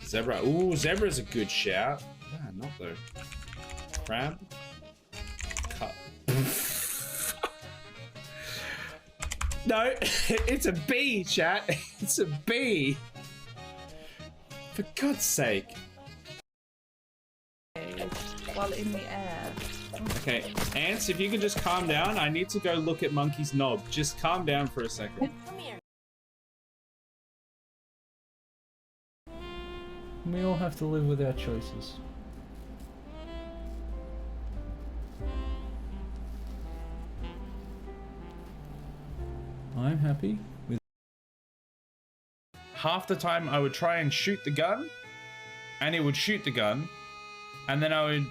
Zebra. Ooh, zebra's a good shout. Ah, not though. Crab. Cut. No, it's a bee, chat. It's a bee. For God's sake. While in the air. Okay, Ants, if you could just calm down. I need to go look at Monkey's knob. Just calm down for a second. Come here. We all have to live with our choices. I'm happy with... Half the time I would try and shoot the gun, and it would shoot the gun, and then I would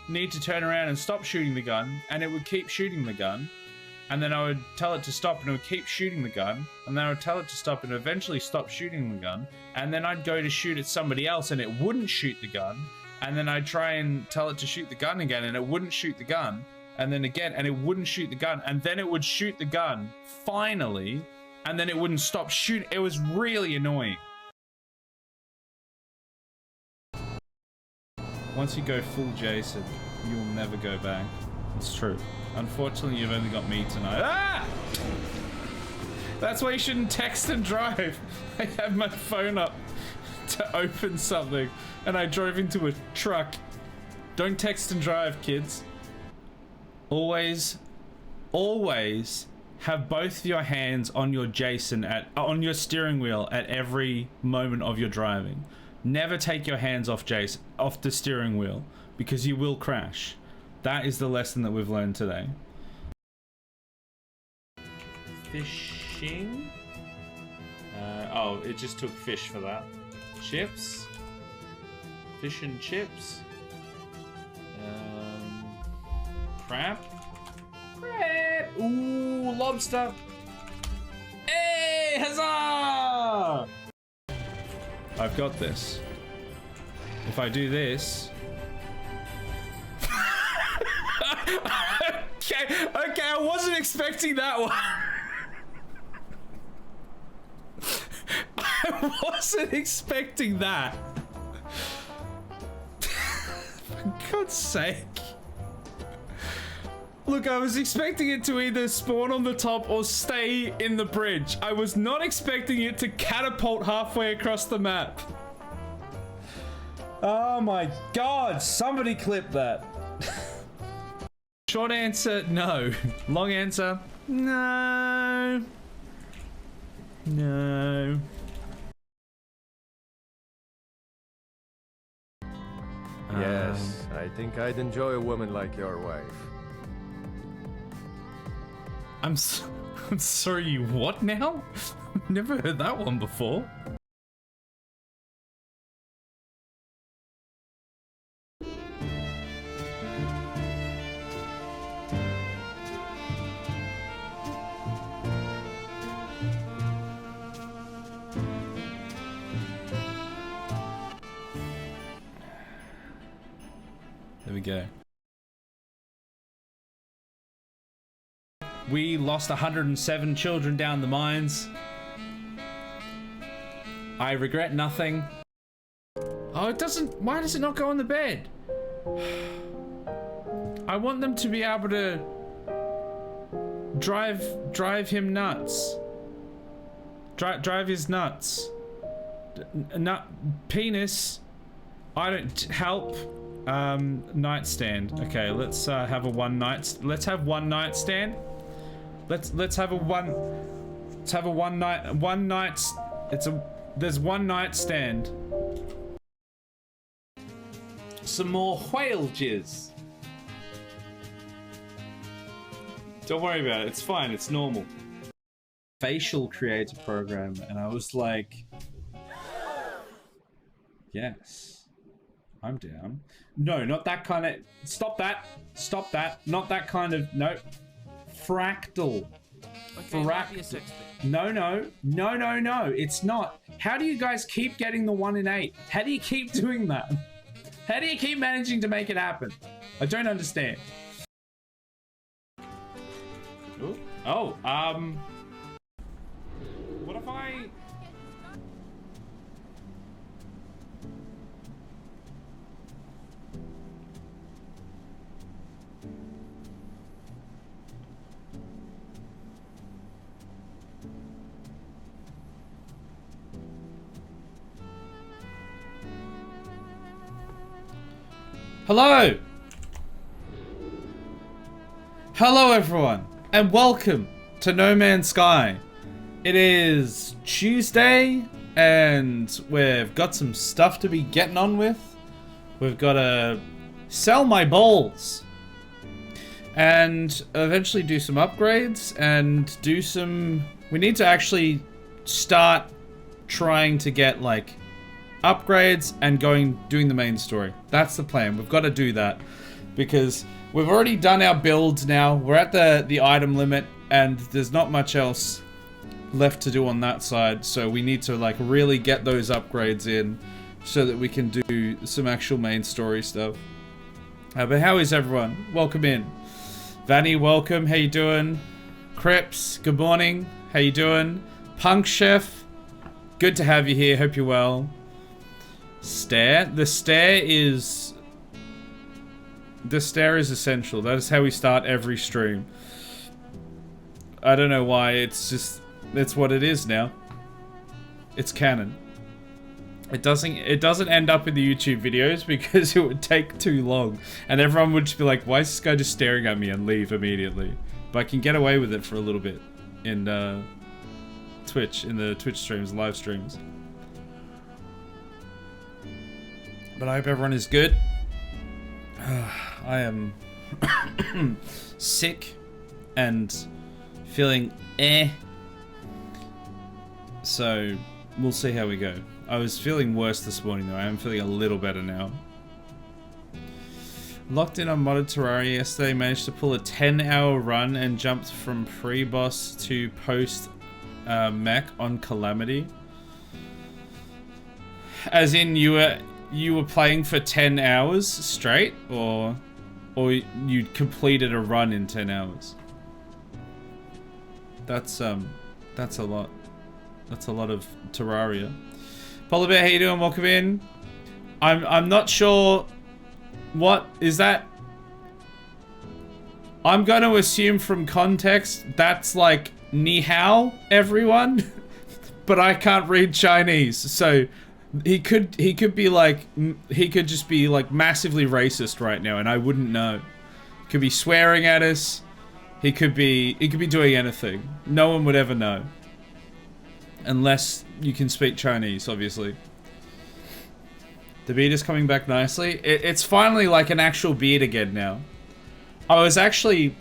need to turn around and stop shooting the gun, and it would keep shooting the gun, and then I would tell it to stop and it would keep shooting the gun, and then I would tell it to stop and eventually stop shooting the gun, and then I'd go to shoot at somebody else and it wouldn't shoot the gun, and then I'd try and tell it to shoot the gun again and it wouldn't shoot the gun, and then again and it wouldn't shoot the gun, and then it would shoot the gun finally, and then it wouldn't stop shooting. It was really annoying. Once you go full Jason, you'll never go back. It's true. Unfortunately, you've only got me tonight. Ah! That's why you shouldn't text and drive. I have my phone up to open something, and I drove into a truck. Don't text and drive, kids. Always have both your hands on your Jason on your steering wheel at every moment of your driving. Never take your hands off the steering wheel, because you will crash. That is the lesson that we've learned today. Fishing? Oh, it just took fish for that. Chips? Fish and chips? Crab? Crab! Ooh, lobster! Hey, huzzah! I've got this. If I do this... Okay, I wasn't expecting that one. I wasn't expecting that. For God's sake. Look, I was expecting it to either spawn on the top or stay in the bridge. I was not expecting it to catapult halfway across the map. Oh my God, somebody clip that. Short answer, no. Long answer, no. No. Yes, I think I'd enjoy a woman like your wife. I'm sorry, you what now? Never heard that one before. There we go. We lost 107 children down the mines. I regret nothing. Oh, it doesn't... Why does it not go on the bed? I want them to be able to drive him nuts. Drive his nuts. Nut penis. I don't help. Nightstand. Okay, let's have a one night stand. Let's have one night. There's one night stand. Some more whale jizz. Don't worry about it. It's fine. It's normal. Facial creator program, and I was like, yes, I'm down. No, not that kind of... Stop that. Stop that. Not that kind of... No. Fractal. Okay, Fractal. No. It's not. How do you guys keep getting the 1 in 8? How do you keep doing that? How do you keep managing to make it happen? I don't understand. Ooh. Oh, what if I... Hello! Hello everyone, and welcome to No Man's Sky. It is Tuesday, and we've got some stuff to be getting on with. We've got to sell my balls, and eventually do some upgrades, and do some... We need to actually start trying to get, like, upgrades and doing the main story. That's the plan. We've got to do that because we've already done our builds now. We're at the item limit and there's not much else left to do on that side, so we need to like really get those upgrades in so that we can do some actual main story stuff. But how is everyone? Welcome in. Vanny, welcome. How you doing? Crips, good morning. How you doing? Punk Chef, good to have you here. Hope you're well. Stare. The stare is essential. That is how we start every stream. I don't know why. It's what it is now. It's canon. It doesn't end up in the YouTube videos because it would take too long, and everyone would just be like, "Why is this guy just staring at me?" and leave immediately. But I can get away with it for a little bit in Twitch, in the Twitch streams, live streams. But I hope everyone is good. I am sick and feeling so we'll see how we go. I was feeling worse this morning though. I am feeling a little better now. Locked in on modded Terraria yesterday, managed to pull a 10-hour run and jumped from pre-boss to post mech on Calamity. As in you were playing for 10 hours straight, or you completed a run in 10 hours. That's a lot. That's a lot of Terraria. Polar Bear, how you doing? Welcome in. I'm not sure what is that. I'm going to assume from context that's like ni hao, everyone, but I can't read Chinese, so he could be like, he could just be like massively racist right now and I wouldn't know. Could be swearing at us. He could be doing anything. No one would ever know. Unless you can speak Chinese, obviously. The beard is coming back nicely. It's finally like an actual beard again now. I was looking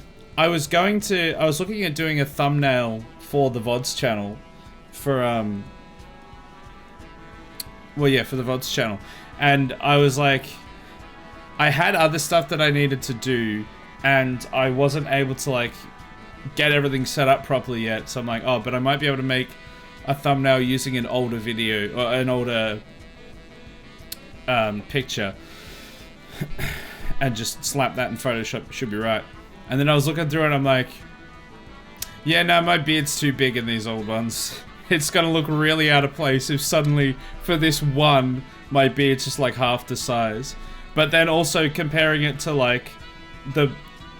at doing a thumbnail for the VODs channel for well, yeah, for the VODs channel. And I was like, I had other stuff that I needed to do, and I wasn't able to, like, get everything set up properly yet. So I'm like, oh, but I might be able to make a thumbnail using an older video, or an older picture, and just slap that in Photoshop. It should be right. And then I was looking through it, and I'm like, yeah, no, my beard's too big in these old ones. It's gonna look really out of place if suddenly, for this one, my beard's just like half the size. But then also comparing it to like the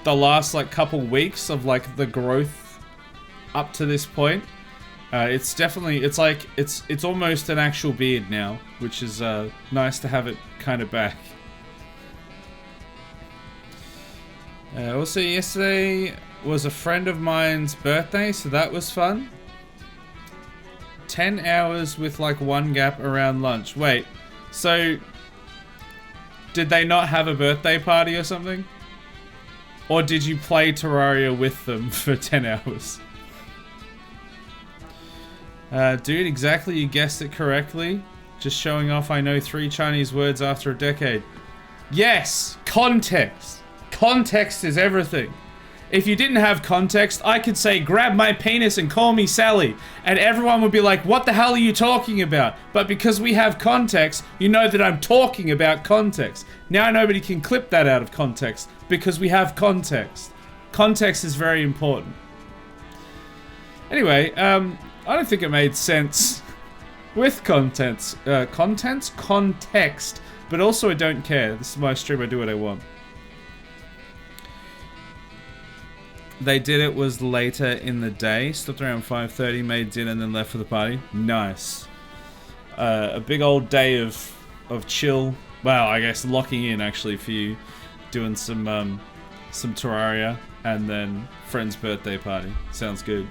last like couple weeks of like the growth up to this point, it's definitely, it's like, it's almost an actual beard now, which is nice to have it kind of back. Also yesterday was a friend of mine's birthday, so that was fun. 10 hours with like one gap around lunch. Wait, so did they not have a birthday party or something? Or did you play Terraria with them for 10 hours? Dude, exactly, you guessed it correctly. Just showing off I know 3 Chinese words after a decade. Yes! Context! Context is everything. If you didn't have context, I could say, grab my penis and call me Sally. And everyone would be like, what the hell are you talking about? But because we have context, you know that I'm talking about context. Now nobody can clip that out of context because we have context. Context is very important. Anyway, I don't think it made sense with context, but also I don't care. This is my stream, I do what I want. They did it was later in the day, stopped around 5:30, made dinner and then left for the party. Nice. A big old day of chill well, I guess locking in actually for you, doing some Terraria, and then friend's birthday party. Sounds good.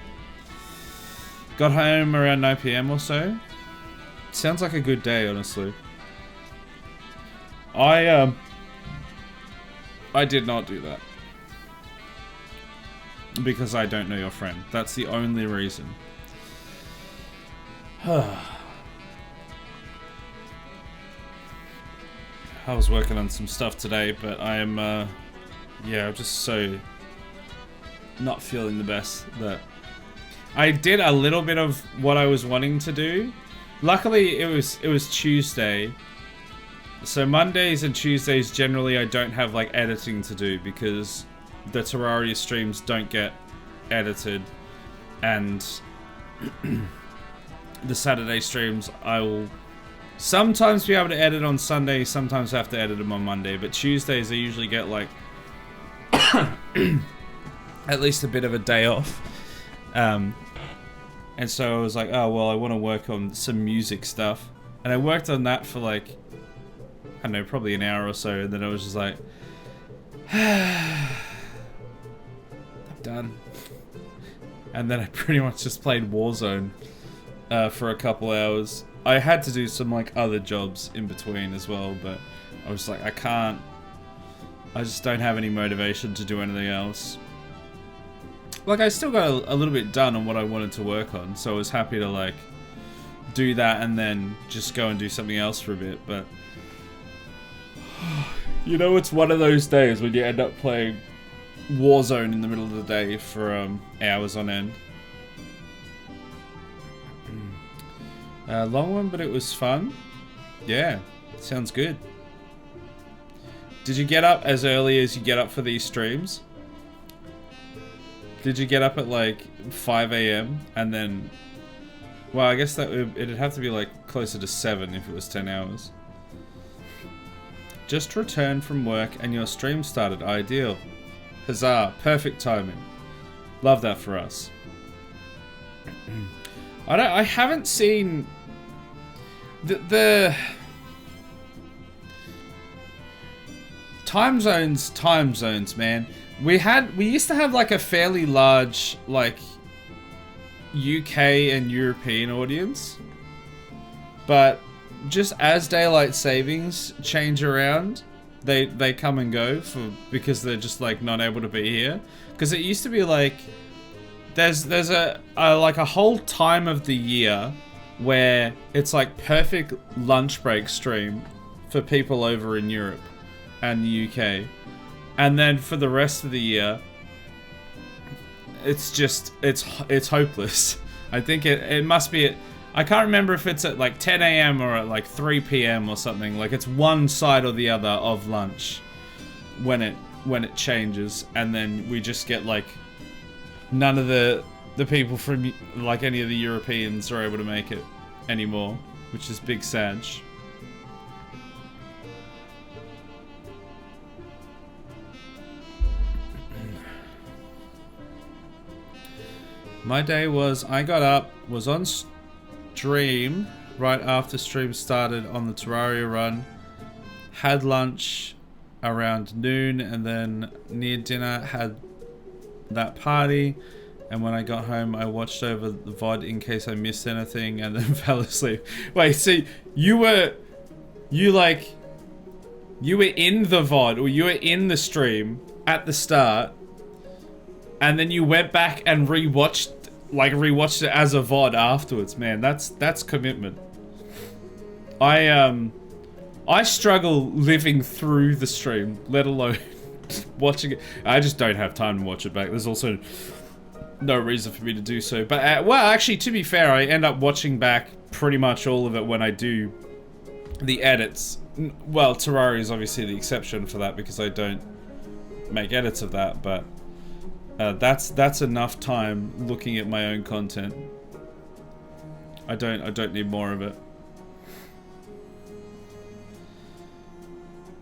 Got home around 9 PM or so. Sounds like a good day, honestly. I did not do that. Because I don't know your friend. That's the only reason. I was working on some stuff today, but I am, yeah, I'm just so not feeling the best that I did a little bit of what I was wanting to do. Luckily, it was Tuesday. So Mondays and Tuesdays, generally, I don't have, like, editing to do because the Terraria streams don't get edited. And the Saturday streams, I will sometimes be able to edit on Sunday, sometimes I have to edit them on Monday. But Tuesdays, I usually get, like, at least a bit of a day off. And so I was like, oh, well, I want to work on some music stuff. And I worked on that for, like, I don't know, probably an hour or so, and then I was just like, I'm done. And then I pretty much just played Warzone for a couple hours. I had to do some like other jobs in between as well, but I was like, I just don't have any motivation to do anything else. Like, I still got a little bit done on what I wanted to work on, so I was happy to like do that and then just go and do something else for a bit, but you know, it's one of those days when you end up playing Warzone in the middle of the day for hours on end. Long one, but it was fun. Yeah, sounds good. Did you get up as early as you get up for these streams? Did you get up at like 5 AM and then... Well, I guess that it'd have to be like closer to 7 if it was 10 hours. Just returned from work and your stream started. Ideal. Huzzah. Perfect timing. Love that for us. I haven't seen the time zones, man. We used to have like a fairly large like UK and European audience, but just as daylight savings change around, they come and go because they're just like not able to be here. Because it used to be like there's a like a whole time of the year where it's like perfect lunch break stream for people over in Europe and the UK, and then for the rest of the year it's just it's hopeless. I think it must be I can't remember if it's at like 10 AM or at like 3 PM or something. Like it's one side or the other of lunch when it changes, and then we just get like none of the people from like any of the Europeans are able to make it anymore, which is big sad. My day was I got up, was on stream right after stream started on the Terraria run, had lunch around noon, and then near dinner had that party, and when I got home I watched over the VOD in case I missed anything, and then fell asleep. Wait, see, you were in the VOD, or you were in the stream at the start, and then you went back and rewatched it as a VOD afterwards. Man, that's commitment. I struggle living through the stream, let alone watching it. I just don't have time to watch it back. There's also no reason for me to do so. But well, actually, to be fair, I end up watching back pretty much all of it when I do the edits. Well, Terraria is obviously the exception for that because I don't make edits of that, but that's enough time looking at my own content. I don't need more of it.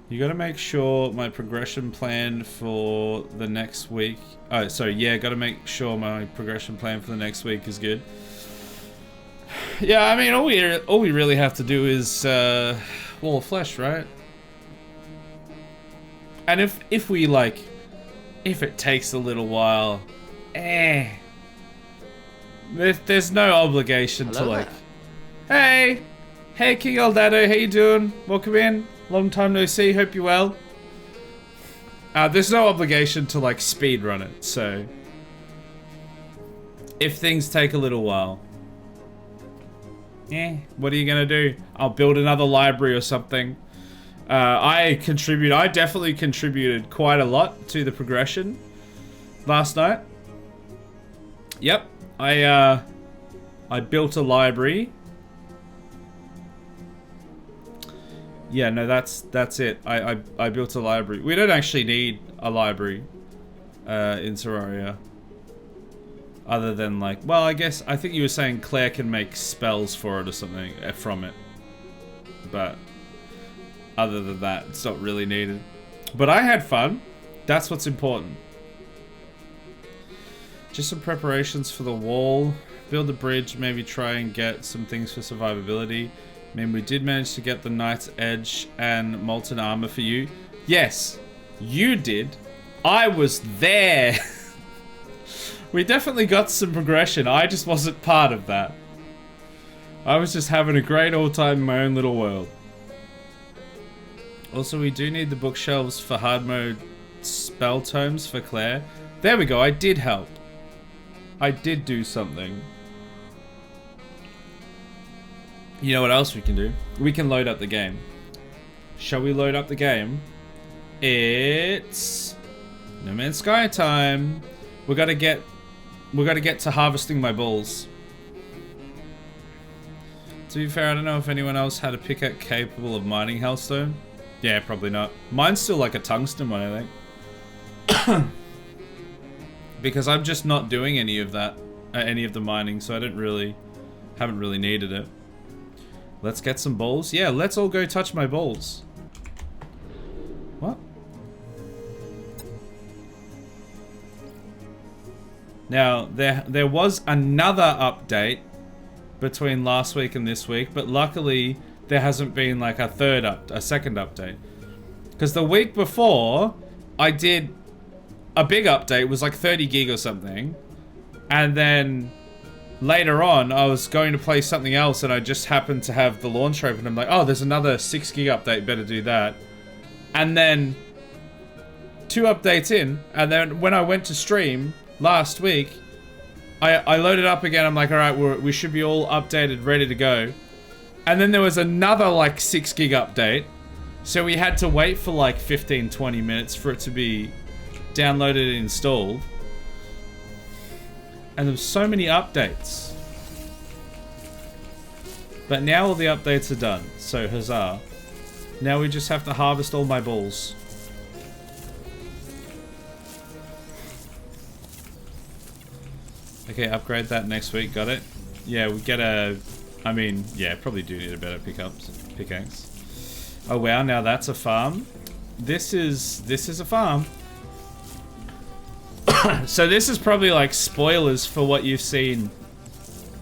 You gotta make sure my progression plan for the next week. Oh, sorry, yeah, gotta make sure my progression plan for the next week is good. Yeah, I mean, all we really have to do is Wall of Flesh, right? And if we like, if it takes a little while, there's no obligation to like, hey King Eldado, how you doing? Welcome in. Long time no see. Hope you're well. There's no obligation to like speed run it. So if things take a little while, what are you gonna do? I'll build another library or something. I definitely contributed quite a lot to the progression last night. Yep, I built a library. Yeah, no, that's it. I built a library. We don't actually need a library in Terraria. Other than like, well, I think you were saying Claire can make spells for it or something from it. But other than that, it's not really needed. But I had fun. That's what's important. Just some preparations for the wall. Build a bridge, maybe try and get some things for survivability. I mean, we did manage to get the Knight's Edge and Molten Armor for you. Yes, you did. I was there. We definitely got some progression. I just wasn't part of that. I was just having a great old time in my own little world. Also, we do need the bookshelves for hard mode spell tomes for Claire. There we go. I did help. I did do something. You know what else we can do? We can load up the game. Shall we load up the game? It's No Man's Sky time. We gotta get to harvesting my balls. To be fair, I don't know if anyone else had a pickaxe capable of mining hellstone. Yeah, probably not. Mine's still like a tungsten one, I think. Because I'm just not doing any of that, any of the mining, so I haven't really needed it. Let's get some balls. Yeah, let's all go touch my balls. What? Now, there was another update between last week and this week, but luckily there hasn't been like a second update. Because the week before, I did a big update, it was like 30 gig or something, and then later on, I was going to play something else and I just happened to have the launcher open. I'm like, oh, there's another 6 gig update, better do that. And then 2 updates in, and then when I went to stream last week, I loaded up again. I'm like, all right, we should be all updated, ready to go. And then there was another like 6 gig update. So we had to wait for like 15-20 minutes for it to be downloaded and installed. And there's so many updates. But now all the updates are done, so huzzah. Now we just have to harvest all my balls. Okay, upgrade that next week, got it? Yeah, we get a... I mean, yeah, probably do need a better pickaxe. Oh wow, now that's a farm. This is a farm. So this is probably like spoilers for what you've seen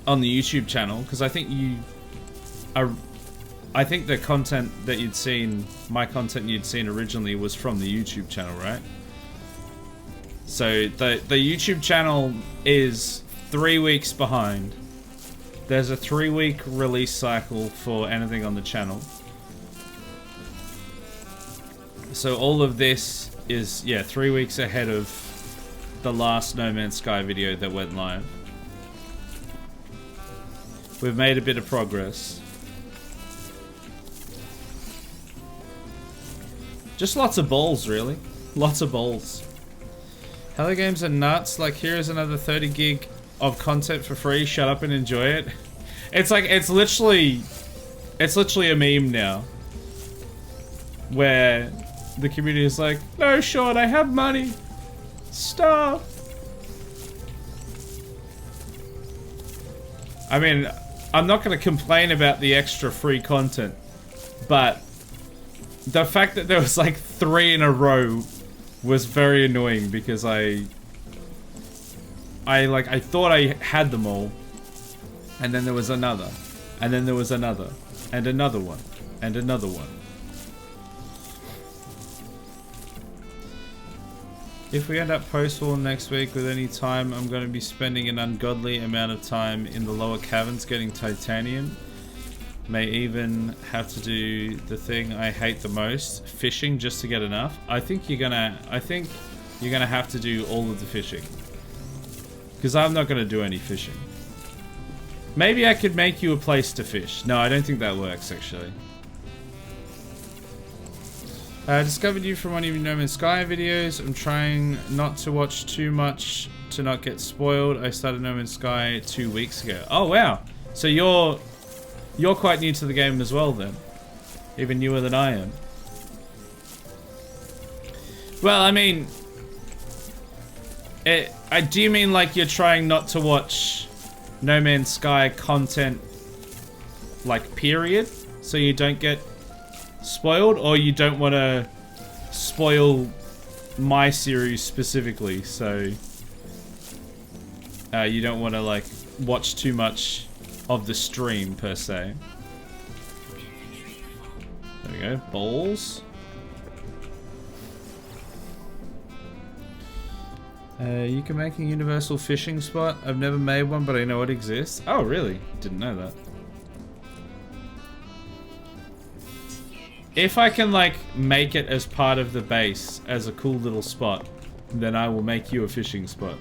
on the YouTube channel, because I think I think the content that you'd seen, my content you'd seen originally was from the YouTube channel, right? So the YouTube channel is 3 weeks behind. There's a 3-week release cycle for anything on the channel. So all of this is, yeah, 3 weeks ahead of the last No Man's Sky video that went live. We've made a bit of progress. Just lots of balls, really. Lots of balls. Hello Games are nuts. Like, here's another 30 gig of content for free. Shut up and enjoy it. It's like, it's literally a meme now. Where the community is like, no, Sean, I have money. Stop. I mean, I'm not going to complain about the extra free content, but the fact that there was like 3 in a row was very annoying, because I thought I had them all, and then there was another, and then there was another, and another one, and another one. If we end up post-war next week with any time, I'm going to be spending an ungodly amount of time in the lower caverns getting titanium. May even have to do the thing I hate the most, fishing, just to get enough. I think you're gonna have to do all of the fishing. Because I'm not gonna do any fishing. Maybe I could make you a place to fish. No, I don't think that works, actually. I discovered you from one of your No Man's Sky videos. I'm trying not to watch too much to not get spoiled. I started No Man's Sky 2 weeks ago. Oh, wow. So you're quite new to the game as well, then. Even newer than I am. Well, I mean... do you mean like you're trying not to watch No Man's Sky content, like, period? So you don't get spoiled? Or you don't want to spoil my series specifically, so... you don't want to, like, watch too much of the stream, per se. There we go. Balls. You can make a universal fishing spot. I've never made one, but I know it exists. Oh, really? Didn't know that. If I can, like, make it as part of the base, as a cool little spot, then I will make you a fishing spot.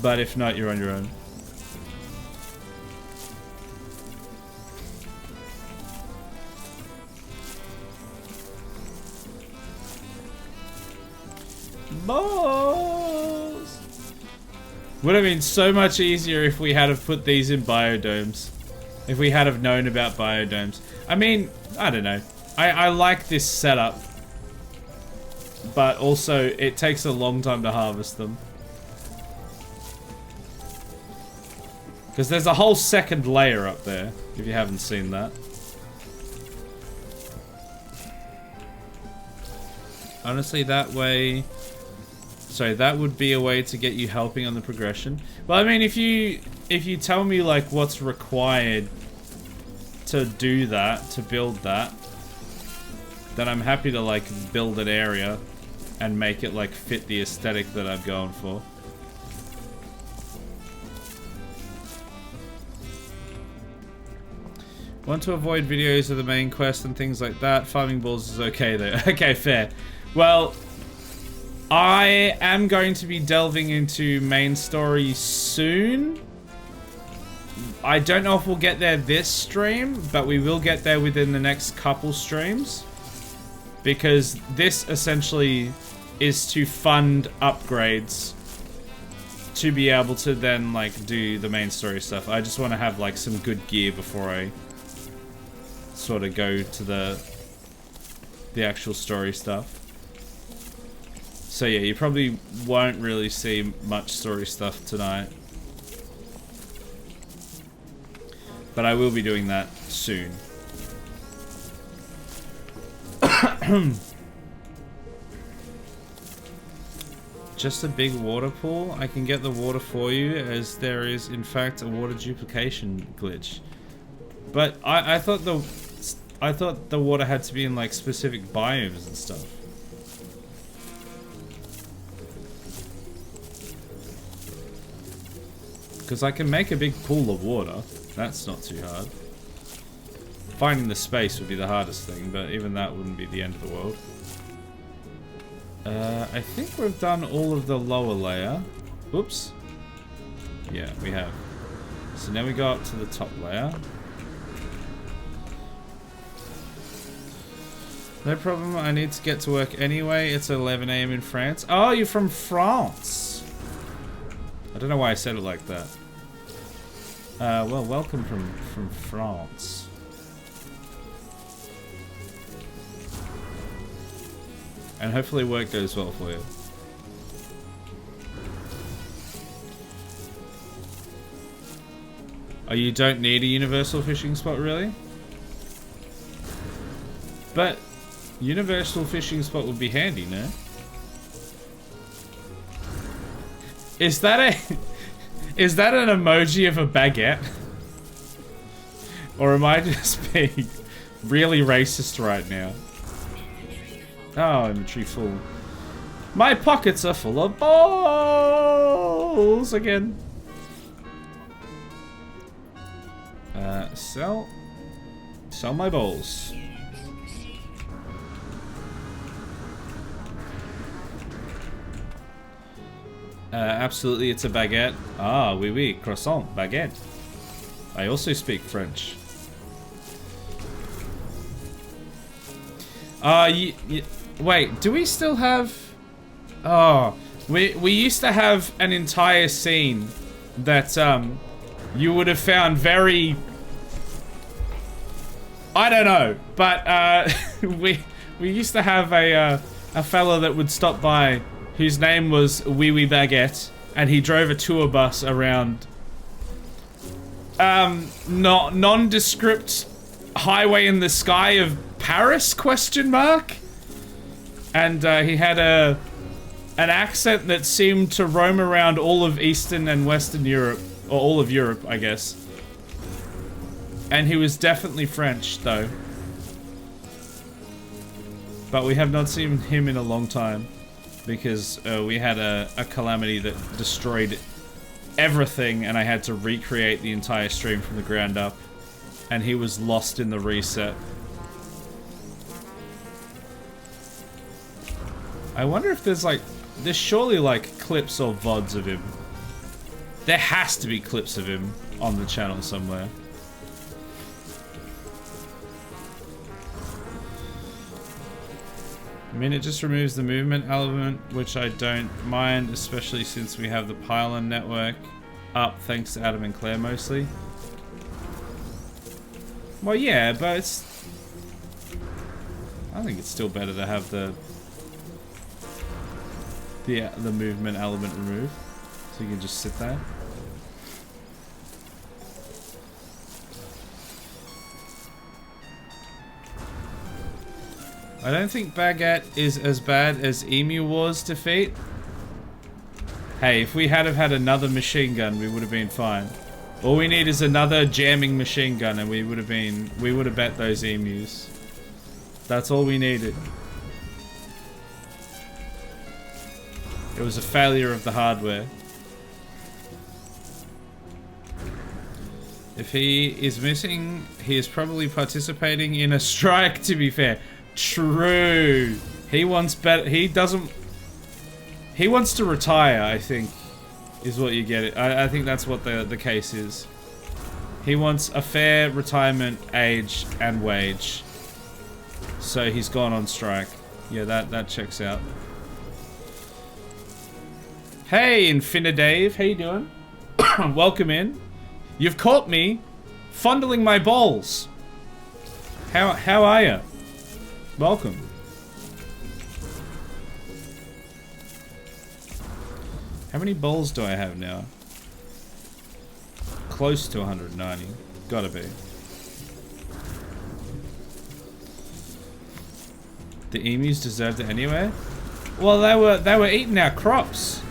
But if not, you're on your own. Balls! Would have been so much easier if we had have put these in biodomes. If we had have known about biodomes. I mean, I don't know. I like this setup. But also, it takes a long time to harvest them. Because there's a whole second layer up there, if you haven't seen that. Honestly, that way... So that would be a way to get you helping on the progression. Well, I mean, if you tell me, like, what's required to do that, to build that, then I'm happy to, like, build an area and make it, like, fit the aesthetic that I'm going for. Want to avoid videos of the main quest and things like that. Farming balls is okay though. Okay, fair. Well, I am going to be delving into main story soon. I don't know if we'll get there this stream, but we will get there within the next couple streams. Because this essentially is to fund upgrades to be able to then, like, do the main story stuff. I just want to have, like, some good gear before I sort of go to the actual story stuff. So yeah, you probably won't really see much story stuff tonight. But I will be doing that soon. Just a big water pool? I can get the water for you, as there is in fact a water duplication glitch. But I thought the water had to be in, like, specific biomes and stuff. Because I can make a big pool of water. That's not too hard. Finding the space would be the hardest thing, but even that wouldn't be the end of the world. I think we've done all of the lower layer. Oops. Yeah, we have. So now we go up to the top layer. No problem, I need to get to work anyway. It's 11 AM in France. Oh, you're from France. I don't know why I said it like that. Well, welcome from France. And hopefully work goes well for you. Oh, you don't need a universal fishing spot, really? But universal fishing spot would be handy, no? Is that an emoji of a baguette? Or am I just being really racist right now? Oh, inventory full. My pockets are full of balls again. Sell my balls. Absolutely, it's a baguette. Ah, oui, oui, croissant, baguette. I also speak French. Wait, do we still have... Oh, we used to have an entire scene that, you would have found very... I don't know, but, we used to have a fella that would stop by whose name was Wee Wee Baguette, and he drove a tour bus around nondescript highway in the sky of Paris, question mark? And he had an accent that seemed to roam around all of Eastern and Western Europe, or all of Europe, I guess. And he was definitely French, though. But we have not seen him in a long time, because we had a calamity that destroyed everything, and I had to recreate the entire stream from the ground up, and he was lost in the reset. I wonder if there's surely like clips or VODs of him. There has to be clips of him on the channel somewhere. I mean, it just removes the movement element, which I don't mind, especially since we have the pylon network up, thanks to Adam and Claire mostly. Well, yeah, but it's... I think it's still better to have the movement element removed, so you can just sit there. I don't think Baguette is as bad as Emu War's defeat. Hey, if we had have had another machine gun, we would have been fine. All we need is another jamming machine gun, and we would have bet those emus. That's all we needed. It was a failure of the hardware. If he is missing, he is probably participating in a strike, to be fair. True. He wants better. He doesn't. He wants to retire, I think, is what you get it. I think that's what the case is. He wants a fair retirement age and wage. So he's gone on strike. Yeah, that checks out. Hey, Infinidave, how you doing? Welcome in. You've caught me fondling my balls. How are you? Welcome. How many balls do I have now? Close to 190. Gotta be. The emus deserved it anyway. Well, they were eating our crops.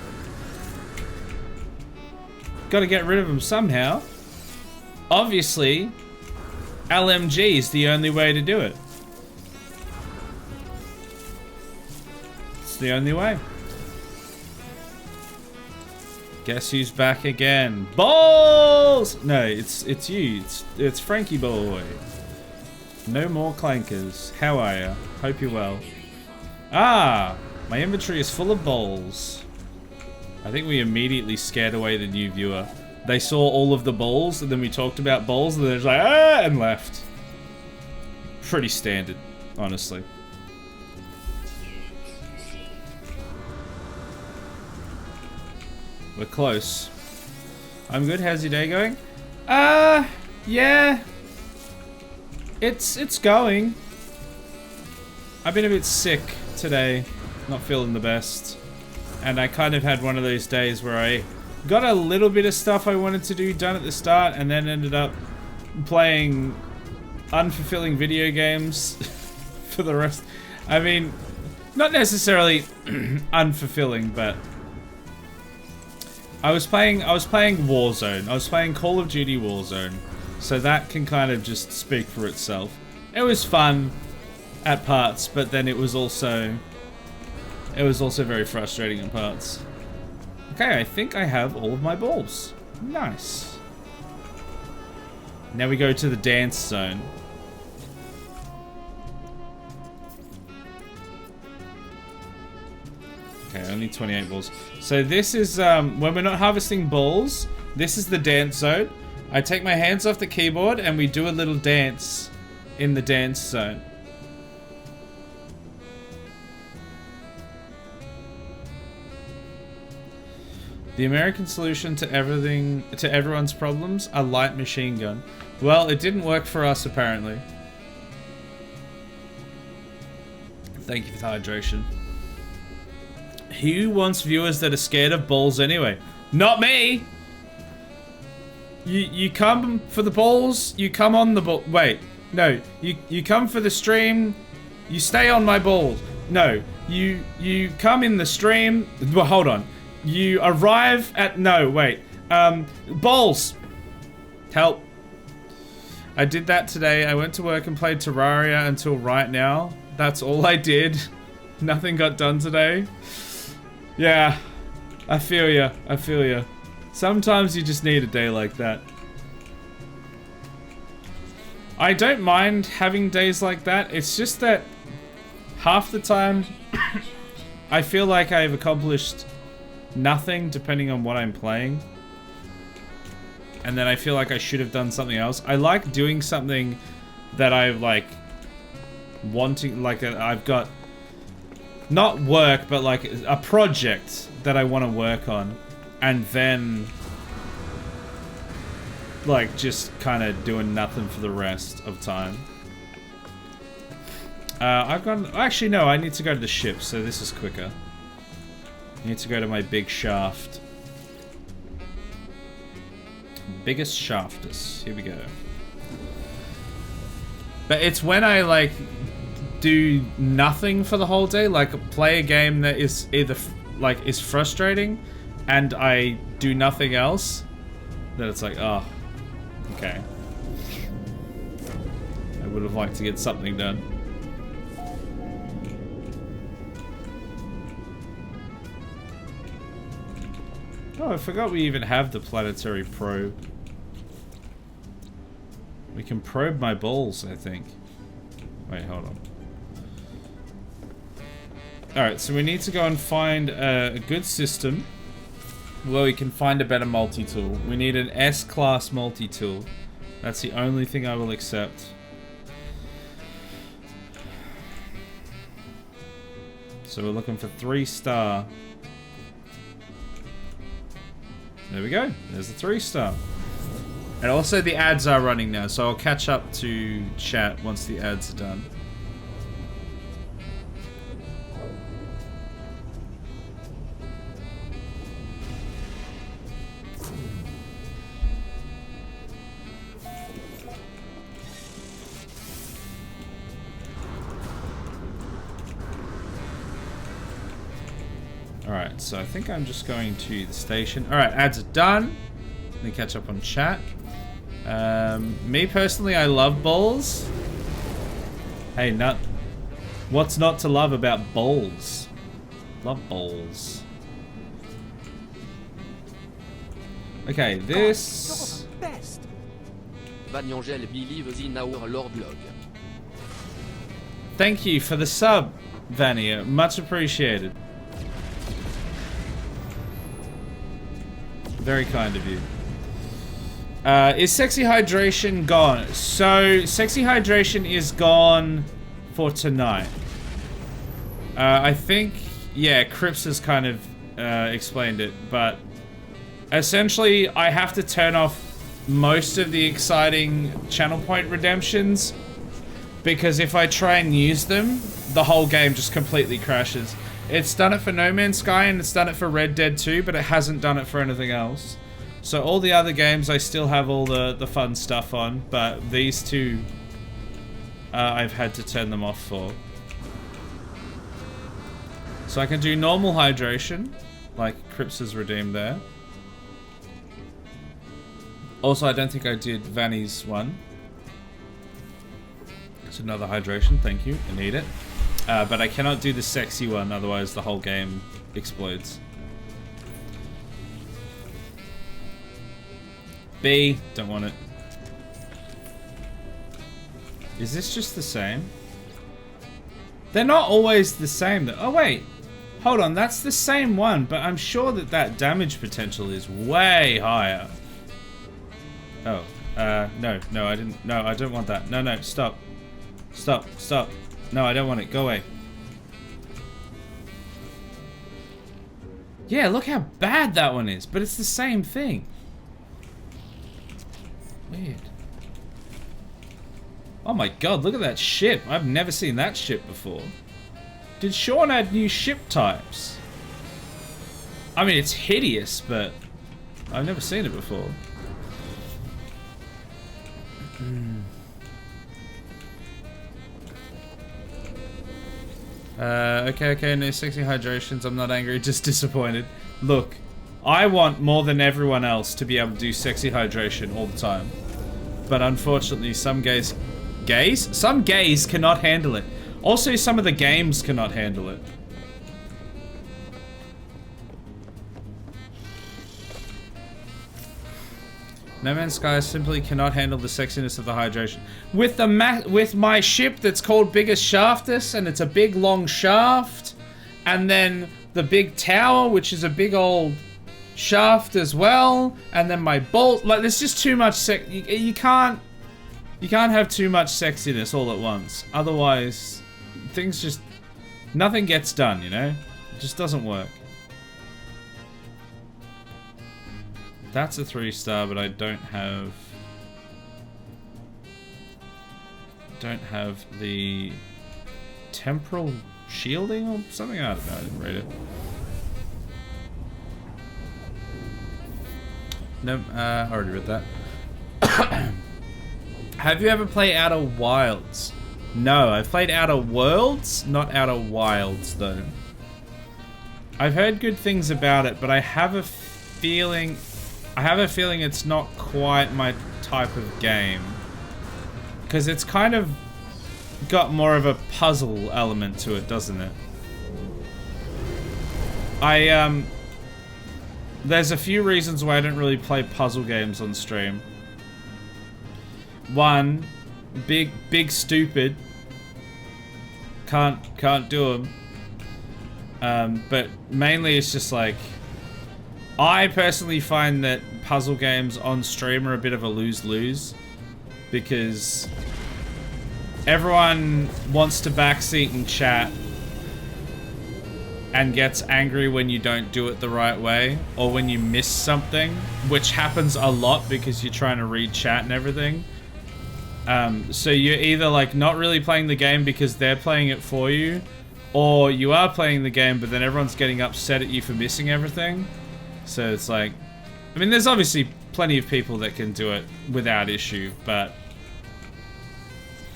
Gotta get rid of them somehow. Obviously, LMG is the only way to do it. It's the only way. Guess who's back again? Balls! No, it's you. It's Frankie boy. No more clankers. How are ya? Hope you're well. Ah, my inventory is full of balls. I think we immediately scared away the new viewer. They saw all of the balls, and then we talked about balls, and they're just like, ah, and left. Pretty standard, honestly. We're close. I'm good. How's your day going? Yeah. It's going. I've been a bit sick today. Not feeling the best. And I kind of had one of those days where I got a little bit of stuff I wanted to do done at the start, and then ended up playing unfulfilling video games for the rest. I mean, not necessarily unfulfilling, but I was playing Warzone. I was playing Call of Duty Warzone, so that can kind of just speak for itself. It was fun. at parts, but then it was also very frustrating at parts. Okay, I think I have all of my balls. Nice. Now we go to the dance zone. Okay, only 28 balls. So this is, when we're not harvesting balls, this is the dance zone. I take my hands off the keyboard and we do a little dance in the dance zone. The American solution to everything, to everyone's problems, a light machine gun. Well, it didn't work for us apparently. Thank you for the hydration. Who wants viewers that are scared of balls anyway? Not me! You come for the balls, you come on the ball. Wait, no. You come for the stream, you stay on my balls. No, you come in the stream. Well, hold on. You arrive at, no, wait. Balls. Help. I did that today. I went to work and played Terraria until right now. That's all I did. Nothing got done today. Yeah, I feel ya. I feel ya. Sometimes you just need a day like that. I don't mind having days like that. It's just that half the time I feel like I've accomplished nothing depending on what I'm playing. And then I feel like I should have done something else. I like doing something that I like wanting, like I've got not work, but like a project that I want to work on. And then, like, just kind of doing nothing for the rest of time. I've gone... Actually, no, I need to go to the ship, so this is quicker. I need to go to my big shaft. Biggest shafters. Here we go. But it's when I, like, do nothing for the whole day, like, play a game that is either, like, is frustrating, and I do nothing else, then it's like, oh, okay. I would have liked to get something done. Oh, I forgot we even have the planetary probe. We can probe my balls, I think. Wait, hold on. Alright, so we need to go and find a good system where we can find a better multi-tool. We need an S-class multi-tool. That's the only thing I will accept. So we're looking for 3-star. There we go. There's the 3-star. And also the ads are running now, so I'll catch up to chat once the ads are done. Alright, so I think I'm just going to the station. Alright, ads are done. Let me catch up on chat. Me personally, I love balls. Hey, what's not to love about balls? Love balls. Okay, this... Thank you for the sub, Vania. Much appreciated. Very kind of you. Is Sexy Hydration gone? So, Sexy Hydration is gone for tonight. I think, yeah, Crips has kind of explained it, but essentially I have to turn off most of the exciting channel point redemptions, because if I try and use them, the whole game just completely crashes. It's done it for No Man's Sky and it's done it for Red Dead 2, but it hasn't done it for anything else. So all the other games I still have all the fun stuff on, but these two I've had to turn them off for. So I can do normal hydration, like Crips has redeemed there. Also, I don't think I did Vanny's one. It's another hydration, thank you, I need it. But I cannot do the sexy one, otherwise the whole game explodes. B, don't want it. Is this just the same? They're not always the same though. Oh wait, hold on, that's the same one, but I'm sure that that damage potential is way higher. Oh, no, I didn't, no, I don't want that. No, stop. Stop. No, I don't want it, go away. Yeah, look how bad that one is, but it's the same thing. Weird. Oh my god, look at that ship. I've never seen that ship before. Did Sean add new ship types? I mean, it's hideous, but I've never seen it before. Okay, no sexy hydrations. I'm not angry, just disappointed. Look, I want more than everyone else to be able to do sexy hydration all the time. But unfortunately, some gays cannot handle it. Also, some of the games cannot handle it. No Man's Sky simply cannot handle the sexiness of the hydration. With the with my ship that's called Biggest Shaftus, and it's a big long shaft, and then the big tower, which is a big old shaft as well, and then my bolt. Like, there's just too much sex. You can't have too much sexiness all at once. Otherwise, things just, nothing gets done. You know, it just doesn't work. That's a 3-star, but I don't have the temporal shielding or something. I don't know. I didn't read it. No, I already read that. Have you ever played Outer Wilds? No, I've played Outer Worlds, not Outer Wilds though. I've heard good things about it, but I have a feeling it's not quite my type of game. Because it's kind of got more of a puzzle element to it, doesn't it? There's a few reasons why I don't really play puzzle games on stream. One, big stupid. Can't do them. But mainly it's just like, I personally find that puzzle games on stream are a bit of a lose-lose, because everyone wants to backseat and chat and gets angry when you don't do it the right way, or when you miss something, which happens a lot because you're trying to read chat and everything. So you're either like not really playing the game because they're playing it for you, or you are playing the game but then everyone's getting upset at you for missing everything. So it's like, I mean, there's obviously plenty of people that can do it without issue, but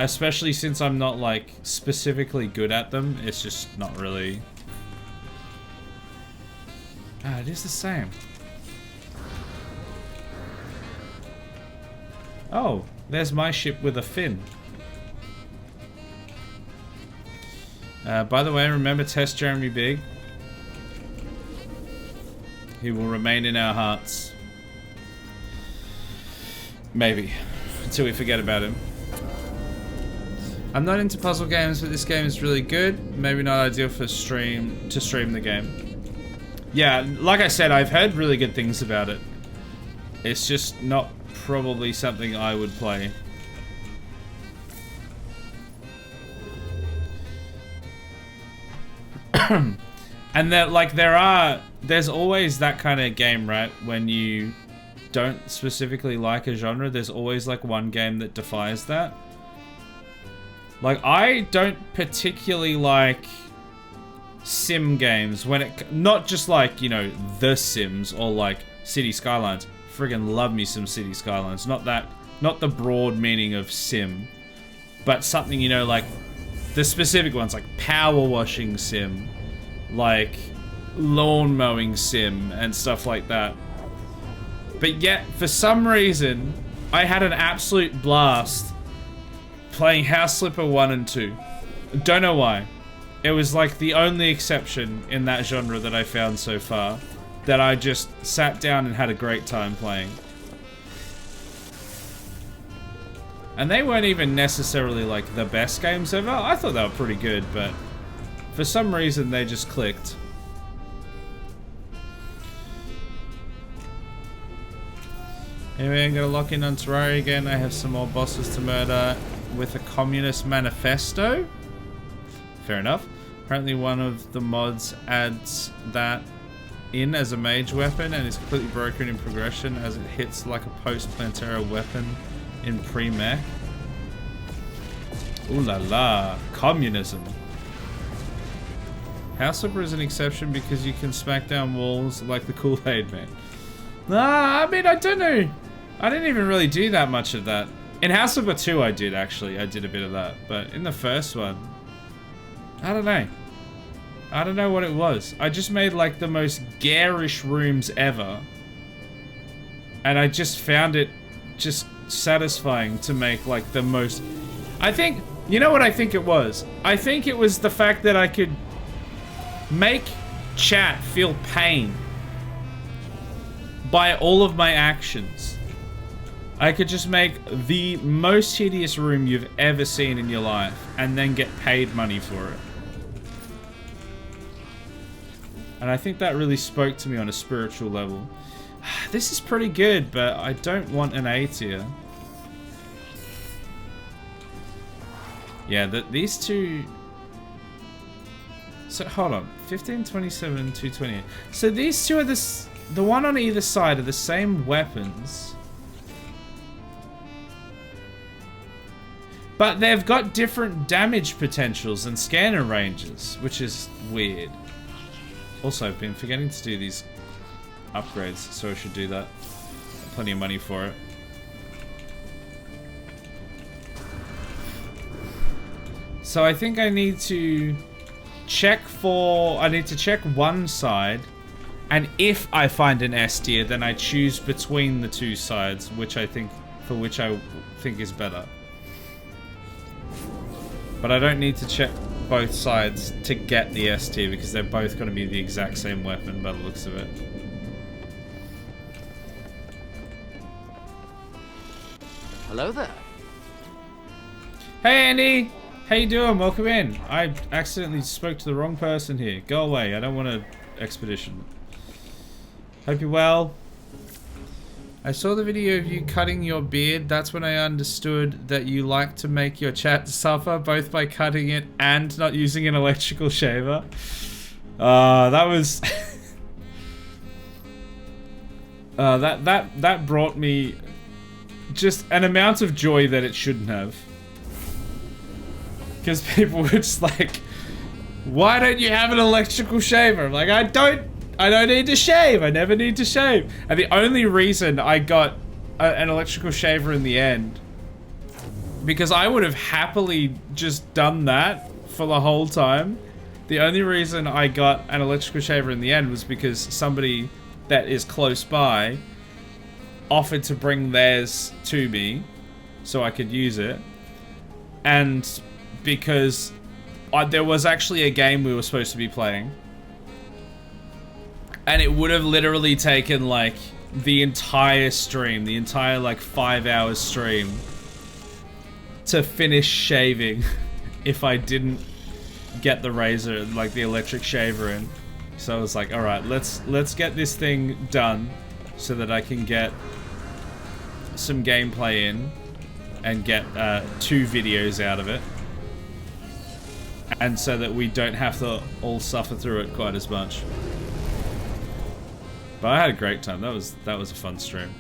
especially since I'm not like specifically good at them, it's just not really. It is the same. Oh, there's my ship with a fin. By the way, remember Test Jeremy Big? He will remain in our hearts. Maybe. Until we forget about him. I'm not into puzzle games, but this game is really good. Maybe not ideal for stream the game. Yeah, like I said, I've heard really good things about it. It's just not probably something I would play. And that, like, there's always that kind of game, right? When you don't specifically like a genre, there's always like one game that defies that. Like, I don't particularly like sim games when it, not just like, you know, The Sims or like City Skylines. Friggin' love me some City Skylines. Not the broad meaning of sim, but something, you know, like the specific ones, like power washing sim, like lawn mowing sim and stuff like that. But yet, for some reason, I had an absolute blast playing House Flipper 1 and 2. Don't know why. It was like the only exception in that genre that I found so far that I just sat down and had a great time playing. And they weren't even necessarily like the best games ever. I thought they were pretty good, but for some reason they just clicked. Anyway, I'm gonna lock in on Terraria again. I have some more bosses to murder with a communist manifesto. Fair enough. Apparently one of the mods adds that in as a mage weapon and is completely broken in progression as it hits like a post-Plantera weapon in pre-mech. Ooh la la. Communism. House Flipper is an exception because you can smack down walls like the Kool-Aid Man. Nah, I mean, I don't know. I didn't even really do that much of that. In House Flipper 2 I did actually. I did a bit of that. But in the first one, I don't know. I don't know what it was. I just made like the most garish rooms ever. And I just found it just satisfying to make like the most... I think... You know what I think it was? I think it was the fact that I could make chat feel pain by all of my actions. I could just make the most hideous room you've ever seen in your life and then get paid money for it. And I think that really spoke to me on a spiritual level. This is pretty good, but I don't want an A tier. Yeah, these two... So, hold on. 15, 27, 228. So these two are the one on either side are the same weapons. But they've got different damage potentials and scanner ranges, which is weird. Also, I've been forgetting to do these upgrades, so I should do that. Plenty of money for it. So I think I need to check for... I need to check one side, and if I find an S tier, then I choose between the two sides, which I think is better. But I don't need to check both sides to get the S tier because they're both going to be the exact same weapon by the looks of it. Hello there. Hey Andy! How you doing? Welcome in. I accidentally spoke to the wrong person here. Go away. I don't want an expedition. Hope you're well. I saw the video of you cutting your beard. That's when I understood that you like to make your chat suffer both by cutting it and not using an electrical shaver. That was... that brought me just an amount of joy that it shouldn't have. Because people were just like, why don't you have an electrical shaver? I'm like, I don't need to shave. I never need to shave. And the only reason I got an electrical shaver in the end, because I would have happily just done that for the whole time. The only reason I got an electrical shaver in the end was because somebody that is close by offered to bring theirs to me so I could use it. And because there was actually a game we were supposed to be playing. And it would have literally taken like the entire stream, the entire like 5 hours stream to finish shaving if I didn't get the razor, like the electric shaver in. So I was like, all right, let's get this thing done so that I can get some gameplay in and get 2 videos out of it. And so that we don't have to all suffer through it quite as much. But I had a great time. That was a fun stream.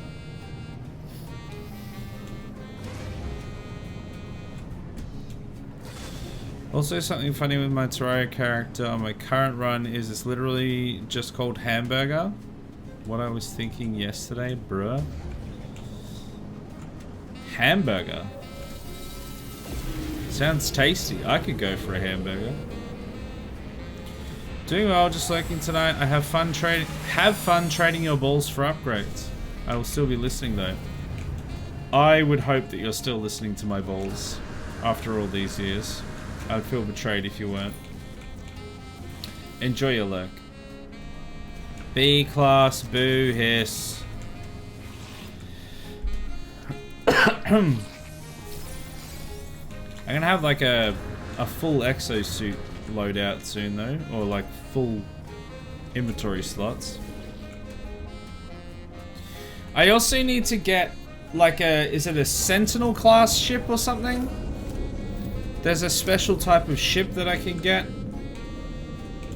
Also, something funny with my Terraria character on my current run is it's literally just called Hamburger. What I was thinking yesterday, bruh. Hamburger. Sounds tasty. I could go for a hamburger. Doing well, just lurking tonight. I have fun trading your balls for upgrades. I will still be listening though. I would hope that you're still listening to my balls. after all these years. I'd feel betrayed if you weren't. Enjoy your lurk. B-class, boo, hiss. I'm gonna have like a full exosuit loadout soon though, or like full inventory slots. I also need to get like is it a Sentinel class ship or something? There's a special type of ship that I can get.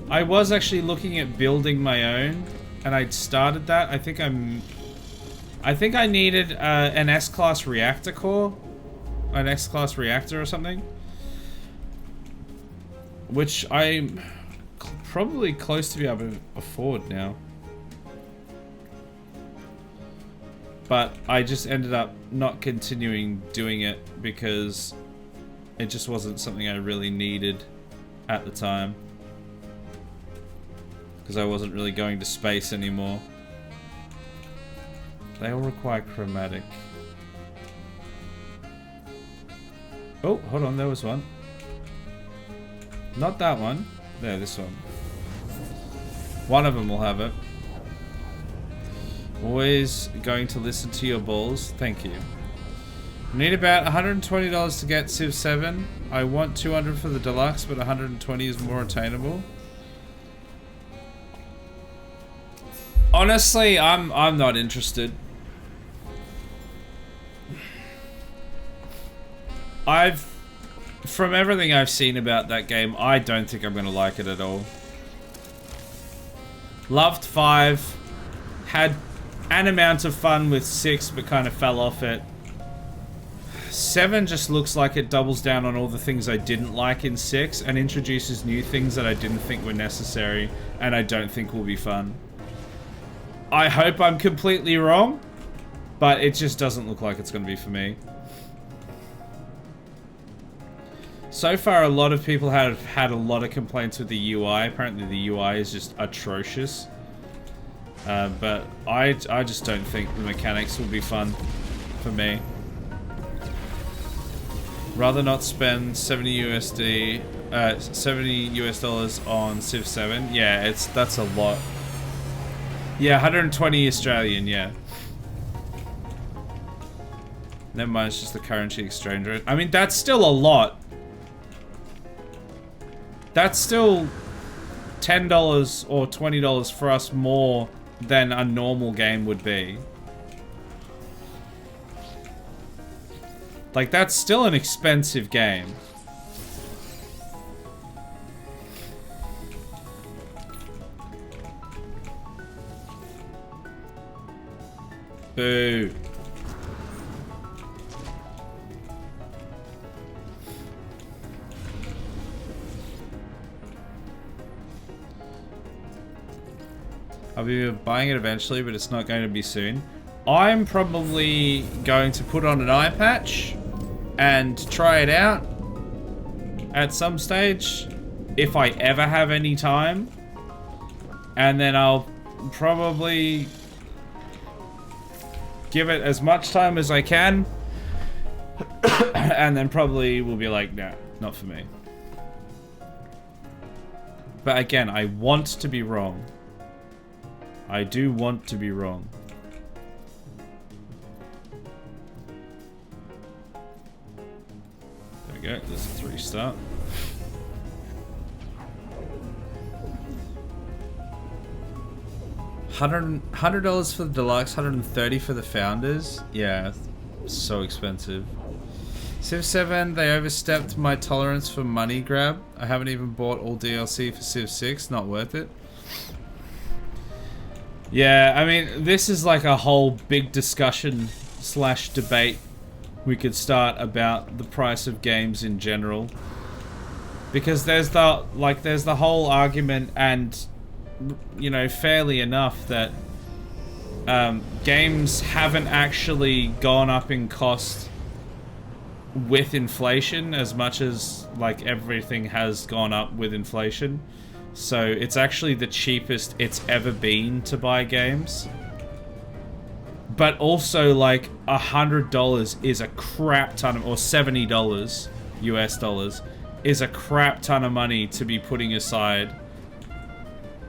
I was actually looking at building my own, and I'd started that. I think I needed an S-class reactor core, an S-class reactor or something, which I'm probably close to be able to afford now. But I just ended up not continuing doing it because it just wasn't something I really needed at the time. Because I wasn't really going to space anymore. They all require chromatic. Oh, hold on, there was one. Not that one. There, this one. One of them will have it. Always going to listen to your balls. Thank you. Need about $120 to get Civ 7. I want 200 for the deluxe, but 120 is more attainable. Honestly, I'm not interested. From everything I've seen about that game, I don't think I'm gonna like it at all. Loved 5, had an amount of fun with 6, but kind of fell off it. 7 just looks like it doubles down on all the things I didn't like in 6 and introduces new things that I didn't think were necessary and I don't think will be fun. I hope I'm completely wrong, but it just doesn't look like it's going to be for me. So far, a lot of people have had a lot of complaints with the UI. Apparently the UI is just atrocious. But I just don't think the mechanics will be fun for me. Rather not spend 70 US dollars on Civ 7. Yeah, that's a lot. Yeah, 120 Australian, yeah. Never mind, it's just the currency exchange rate. I mean, that's still a lot. That's still $10 or $20 for us more than a normal game would be. Like, that's still an expensive game. Boo. I'll be buying it eventually, but it's not going to be soon. I'm probably going to put on an eye patch and try it out at some stage, if I ever have any time. And then I'll probably give it as much time as I can. And then probably will be like, nah, not for me. But again, I want to be wrong. I do want to be wrong. There we go, let's restart. $100 for the deluxe, $130 for the founders. Yeah, so expensive. Civ 7, they overstepped my tolerance for money grab. I haven't even bought all DLC for Civ 6, not worth it. Yeah, I mean, this is like a whole big discussion slash debate we could start about the price of games in general. Because there's the whole argument, and, you know, fairly enough, that games haven't actually gone up in cost with inflation as much as, like, everything has gone up with inflation. So it's actually the cheapest it's ever been to buy games. But also, like, $100 is a crap ton of, or $70 US dollars is a crap ton of money to be putting aside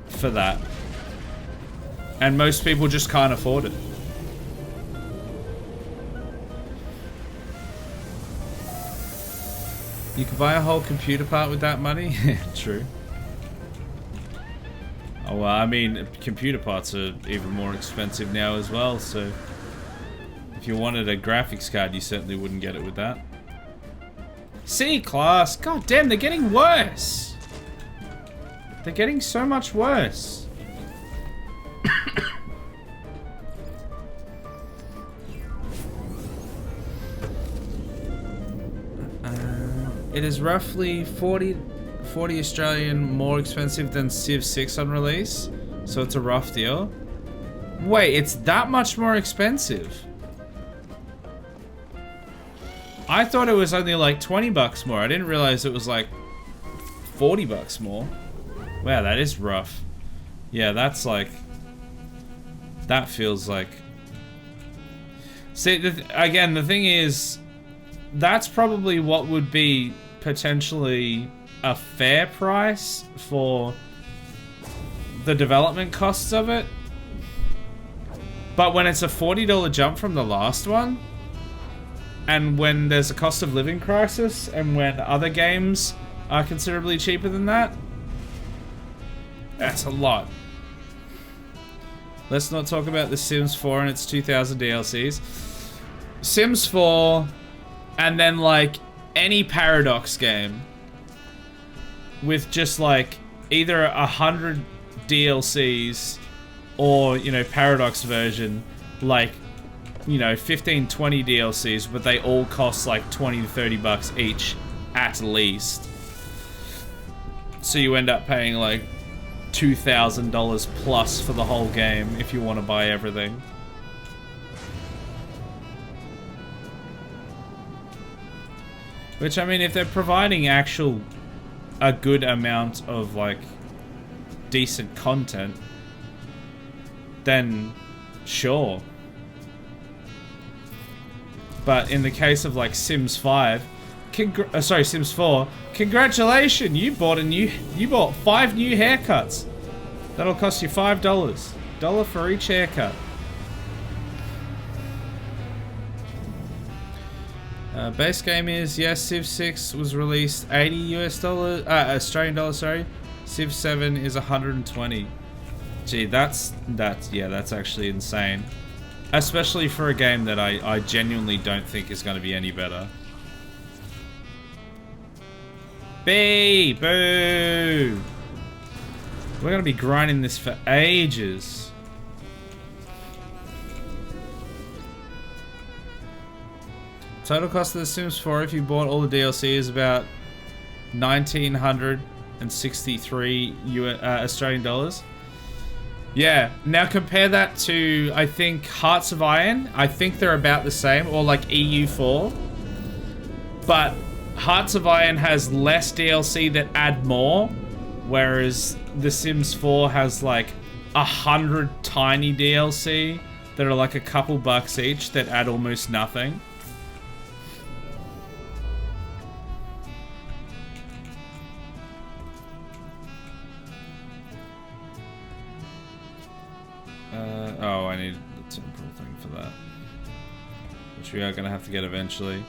for that. And most people just can't afford it. You could buy a whole computer part with that money? True. Oh, well, I mean, computer parts are even more expensive now as well, so if you wanted a graphics card, you certainly wouldn't get it with that. C-class! God damn, they're getting worse! They're getting so much worse. It is roughly 40 Australian more expensive than Civ 6 on release, so it's a rough deal. Wait, it's that much more expensive? I thought it was only like 20 bucks more. I didn't realize it was like 40 bucks more. Wow, that is rough. Yeah, that's like... That feels like... See, again, the thing is... That's probably what would be potentially a fair price for the development costs of it. But when it's a $40 jump from the last one, and when there's a cost of living crisis, and when other games are considerably cheaper than that, that's a lot. Let's not talk about The Sims 4 and its 2,000 DLCs. Sims 4... And then, like, any Paradox game with just, like, either 100 DLCs or, you know, Paradox version, like, you know, 15, 20 DLCs, but they all cost, like, 20 to 30 bucks each, at least. So you end up paying, like, $2,000 plus for the whole game if you want to buy everything. Which, I mean, if they're providing a good amount of, like, decent content, then sure. But in the case of, like, Sims 5, sorry, Sims 4, congratulations, you bought 5 new haircuts. That'll cost you $5. $1 for each haircut. Base game is, yes, Civ 6 was released 80 US dollars, Australian dollars, sorry. Civ 7 is 120. Gee, that's actually insane. Especially for a game that I genuinely don't think is going to be any better. B! Boo! We're going to be grinding this for ages. Total cost of The Sims 4 if you bought all the DLC is about 1,963 Australian dollars. Yeah, now compare that to, I think, Hearts of Iron. I think they're about the same, or like EU4. But Hearts of Iron has less DLC that add more, whereas The Sims 4 has like 100 tiny DLC that are like a couple bucks each that add almost nothing. Oh, I need the temporal thing for that. Which we are going to have to get eventually.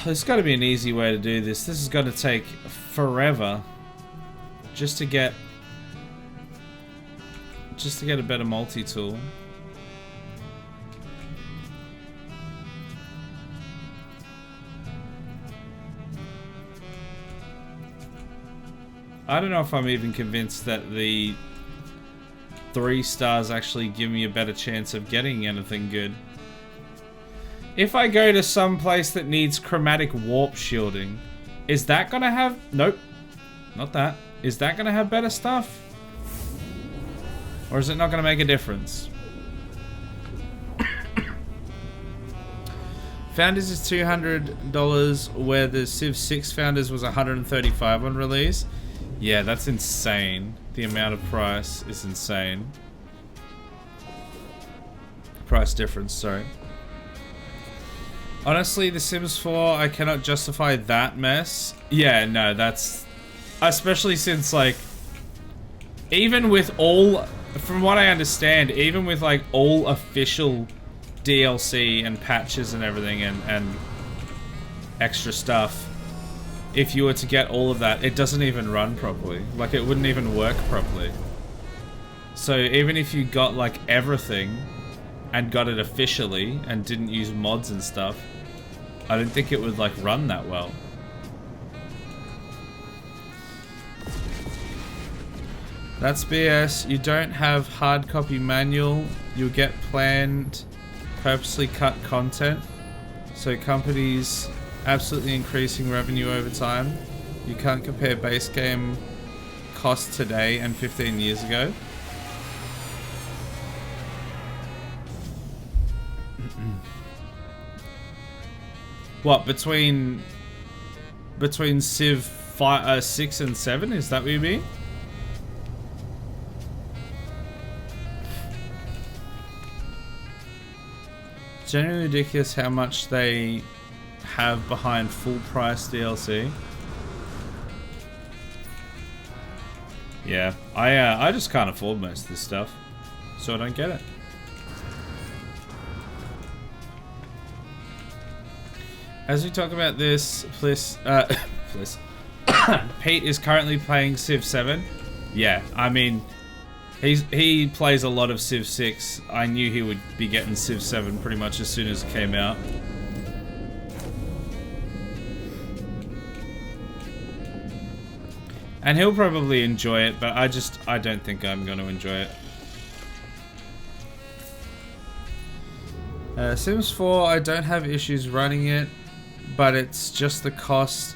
There's got to be an easy way to do this. This is going to take forever. Just to get a better multi-tool. I don't know if I'm even convinced that the 3 stars actually give me a better chance of getting anything good. If I go to some place that needs chromatic warp shielding, is that gonna have... Nope. Not that. Is that gonna have better stuff? Or is it not gonna make a difference? Founders is $200, where the Civ 6 Founders was $135 on release. Yeah, that's insane. The amount of price is insane. Price difference, sorry. Honestly, The Sims 4, I cannot justify that mess. Yeah, no, that's... Especially since, like... Even with all... From what I understand, even with, like, all official DLC and patches and everything and extra stuff, if you were to get all of that, it doesn't even run properly. Like, it wouldn't even work properly. So even if you got, like, everything and got it officially and didn't use mods and stuff, I don't think it would, like, run that well. That's BS. You don't have hard copy manual. You'll get planned, purposely cut content. So companies absolutely increasing revenue over time. You can't compare base game cost today and 15 years ago. What, between Civ 6 and 7? Is that what you mean? Genuinely ridiculous how much they have behind full price DLC. Yeah, I just can't afford most of this stuff, so I don't get it. As we talk about this, Pete is currently playing Civ 7. Yeah, I mean, he plays a lot of Civ 6. I knew he would be getting Civ 7 pretty much as soon as it came out. And he'll probably enjoy it, but I don't think I'm going to enjoy it. Sims 4, I don't have issues running it, but it's just the cost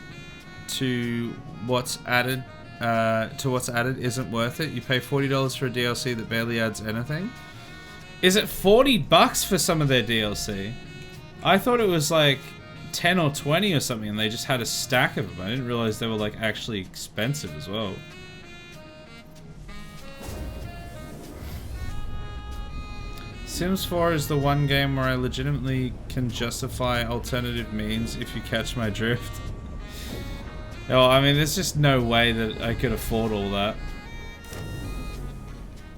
to what's added isn't worth it. You pay $40 for a DLC that barely adds anything. Is it $40 for some of their DLC? I thought it was like 10 or 20 or something, and they just had a stack of them. I didn't realize they were like actually expensive as well. Sims 4 is the one game where I legitimately can justify alternative means, if you catch my drift. Oh, I mean, there's just no way that I could afford all that.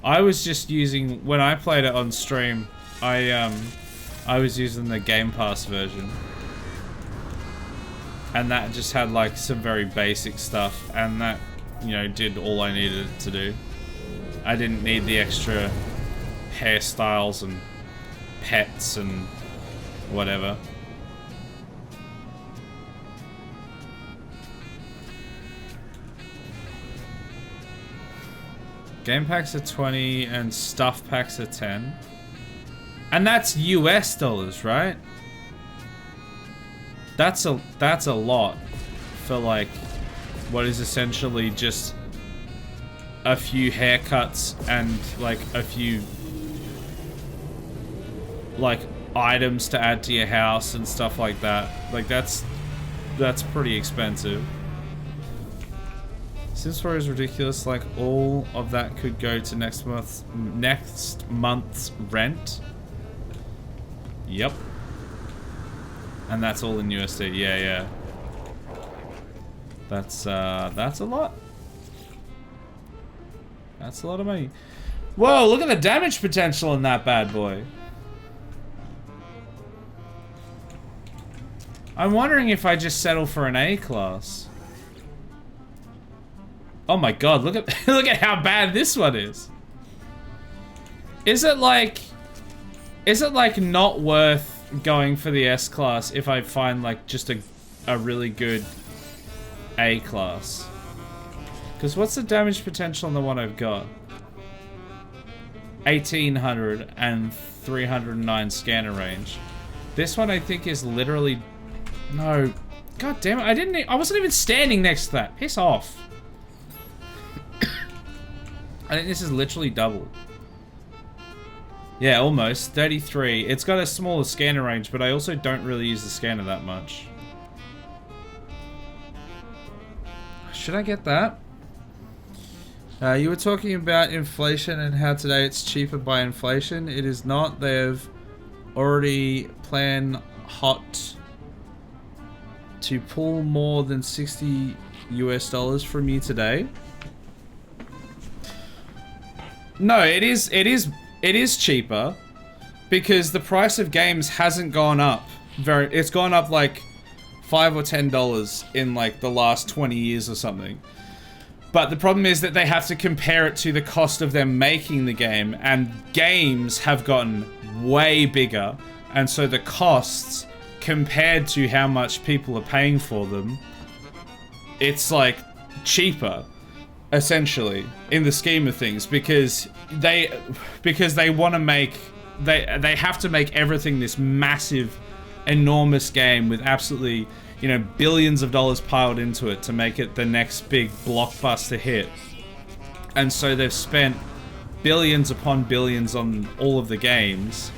I was just using, when I played it on stream, I was using the Game Pass version. And that just had like some very basic stuff, and that, you know, did all I needed it to do. I didn't need the extra hairstyles and pets and whatever. Game packs are 20 and stuff packs are 10. And that's US dollars, right? That's a lot for like what is essentially just a few haircuts and like a few like items to add to your house and stuff like that. Like that's pretty expensive. Sims 4 is ridiculous. Like all of that could go to next month's rent. Yep. And that's all in USD. Yeah, yeah. That's a lot. That's a lot of money. Whoa, look at the damage potential in that bad boy. I'm wondering if I just settle for an A class. Oh my god, look at look at how bad this one is. Is it like not worth going for the S class if I find like just a really good A class? Because what's the damage potential on the one I've got? 1800 and 309 scanner range. This one I think is literally... No. God damn it, I wasn't even standing next to that. Piss off. I think this is literally double. Yeah, almost. 33. It's got a smaller scanner range, but I also don't really use the scanner that much. Should I get that? You were talking about inflation and how today it's cheaper by inflation. It is not. They've already planned hot to pull more than $60 US from you today. No, it is cheaper because the price of games hasn't gone up it's gone up like $5 or $10 in like the last 20 years or something. But the problem is that they have to compare it to the cost of them making the game, and games have gotten way bigger, and so the costs compared to how much people are paying for them, it's like cheaper essentially in the scheme of things, because they want to make they have to make everything this massive, enormous game with absolutely, you know, billions of dollars piled into it to make it the next big blockbuster hit. And so they've spent billions upon billions on all of the games.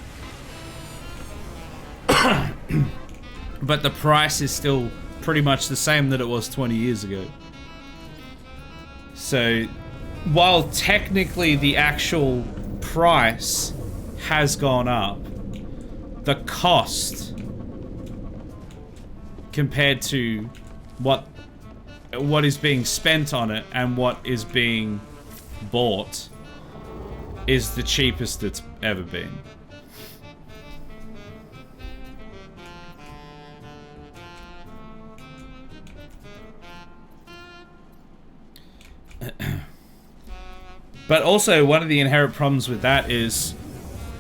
But the price is still pretty much the same that it was 20 years ago. So while technically the actual price has gone up, the cost compared to what is being spent on it and what is being bought is the cheapest it's ever been. But also, one of the inherent problems with that is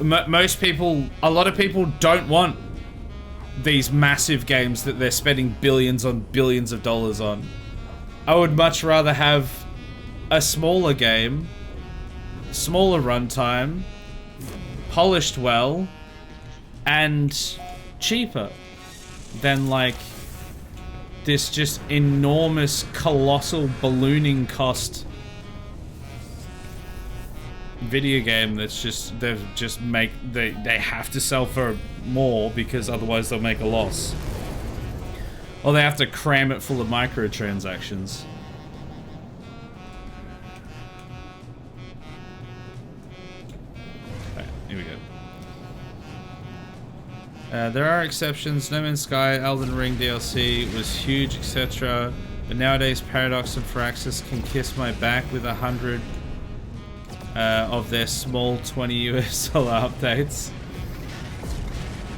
a lot of people don't want these massive games that they're spending billions on billions of dollars on. I would much rather have a smaller game, smaller runtime, polished well, and cheaper than like this just enormous, colossal, ballooning cost video game that's just they have to sell for more because otherwise they'll make a loss, or they have to cram it full of microtransactions. Okay, here we go. There are exceptions. No Man's Sky, Elden Ring DLC was huge, etc. But nowadays Paradox and Firaxis can kiss my back with 100 of their small $20 US updates.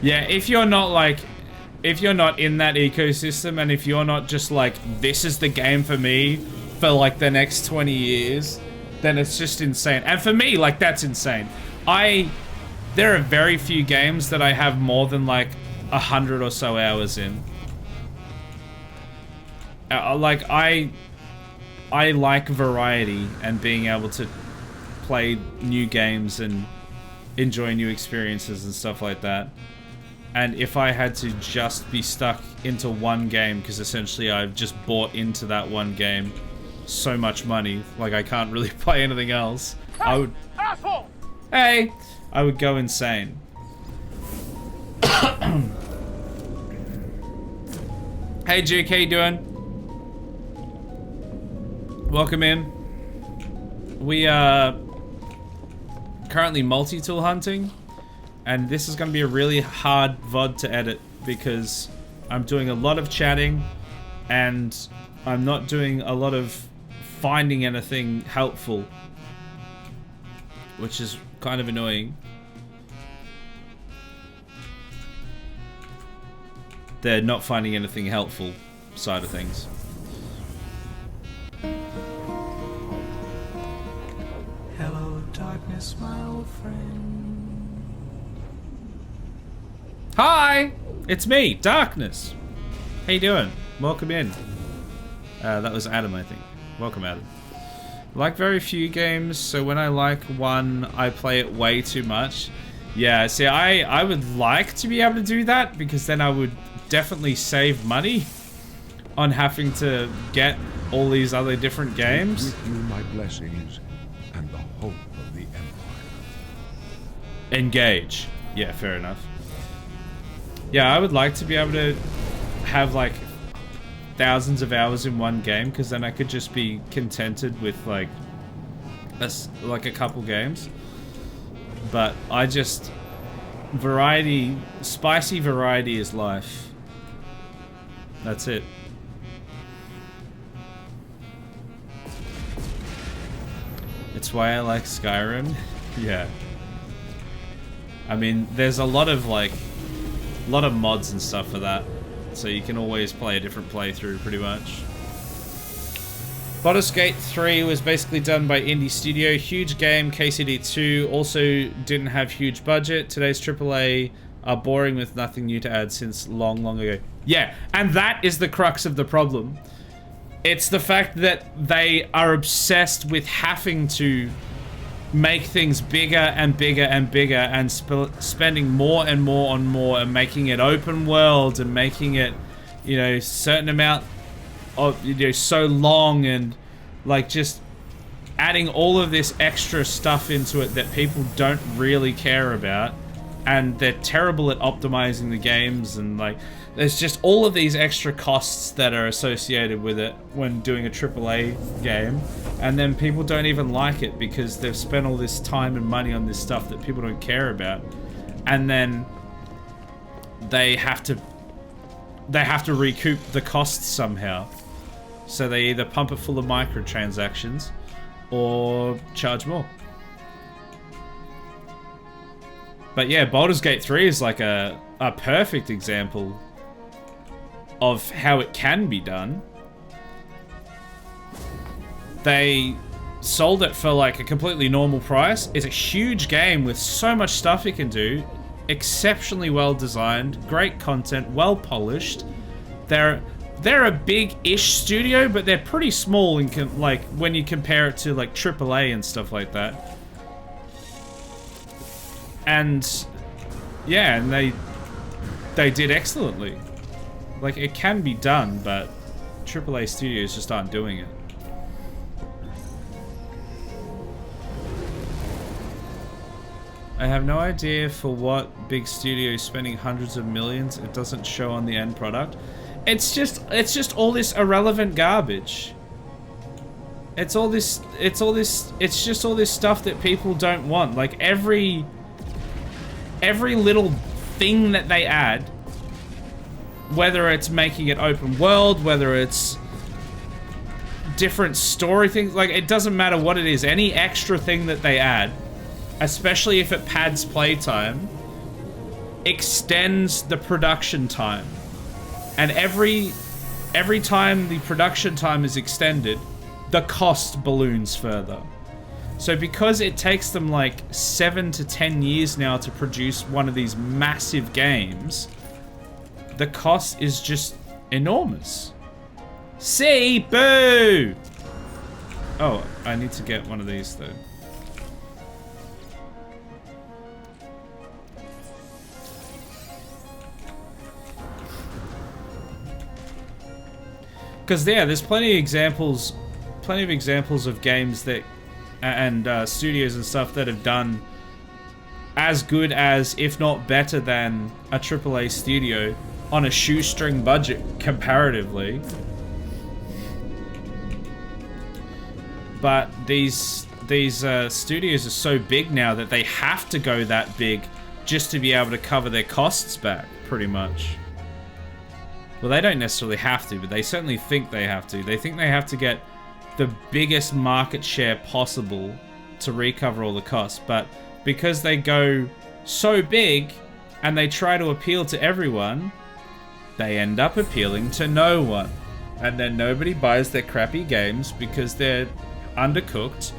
Yeah, if you're not in that ecosystem, and if you're not just like, this is the game for me for like the next 20 years, then it's just insane. And for me, like, that's insane. There are very few games that I have more than like 100 or so hours in. Like, I like variety and being able to play new games and enjoy new experiences and stuff like that. And if I had to just be stuck into one game, because essentially I've just bought into that one game so much money, like I can't really play anything else, I would... Asshole! Hey! I would go insane. Hey Duke, how you doing? Welcome in. We are currently multi-tool hunting, and this is going to be a really hard VOD to edit because I'm doing a lot of chatting and I'm not doing a lot of finding anything helpful, which is kind of annoying. They're not finding anything helpful side of things. Hello, darkness, my old friend. Hi! It's me, Darkness. How you doing? Welcome in. That was Adam, I think. Welcome, Adam. Like very few games, so when I like one, I play it way too much. Yeah, see, I would like to be able to do that, because then I would definitely save money on having to get all these other different games. With you my blessings and the hope of the Empire. Engage. Yeah, fair enough. Yeah, I would like to be able to have like thousands of hours in one game, because then I could just be contented with like a couple games. But I just... variety, spicy variety is life. That's it. It's why I like Skyrim. Yeah. I mean, there's a lot of mods and stuff for that. So you can always play a different playthrough pretty much. Baldur's Gate 3 was basically done by indie studio. Huge game. KCD 2 also didn't have huge budget. Today's AAA are boring with nothing new to add since long, long ago. Yeah, and that is the crux of the problem. It's the fact that they are obsessed with having to make things bigger and bigger and bigger and spending more and more on more and making it open world and making it, you know, certain amount of, you know, so long and like just adding all of this extra stuff into it that people don't really care about, and they're terrible at optimizing the games, and like there's just all of these extra costs that are associated with it when doing a AAA game, and then people don't even like it because they've spent all this time and money on this stuff that people don't care about, and then they have to recoup the costs somehow. So they either pump it full of microtransactions or charge more. But yeah, Baldur's Gate 3 is like a perfect example of how it can be done. They sold it for like a completely normal price. It's a huge game with so much stuff it can do. Exceptionally well designed, great content, well polished. They're a big-ish studio, but they're pretty small in like when you compare it to like AAA and stuff like that. And yeah, and they did excellently. Like, it can be done, but AAA studios just aren't doing it. I have no idea for what big studio is spending hundreds of millions. It doesn't show on the end product. It's just all this irrelevant garbage. It's just all this stuff that people don't want. Like every little thing that they add, whether it's making it open world, whether it's different story things, like it doesn't matter what it is, any extra thing that they add, especially if it pads playtime, extends the production time. And every time the production time is extended, the cost balloons further. So because it takes them like 7 to 10 years now to produce one of these massive games, the cost is just enormous. See? Boo! Oh, I need to get one of these though. Because yeah, there's plenty of examples of games that and studios and stuff that have done as good as, if not better than, a AAA studio on a shoestring budget comparatively. But these studios are so big now that they have to go that big just to be able to cover their costs back, pretty much. Well, they don't necessarily have to, but they certainly think they have to. They think they have to get the biggest market share possible to recover all the costs. But because they go so big and they try to appeal to everyone, they end up appealing to no one. And then nobody buys their crappy games because they're undercooked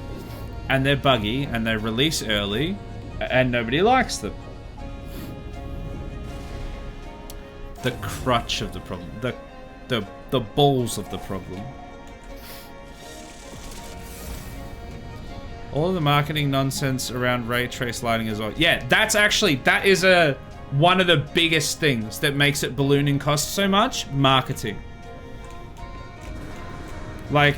and they're buggy and they release early and nobody likes them. The crutch of the problem, the balls of the problem. All of the marketing nonsense around ray trace lighting as well. Yeah, that is one of the biggest things that makes it balloon in cost so much. Marketing. Like,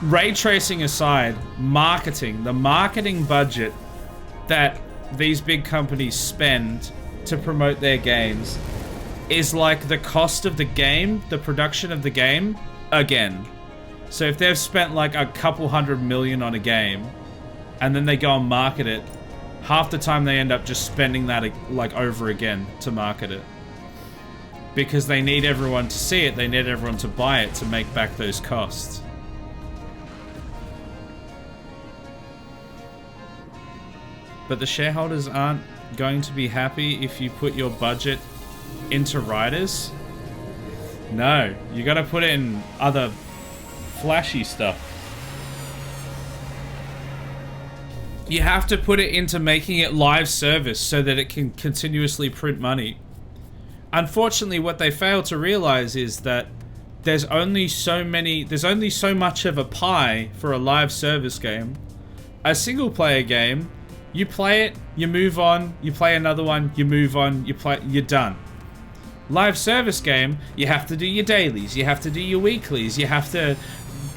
ray tracing aside, marketing, the marketing budget that these big companies spend to promote their games is like the cost of the game, the production of the game, again. So if they've spent like a couple $100 million on a game, and then they go and market it, half the time they end up just spending that like over again to market it. because they need everyone to see it, they need everyone to buy it to make back those costs. But the shareholders aren't going to be happy if you put your budget into riders. No, you gotta put it in other flashy stuff. You have to put it into making it live service so that it can continuously print money. Unfortunately, what they fail to realize is that there's only so much of a pie for a live service game. A single player game, you play it, you move on, you play another one, you move on, you're done. Live service game, you have to do your dailies, you have to do your weeklies, you have to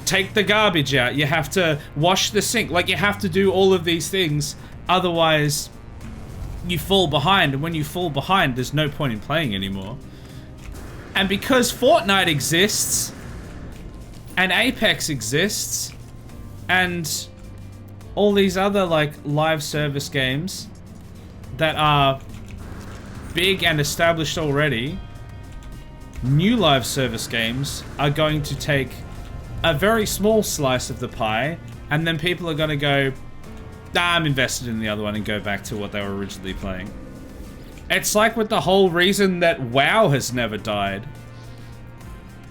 take the garbage out, you have to wash the sink, like you have to do all of these things, otherwise you fall behind, and when you fall behind, there's no point in playing anymore. And because Fortnite exists, and Apex exists, and all these other like live service games that are big and established already, new live service games are going to take a very small slice of the pie, and then people are going to go, nah, I'm invested in the other one, and go back to what they were originally playing. It's like with the whole reason that WoW has never died.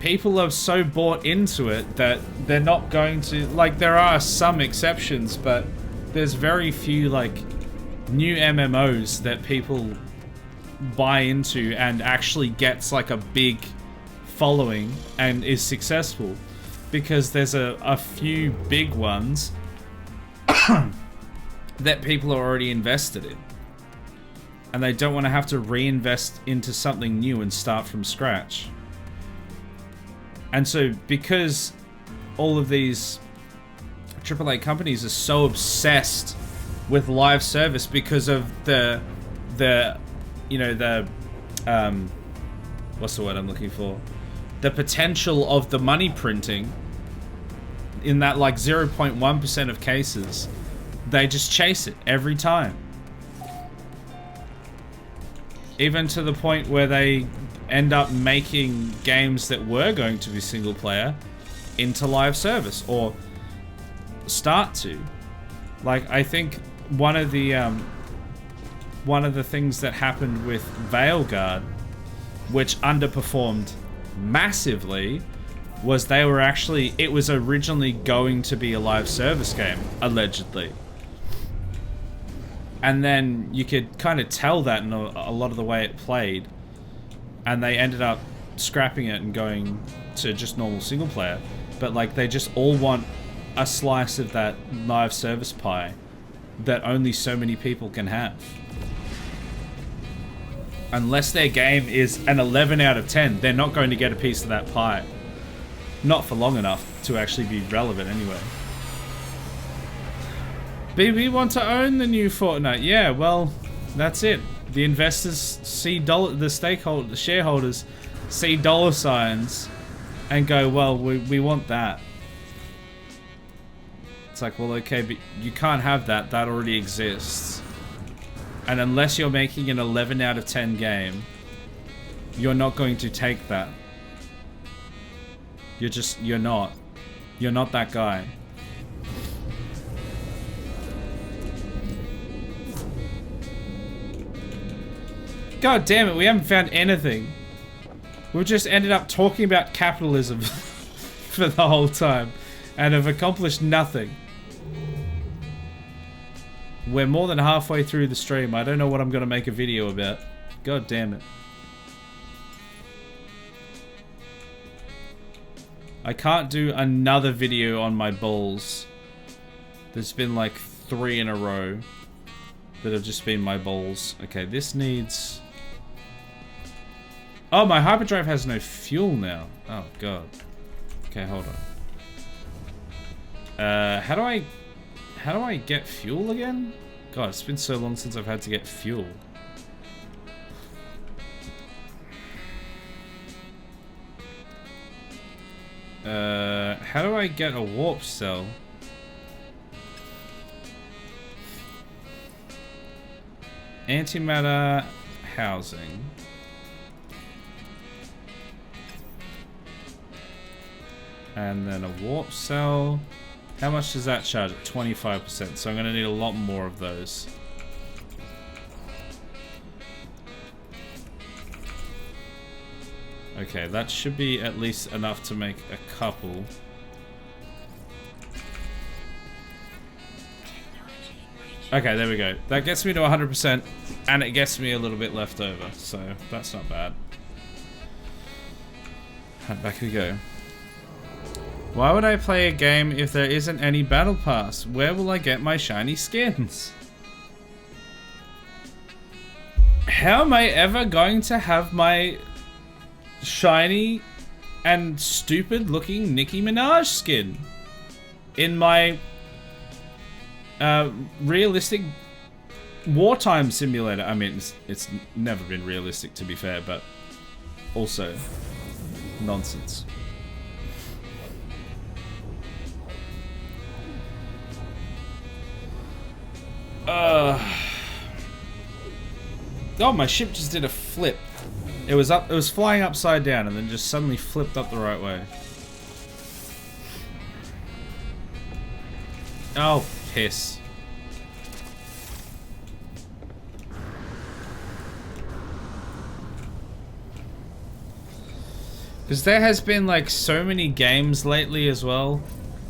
People are so bought into it that they're not going to, like, there are some exceptions, but there's very few like new MMOs that people buy into and actually gets like a big following and is successful, because there's a few big ones that people are already invested in, and they don't want to have to reinvest into something new and start from scratch. And so because all of these AAA companies are so obsessed with live service because of the you know, the what's the word I'm looking for? The potential of the money printing in that like 0.1% of cases, they just chase it every time. Even to the point where they end up making games that were going to be single player into live service, or start to. Like, I think one of the things that happened with Veilguard, which underperformed massively, was they were actually, it was originally going to be a live service game, allegedly. And then you could kind of tell that in a lot of the way it played. And they ended up scrapping it and going to just normal single player. But like, they just all want a slice of that live service pie that only so many people can have. Unless their game is an 11 out of 10, they're not going to get a piece of that pie. Not for long enough to actually be relevant anyway. BB want to own the new Fortnite. Yeah, well, that's it. The investors see the shareholders see dollar signs and go, well, we want that. It's like, well, okay, but you can't have that. That already exists. And unless you're making an 11 out of 10 game, you're not going to take that. You're not. You're not that guy. God damn it, we haven't found anything. We've just ended up talking about capitalism for the whole time and have accomplished nothing. We're more than halfway through the stream. I don't know what I'm going to make a video about. God damn it. I can't do another video on my balls. There's been like 3 in a row that have just been my balls. Okay, this needs... Oh, my hyperdrive has no fuel now. Oh, God. Okay, hold on. How do I get fuel again? God, it's been so long since I've had to get fuel. How do I get a warp cell? Antimatter housing. And then a warp cell. How much does that charge? At 25%. So I'm going to need a lot more of those. Okay, that should be at least enough to make a couple. Okay, there we go. That gets me to 100%, and it gets me a little bit left over, so that's not bad. And back we go. Why would I play a game if there isn't any battle pass? Where will I get my shiny skins? How am I ever going to have my shiny and stupid looking Nicki Minaj skin in my realistic wartime simulator? I mean, it's never been realistic, to be fair, but also nonsense. Oh, my ship just did a flip. It was flying upside down and then just suddenly flipped up the right way. Oh, piss. Because there has been like so many games lately as well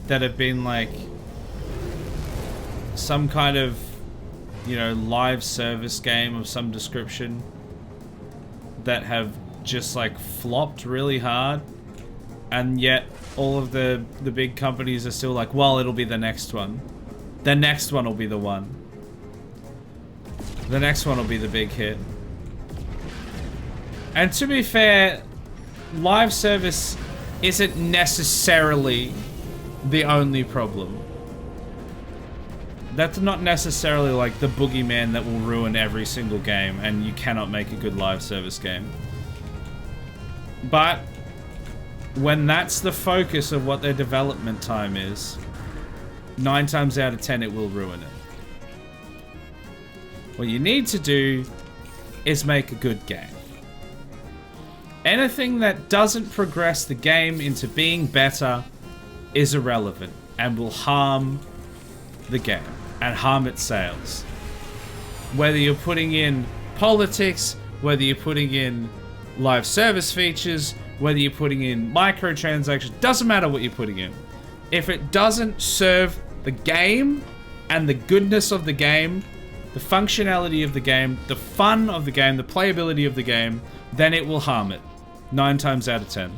that have been like some kind of, you know, live service game of some description that have just like flopped really hard, and yet all of the big companies are still like, well, it'll be the next one. The next one will be the one. The next one will be the big hit. And to be fair, live service isn't necessarily the only problem. That's not necessarily like the boogeyman that will ruin every single game and you cannot make a good live service game. But when that's the focus of what their development time is, 9 times out of 10 it will ruin it. What you need to do is make a good game. Anything that doesn't progress the game into being better is irrelevant and will harm the game and harm its sales. Whether you're putting in politics, whether you're putting in live service features, whether you're putting in microtransactions, doesn't matter what you're putting in. If it doesn't serve the game and the goodness of the game, the functionality of the game, the fun of the game, the playability of the game, then it will harm it. 9 times out of 10.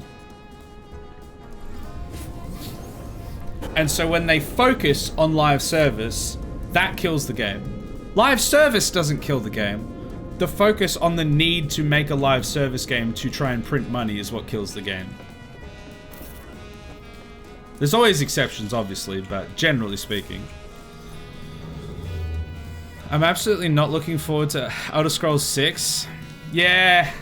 And so when they focus on live service, that kills the game. Live service doesn't kill the game. The focus on the need to make a live service game to try and print money is what kills the game. There's always exceptions, obviously, but generally speaking. I'm absolutely not looking forward to Elder Scrolls 6. Yeah.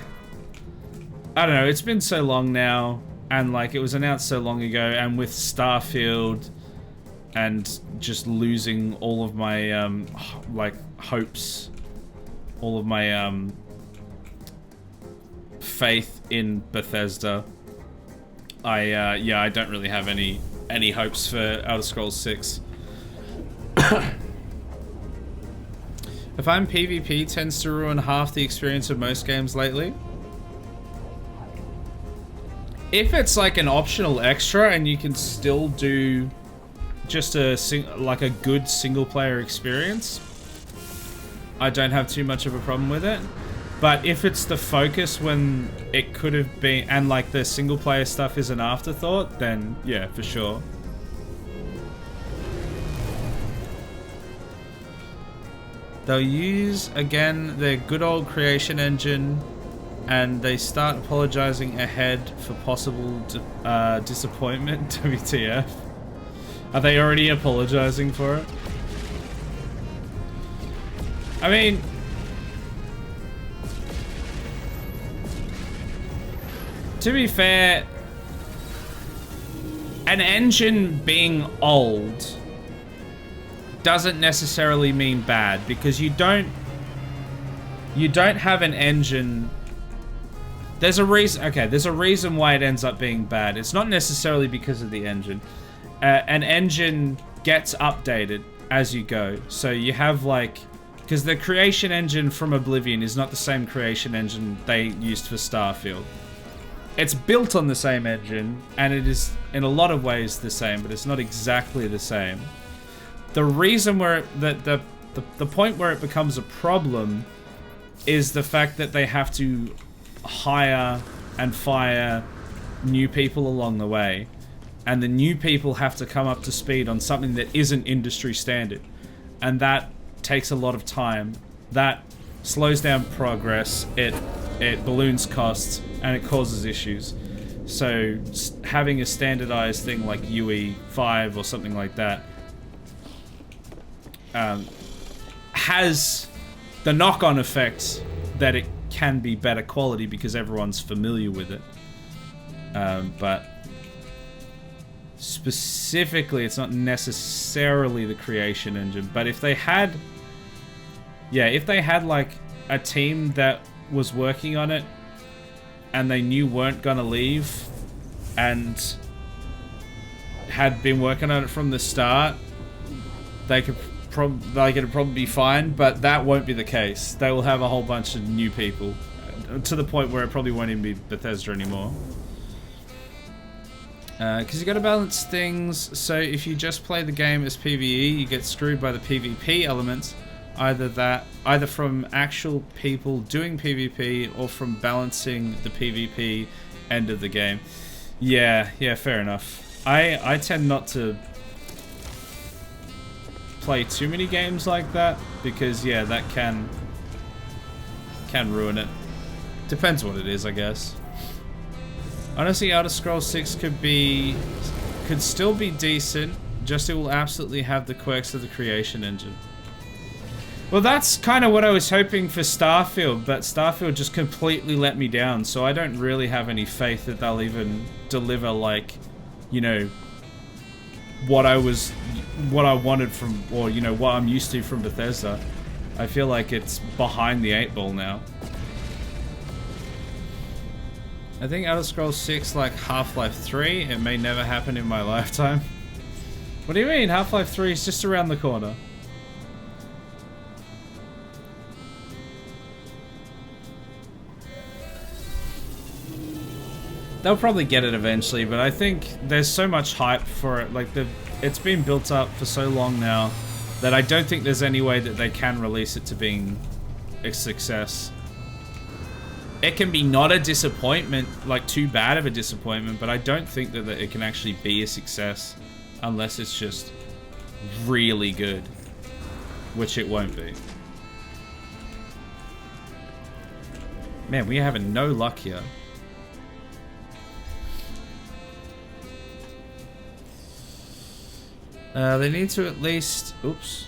I don't know, it's been so long now, and like it was announced so long ago, and with Starfield and just losing all of my like hopes, all of my faith in Bethesda, yeah, I don't really have any hopes for Elder Scrolls 6. If I'm PvP tends to ruin half the experience of most games lately. If it's like an optional extra and you can still do just like a good single player experience, I don't have too much of a problem with it. But if it's the focus when it could have been, and like the single player stuff is an afterthought, then yeah, for sure. They'll use again their good old creation engine, and they start apologizing ahead for possible disappointment. WTF? Are they already apologizing for it? I mean, to be fair, an engine being old doesn't necessarily mean bad, because you don't have an engine there's a reason. Okay, there's a reason why it ends up being bad. It's not necessarily because of the engine. An engine gets updated as you go. So you have like, because the creation engine from Oblivion is not the same creation engine they used for Starfield. It's built on the same engine, and it is in a lot of ways the same, but it's not exactly the same. The reason where the point where it becomes a problem is the fact that they have to hire and fire new people along the way, and the new people have to come up to speed on something that isn't industry standard, and that takes a lot of time. That slows down progress, it balloons costs, and it causes issues. So having a standardized thing like UE5 or something like that has the knock-on effect that it can be better quality because everyone's familiar with it. But specifically, it's not necessarily the creation engine. But if they had, yeah, if they had like a team that was working on it and they knew weren't gonna leave and had been working on it from the start, it'd probably be fine, but that won't be the case. They will have a whole bunch of new people to the point where it probably won't even be Bethesda anymore. Because you got to balance things, so if you just play the game as PvE, you get screwed by the PvP elements, either from actual people doing PvP or from balancing the PvP end of the game. Yeah, fair enough. I tend not to play too many games like that because yeah, that can ruin it. Depends what it is, I guess. Honestly, Elder Scrolls 6 could still be decent, just it will absolutely have the quirks of the creation engine. Well, that's kind of what I was hoping for Starfield, but Starfield just completely let me down, so I don't really have any faith that they'll even deliver, like, you know, what I wanted from, or, you know, what I'm used to from Bethesda. I feel like it's behind the 8 ball now. I think Elder Scrolls 6 like Half-Life 3, it may never happen in my lifetime. What do you mean? Half-Life 3 is just around the corner. They'll probably get it eventually, but I think there's so much hype for it. Like, it's been built up for so long now that I don't think there's any way that they can release it to being a success. It can be not a disappointment, like too bad of a disappointment, but I don't think that it can actually be a success unless it's just really good, which it won't be. Man, we are having no luck here. They need to at least... Oops.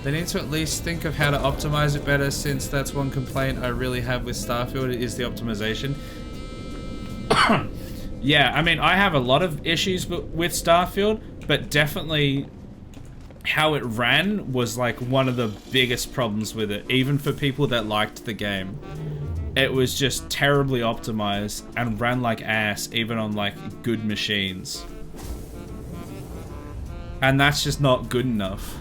They need to at least think of how to optimize it better, since that's one complaint I really have with Starfield, is the optimization. Yeah, I mean, I have a lot of issues with Starfield, but definitely how it ran was like one of the biggest problems with it, even for people that liked the game. It was just terribly optimized and ran like ass, even on like good machines. And that's just not good enough.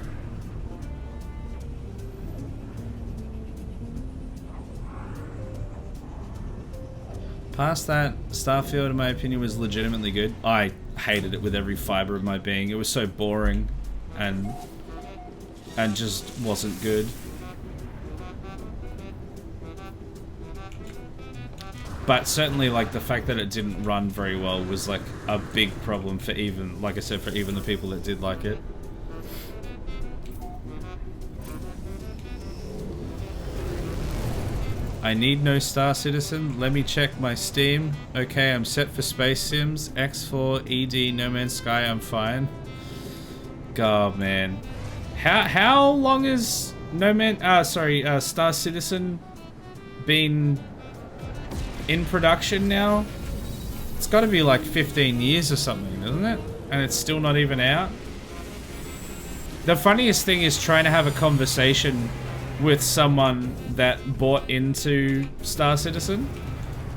Past that, Starfield, in my opinion, was legitimately good. I hated it with every fiber of my being. It was so boring and just wasn't good. But certainly, like, the fact that it didn't run very well was like a big problem for even, like I said, for even the people that did like it. I need no Star Citizen. Let me check my Steam. Okay, I'm set for Space Sims. X4, ED, No Man's Sky, I'm fine. God, man. How long has Star Citizen been in production now? It's got to be like 15 years or something, isn't it? And it's still not even out. The funniest thing is trying to have a conversation with someone that bought into Star Citizen,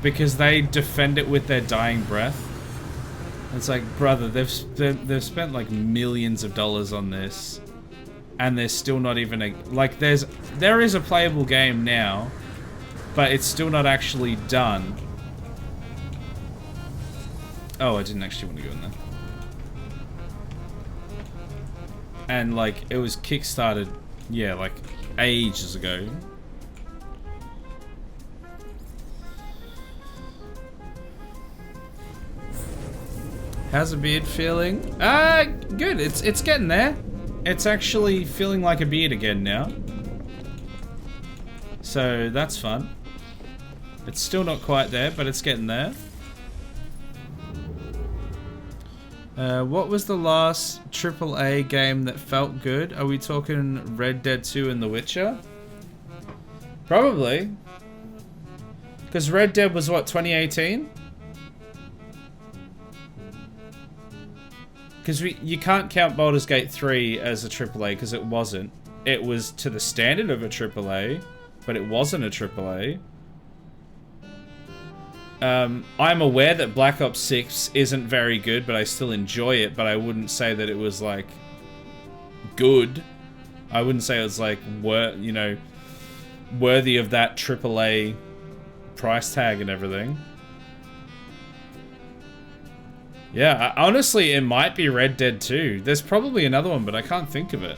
because they defend it with their dying breath. It's like, brother, they've spent like millions of dollars on this, and there's still not even a like. There is a playable game now, but it's still not actually done. Oh, I didn't actually want to go in there. And like, it was kickstarted, yeah, like ages ago. How's the beard feeling? Good. It's getting there. It's actually feeling like a beard again now. So that's fun. It's still not quite there, but it's getting there. What was the last AAA game that felt good? Are we talking Red Dead 2 and The Witcher? Probably. Because Red Dead was what, 2018? Because you can't count Baldur's Gate 3 as a AAA because it wasn't. It was to the standard of a AAA, but it wasn't a AAA. I'm aware that Black Ops 6 isn't very good, but I still enjoy it, but I wouldn't say that it was, like, good. I wouldn't say it was, like, you know, worthy of that AAA price tag and everything. Yeah, honestly, it might be Red Dead 2. There's probably another one, but I can't think of it.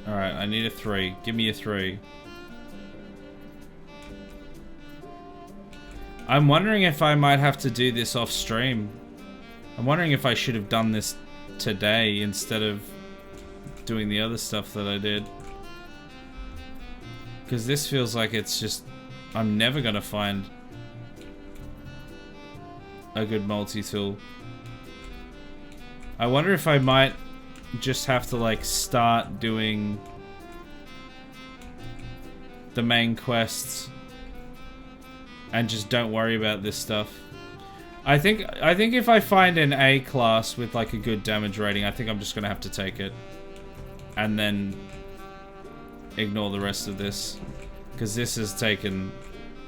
Alright, I need a 3. Give me a 3. I'm wondering if I might have to do this off stream. I'm wondering if I should have done this today instead of doing the other stuff that I did. Because this feels like it's just... I'm never going to find a good multi-tool. I wonder if I might just have to like start doing the main quests and just don't worry about this stuff. I think if I find an A class with like a good damage rating, I think I'm just gonna have to take it and then ignore the rest of this, because this has taken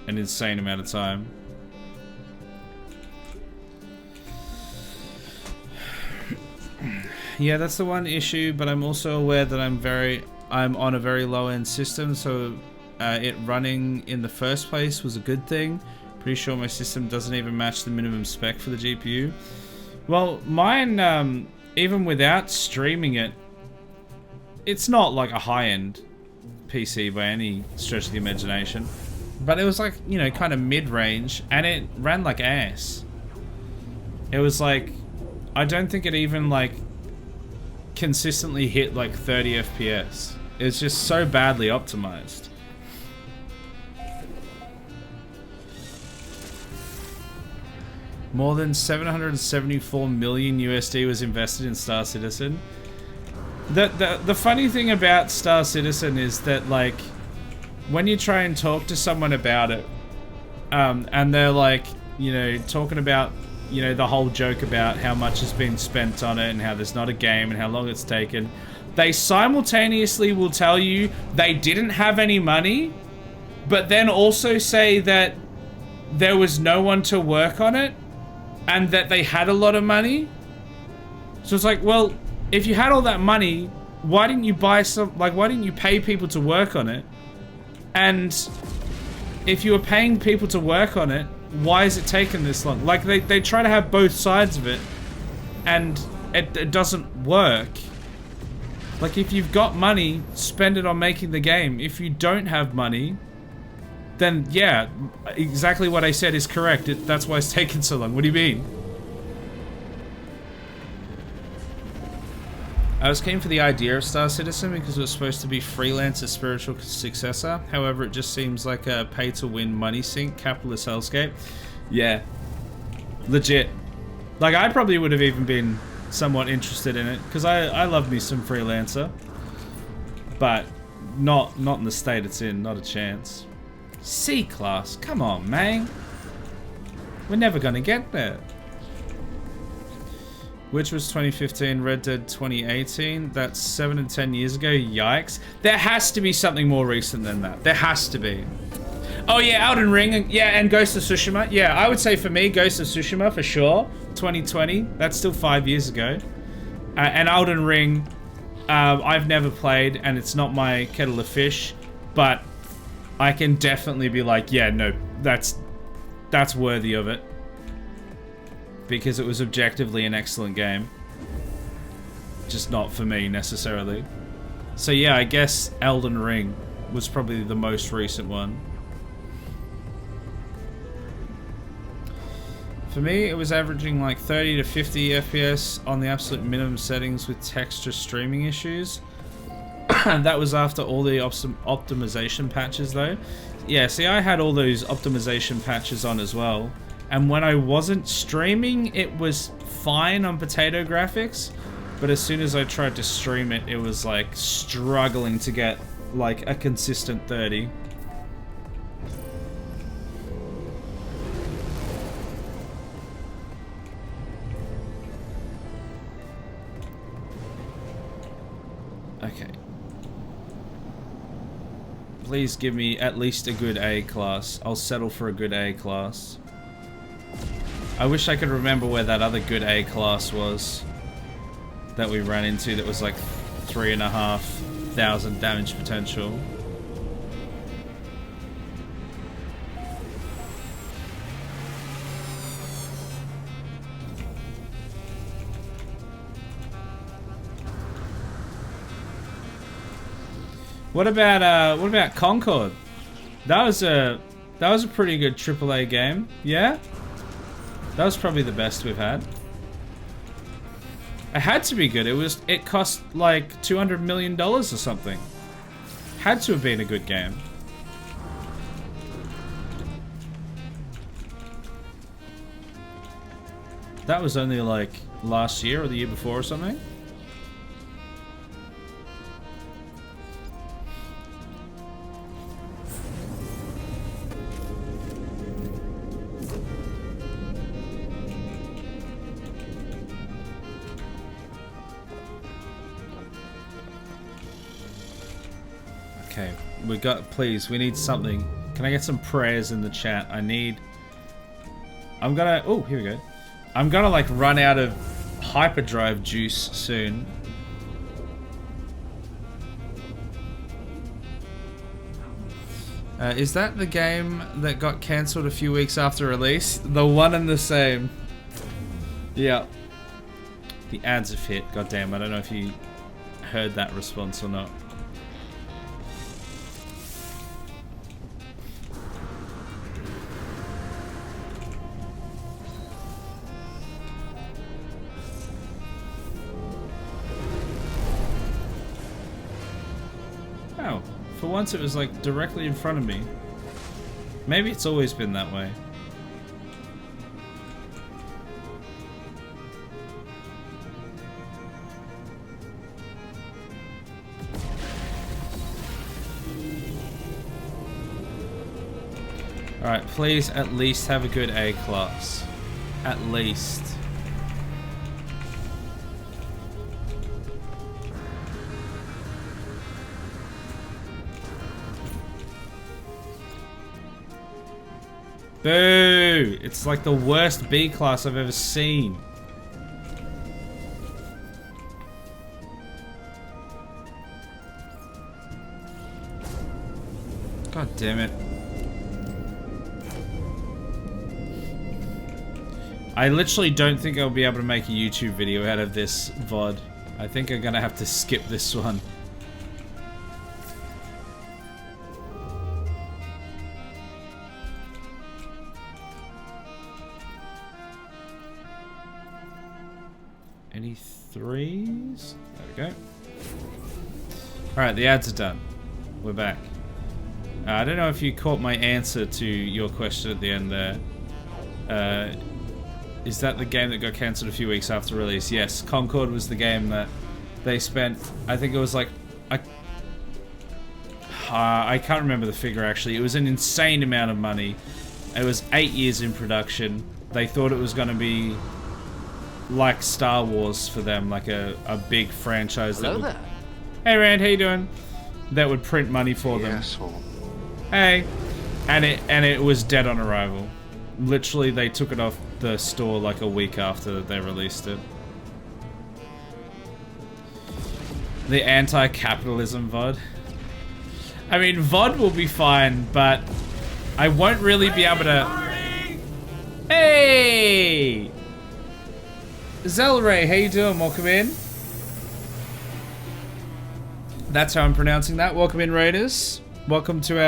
an insane amount of time. Yeah, that's the one issue, but I'm also aware that I'm on a very low-end system, so it running in the first place was a good thing. Pretty sure my system doesn't even match the minimum spec for the GPU. Well, mine, even without streaming it, it's not like a high-end PC by any stretch of the imagination. But it was like, you know, kind of mid-range, and it ran like ass. It was like, I don't think it even like consistently hit like 30 FPS. It's just so badly optimized. More than 774 million USD was invested in Star Citizen. The funny thing about Star Citizen is that, like, when you try and talk to someone about it, and they're like, you know, talking about, you know, the whole joke about how much has been spent on it and how there's not a game and how long it's taken, they simultaneously will tell you they didn't have any money, but then also say that there was no one to work on it and that they had a lot of money. So it's like, well, if you had all that money, why didn't you buy some, like, why didn't you pay people to work on it? And if you were paying people to work on it, why is it taking this long? Like, they try to have both sides of it, and it doesn't work. Like, if you've got money, spend it on making the game. If you don't have money, then yeah, exactly what I said is correct. That's why it's taken so long. What do you mean? I was keen for the idea of Star Citizen because it was supposed to be Freelancer's spiritual successor. However, it just seems like a pay-to-win money sink capitalist hellscape. Yeah, legit. Like, I probably would have even been somewhat interested in it because I love me some Freelancer. But Not in the state it's in, not a chance. C class, come on, man. We're never gonna get there. Which was 2015, Red Dead 2018. That's 7 and 10 years ago. Yikes. There has to be something more recent than that. There has to be. Oh yeah, Elden Ring. Yeah, and Ghost of Tsushima. Yeah, I would say for me, Ghost of Tsushima for sure. 2020. That's still 5 years ago. And Elden Ring, I've never played, and it's not my kettle of fish. But I can definitely be like, yeah, no, that's worthy of it. Because it was objectively an excellent game. Just not for me, necessarily. So yeah, I guess Elden Ring was probably the most recent one. For me, it was averaging like 30 to 50 FPS on the absolute minimum settings with texture streaming issues. That was after all the optimization patches though. Yeah, see, I had all those optimization patches on as well. And when I wasn't streaming, it was fine on potato graphics. But as soon as I tried to stream it, it was like struggling to get like a consistent 30. Okay. Please give me at least a good A class. I'll settle for a good A class. I wish I could remember where that other good A class was that we ran into that was like 3,500 damage potential. What about Concord? That was a pretty good AAA game. Yeah? That was probably the best we've had. It had to be good. It cost like $200 million or something. Had to have been a good game. That was only like last year or the year before or something. Please, we need something. Can I get some prayers in the chat? I'm gonna, oh, here we go. I'm gonna like run out of hyperdrive juice soon. Is that the game that got cancelled a few weeks after release? The one and the same. Yeah. The ads have hit. Goddamn, I don't know if you heard that response or not. For once it was like directly in front of me. Maybe it's always been that way. Alright, please at least have a good A class. At least. Boo! It's like the worst B class I've ever seen. God damn it. I literally don't think I'll be able to make a YouTube video out of this VOD. I think I'm gonna have to skip this one. Any threes? There we go. Alright, the ads are done. We're back. I don't know if you caught my answer to your question at the end there. Is that the game that got cancelled a few weeks after release? Yes, Concord was the game that they spent, I think it was like I can't remember the figure actually. It was an insane amount of money. It was 8 years in production. They thought it was going to be like Star Wars for them, like a big franchise. Hello that would... there. Hey Rand, how you doing? That would print money for them. Asshole. Hey, and it was dead on arrival. Literally, they took it off the store like a week after they released it. The anti-capitalism VOD. I mean, VOD will be fine, but I won't really be able to. Hey, Zelray, how you doing? Welcome in. That's how I'm pronouncing that. Welcome in, Raiders. Welcome to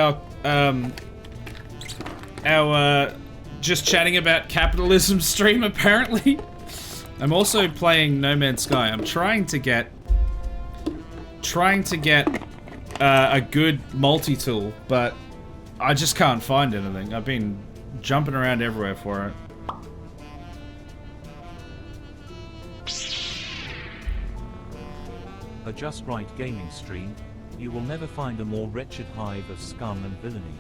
our just chatting about capitalism stream. Apparently, I'm also playing No Man's Sky. I'm trying to get a good multi-tool, but I just can't find anything. I've been jumping around everywhere for it. A Just Right Gaming stream, you will never find a more wretched hive of scum and villainy.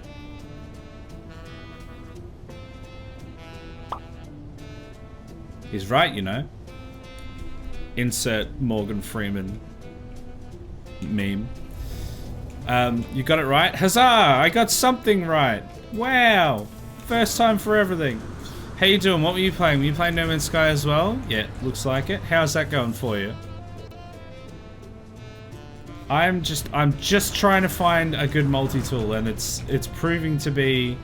He's right, you know. Insert Morgan Freeman meme. You got it right. Huzzah! I got something right. Wow! First time for everything. How you doing? What were you playing? Were you playing No Man's Sky as well? Yeah, looks like it. How's that going for you? I'm just trying to find a good multi-tool, and it's proving to be.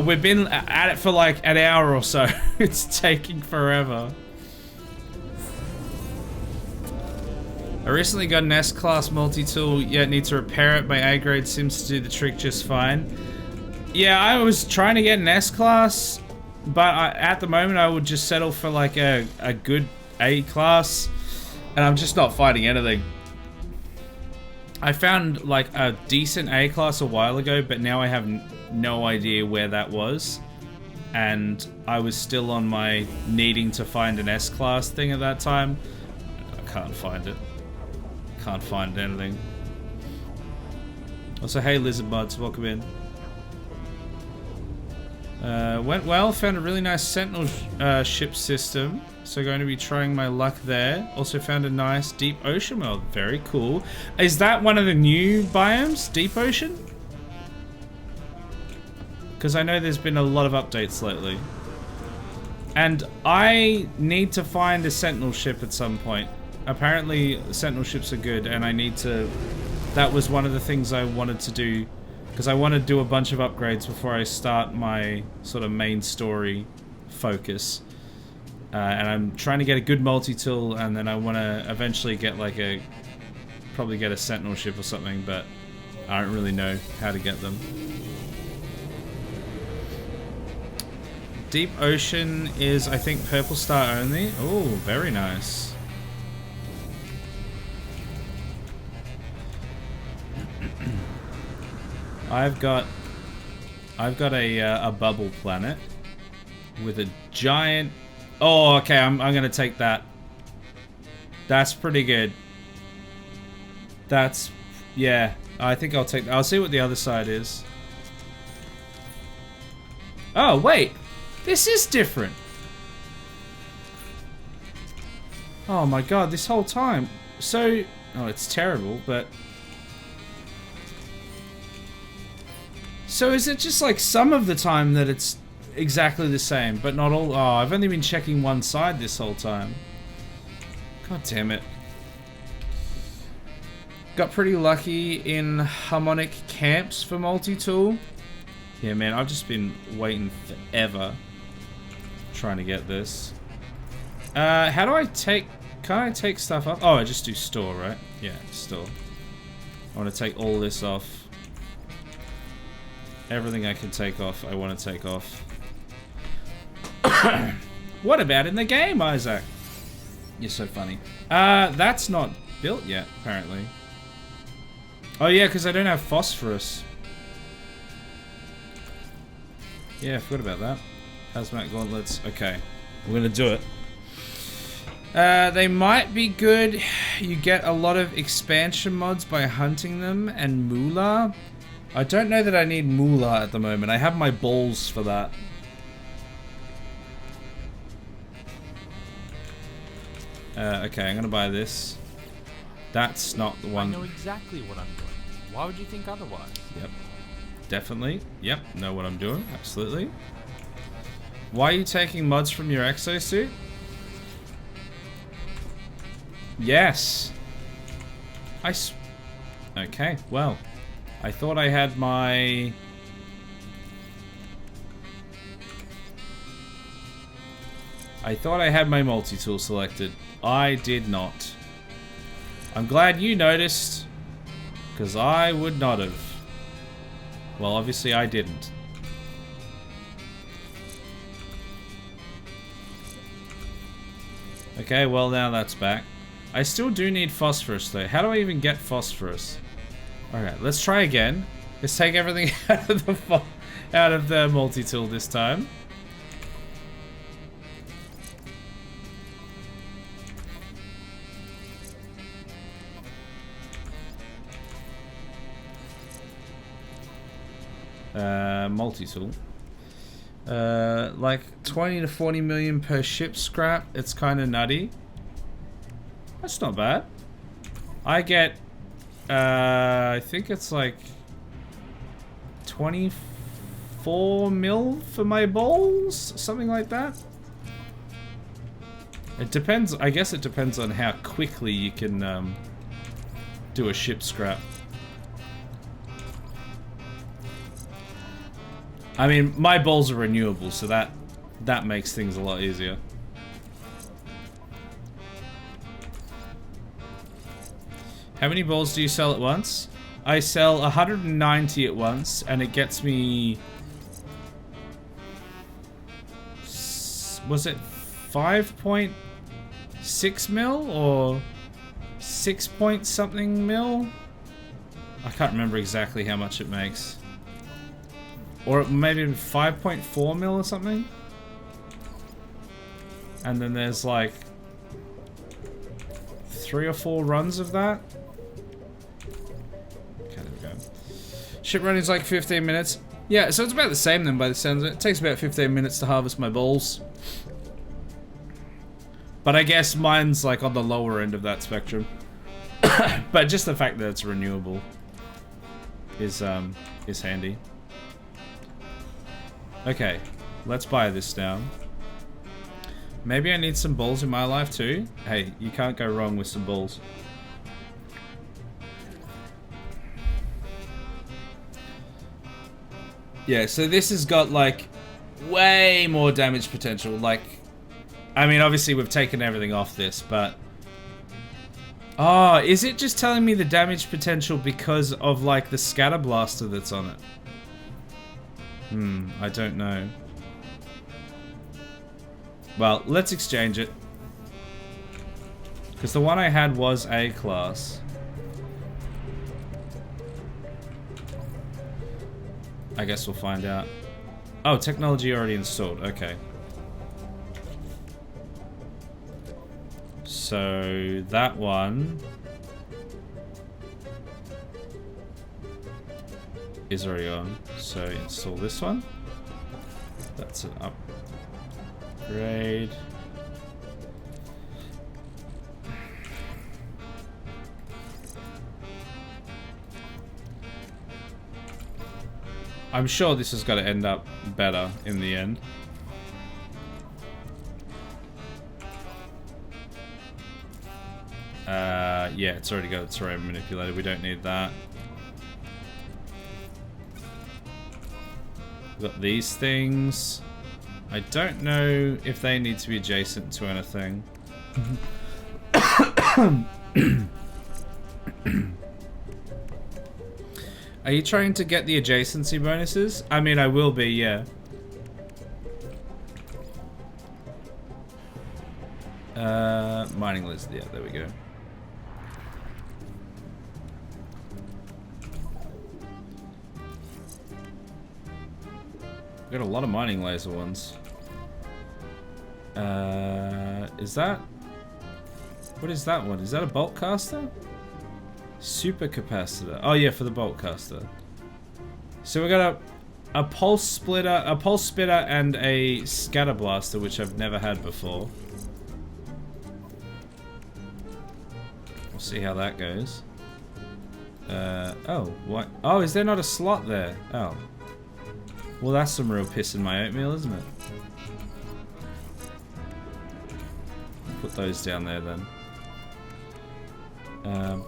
We've been at it for like an hour or so. It's taking forever. I recently got an S-Class multi-tool, yet need to repair it. My A-grade seems to do the trick just fine. Yeah, I was trying to get an S-Class, but at the moment I would just settle for like a good A-Class, and I'm just not finding anything. I found like a decent A-Class a while ago, but now I have no idea where that was. And I was still on my needing to find an S-Class thing at that time. I can't find it. Can't find anything. Also, hey Lizard Buds, welcome in. Went well, found a really nice Sentinel ship system. So going to be trying my luck there. Also found a nice deep ocean world. Very cool. Is that one of the new biomes? Deep ocean? Because I know there's been a lot of updates lately. And I need to find a Sentinel ship at some point. Apparently Sentinel ships are good, and I need to... That was one of the things I wanted to do, because I want to do a bunch of upgrades before I start my sort of main story focus. And I'm trying to get a good multi-tool, and then I want to eventually get like probably get a Sentinel ship or something, but I don't really know how to get them. Deep Ocean is, I think, Purple Star only. Oh, very nice. I've got a bubble planet with a giant. Oh, okay. I'm gonna take that. That's pretty good. That's, yeah. I think I'll take. I'll see what the other side is. Oh wait, this is different. Oh my god, this whole time. So, oh, it's terrible, but. So is it just like some of the time that it's exactly the same, but not all? Oh, I've only been checking one side this whole time. God damn it. Got pretty lucky in harmonic camps for multi-tool. Yeah, man, I've just been waiting forever trying to get this. How do I take... Can I take stuff off? Oh, I just do store, right? Yeah, store. I want to take all this off. Everything I can take off, I want to take off. What about in the game, Isaac? You're so funny. That's not built yet, apparently. Oh yeah, because I don't have phosphorus. Yeah, I forgot about that. Hazmat gauntlets. Okay, we're gonna do it. They might be good. You get a lot of expansion mods by hunting them and moolah. I don't know that I need moolah at the moment. I have my balls for that. Okay, I'm gonna buy this. That's not the one. I know exactly what I'm doing. Why would you think otherwise? Yep. Definitely. Yep. Know what I'm doing. Absolutely. Why are you taking mods from your exosuit? Yes. Okay, well. I thought I had my... I thought I had my multi-tool selected. I did not. I'm glad you noticed, because I would not have. Well, obviously I didn't. Okay, well now that's back. I still do need phosphorus though. How do I even get phosphorus? Alright, let's try again. Let's take everything out of the multi-tool this time. Multi-tool. Like 20 to 40 million per ship scrap. It's kind of nutty. That's not bad. I get, I think it's like 24 mil for my balls, something like that. It depends. I guess it depends on how quickly you can do a ship scrap. I mean, my balls are renewable, so that makes things a lot easier. How many balls do you sell at once? I sell 190 at once, and it gets me... Was it 5.6 mil or 6 point something mil? I can't remember exactly how much it makes. Or maybe 5.4 mil or something. And then there's like 3 or 4 runs of that. Okay, there we go. Ship run is like 15 minutes. Yeah, so it's about the same then by the sounds of it. It takes about 15 minutes to harvest my balls. But I guess mine's like on the lower end of that spectrum. But just the fact that it's renewable is handy. Okay, let's buy this now. Maybe I need some balls in my life too. Hey, you can't go wrong with some balls. Yeah, so this has got like way more damage potential. Like, I mean, obviously we've taken everything off this, but... Oh, is it just telling me the damage potential because of like the scatter blaster that's on it? I don't know. Well, let's exchange it. Because the one I had was A class. I guess we'll find out. Oh, technology already installed. Okay. So, that one... is already on. So install this one. That's an upgrade. I'm sure this is going to end up better in the end. Yeah, it's already got its terrain manipulator. We don't need that. We've got these things. I don't know if they need to be adjacent to anything. Are you trying to get the adjacency bonuses? I mean, I will be, yeah. Mining list, yeah, there we go. Got a lot of mining laser ones. Is that What is that one? Is that a bolt caster? Super capacitor. Oh yeah, for the bolt caster. So we got a pulse splitter, a pulse spitter, and a scatter blaster, which I've never had before. We'll see how that goes. Oh, what? Oh, is there not a slot there? Oh. Well, that's some real piss in my oatmeal, isn't it? Put those down there then.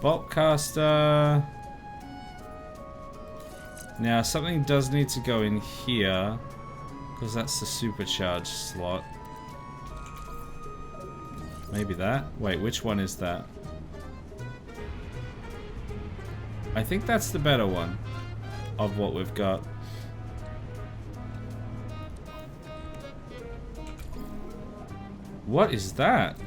Bolt caster. Now, something does need to go in here, because that's the supercharged slot. Maybe that? Wait, which one is that? I think that's the better one of what we've got. What is that?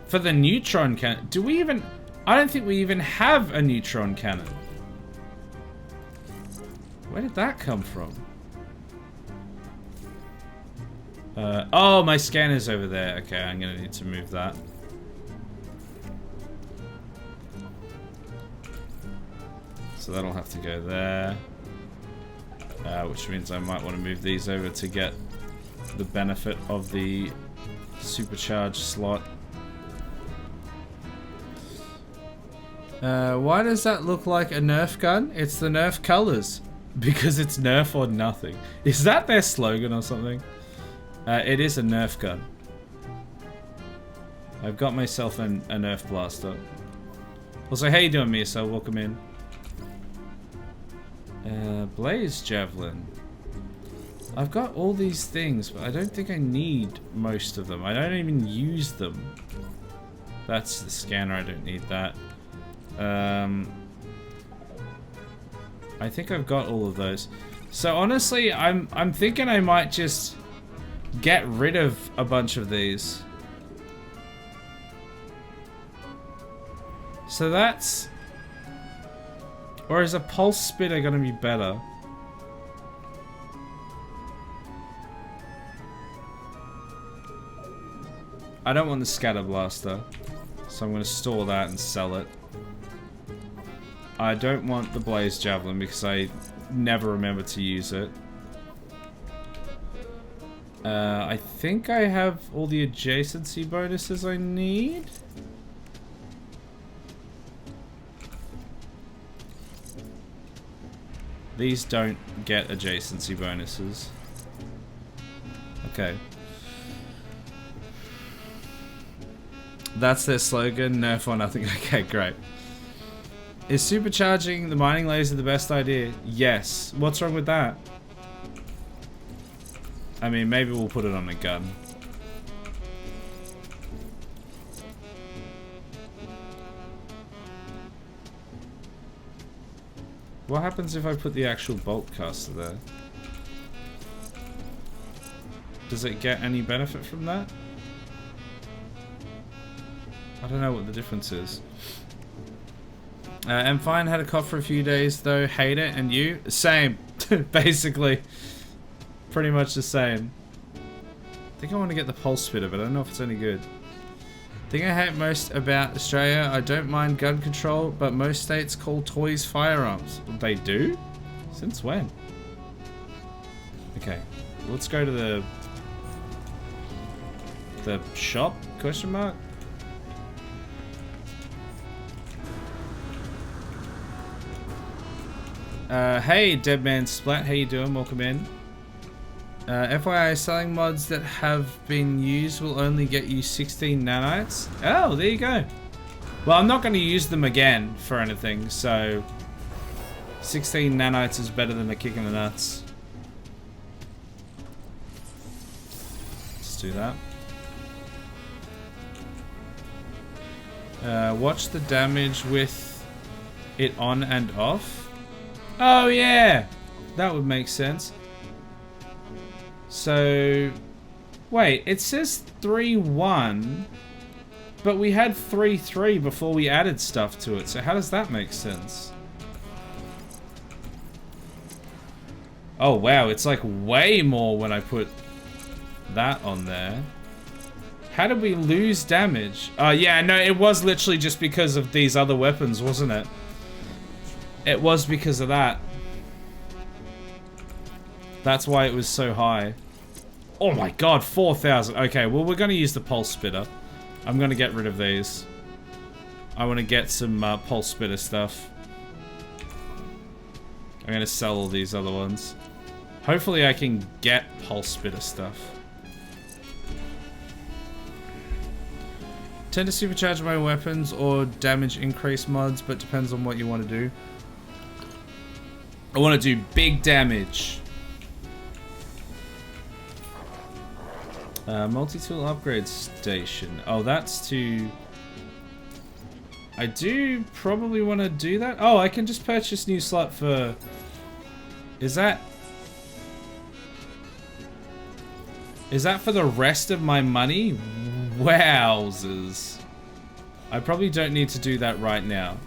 For the neutron cannon. Do we even... I don't think we even have a neutron cannon. Where did that come from? Oh, my scanner's over there. Okay, I'm gonna need to move that. So that'll have to go there. Which means I might want to move these over to get the benefit of the supercharged slot. Why does that look like a Nerf gun? It's the Nerf colors. Because it's Nerf or nothing. Is that their slogan or something? It is a Nerf gun. I've got myself a Nerf blaster. Also, how you doing, Misa? Welcome in. Blaze Javelin. I've got all these things, but I don't think I need most of them. I don't even use them. That's the scanner, I don't need that. I think I've got all of those. So honestly, I'm thinking I might just get rid of a bunch of these. So that's... Or is a pulse spitter gonna be better? I don't want the scatter blaster, so I'm gonna store that and sell it. I don't want the blaze javelin because I never remember to use it. I think I have all the adjacency bonuses I need. These don't get adjacency bonuses. Okay. That's their slogan, Nerf or nothing. Okay, great. Is supercharging the mining laser the best idea? Yes. What's wrong with that? I mean, maybe we'll put it on a gun. What happens if I put the actual bolt caster there? Does it get any benefit from that? I don't know what the difference is. I'm fine, had a cough for a few days though, hate it, and you? Same, basically. Pretty much the same. I think I want to get the pulse spitter, but I don't know if it's any good. Thing I hate most about Australia, I don't mind gun control, but most states call toys firearms. They do? Since when? Okay, let's go to the shop, question mark? Hey, Deadman Splat, how you doing? Welcome in. FYI, selling mods that have been used will only get you 16 nanites. Oh, there you go. Well, I'm not going to use them again for anything, so 16 nanites is better than a kick in the nuts. Let's do that. Watch the damage with it on and off. Oh yeah, that would make sense. So, wait, it says 3-1, but we had 3-3 before we added stuff to it, so how does that make sense? Oh wow, it's like way more when I put that on there. How did we lose damage? Oh, yeah, no, it was literally just because of these other weapons, wasn't it? It was because of that. That's why it was so high. Oh my god, 4,000. Okay, well, we're going to use the pulse spitter. I'm going to get rid of these. I want to get some pulse spitter stuff. I'm going to sell all these other ones. Hopefully I can get pulse spitter stuff. Tend to supercharge my weapons or damage increase mods, but depends on what you want to do. I want to do big damage. Multi-tool upgrade station. Oh, that's to... I do probably want to do that. Oh, I can just purchase new slot for... Is that for the rest of my money? Wowzers. I probably don't need to do that right now.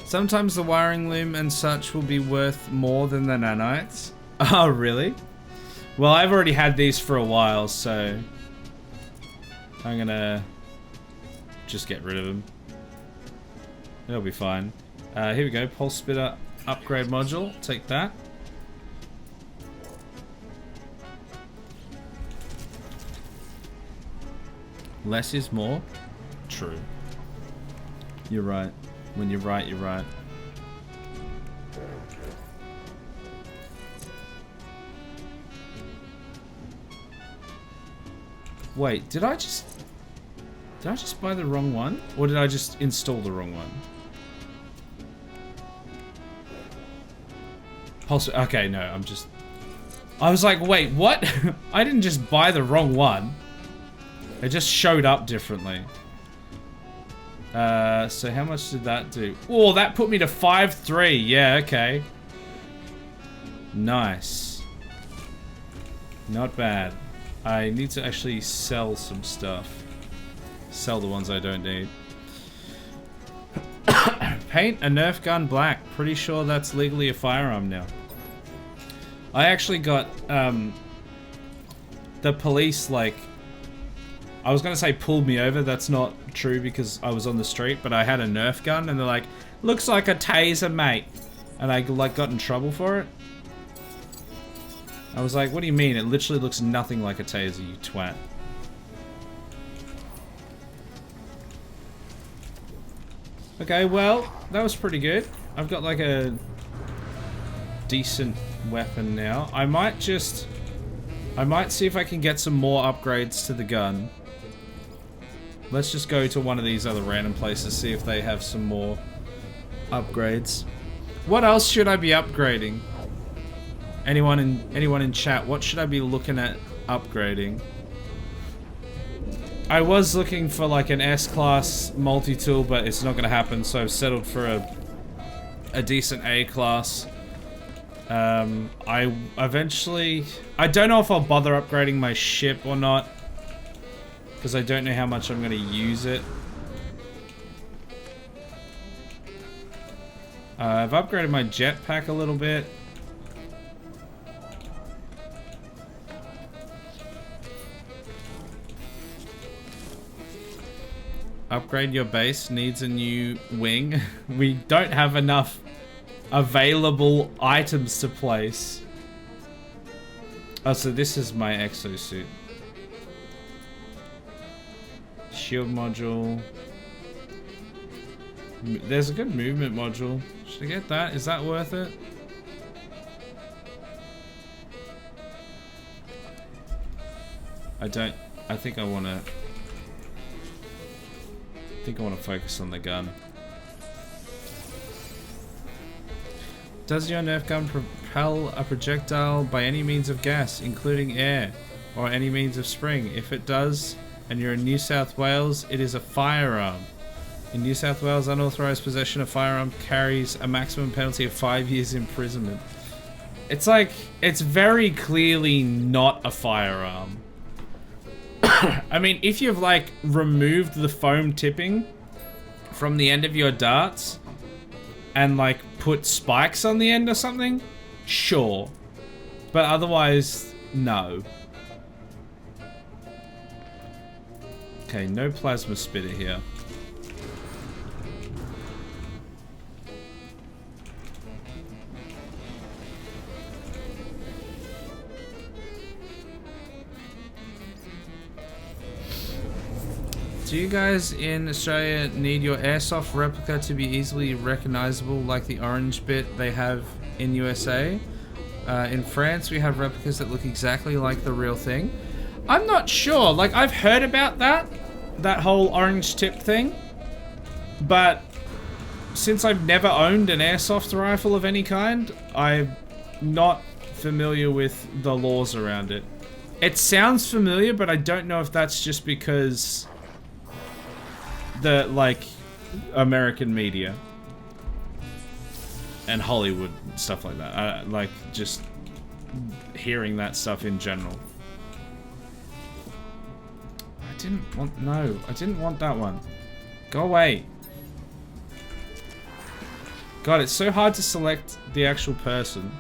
Sometimes the wiring loom and such will be worth more than the nanites. Oh, really? Well, I've already had these for a while, so I'm gonna just get rid of them. It'll be fine. Here we go, pulse spitter upgrade module. Take that. Less is more. True. You're right. When you're right, you're right. Wait, did I just buy the wrong one? Or did I just install the wrong one? Pulse, okay, no, I was like, wait, what? I didn't just buy the wrong one. It just showed up differently. So how much did that do? Oh, that put me to 5-3. Yeah, okay. Nice. Not bad. I need to actually sell some stuff. Sell the ones I don't need. Paint a Nerf gun black. Pretty sure that's legally a firearm now. I actually got, the police, like, I was gonna say pulled me over. That's not true because I was on the street, but I had a Nerf gun and they're like, looks like a taser, mate. And I, like, got in trouble for it. I was like, what do you mean? It literally looks nothing like a taser, you twat. Okay, well, that was pretty good. I've got like a decent weapon now. I might see if I can get some more upgrades to the gun. Let's just go to one of these other random places, see if they have some more upgrades. What else should I be upgrading? Anyone in chat, what should I be looking at upgrading? I was looking for like an S-class multi-tool, but it's not going to happen, so I've settled for a decent A-class. I don't know if I'll bother upgrading my ship or not, because I don't know how much I'm going to use it. I've upgraded my jetpack a little bit. Upgrade your base needs a new wing. We don't have enough available items to place. Oh, so this is my exosuit. Shield module. There's a good movement module. Should I get that? Is that worth it? I think I want to focus on the gun. Does your Nerf gun propel a projectile by any means of gas, including air, or any means of spring? If it does, and you're in New South Wales, it is a firearm. In New South Wales, unauthorized possession of firearm carries a maximum penalty of 5 years imprisonment. It's like, it's very clearly not a firearm. I mean, if you've like removed the foam tipping from the end of your darts and like put spikes on the end or something, sure. But otherwise, No. Okay, no plasma spitter here. Do you guys in Australia need your airsoft replica to be easily recognizable like the orange bit they have in USA? In France, we have replicas that look exactly like the real thing. I'm not sure. Like, I've heard about that whole orange tip thing, but since I've never owned an airsoft rifle of any kind, I'm not familiar with the laws around it. It sounds familiar, but I don't know if that's just because the, like, American media and Hollywood and stuff like that. Like, just hearing that stuff in general. I didn't want that one. Go away. God, it's so hard to select the actual person.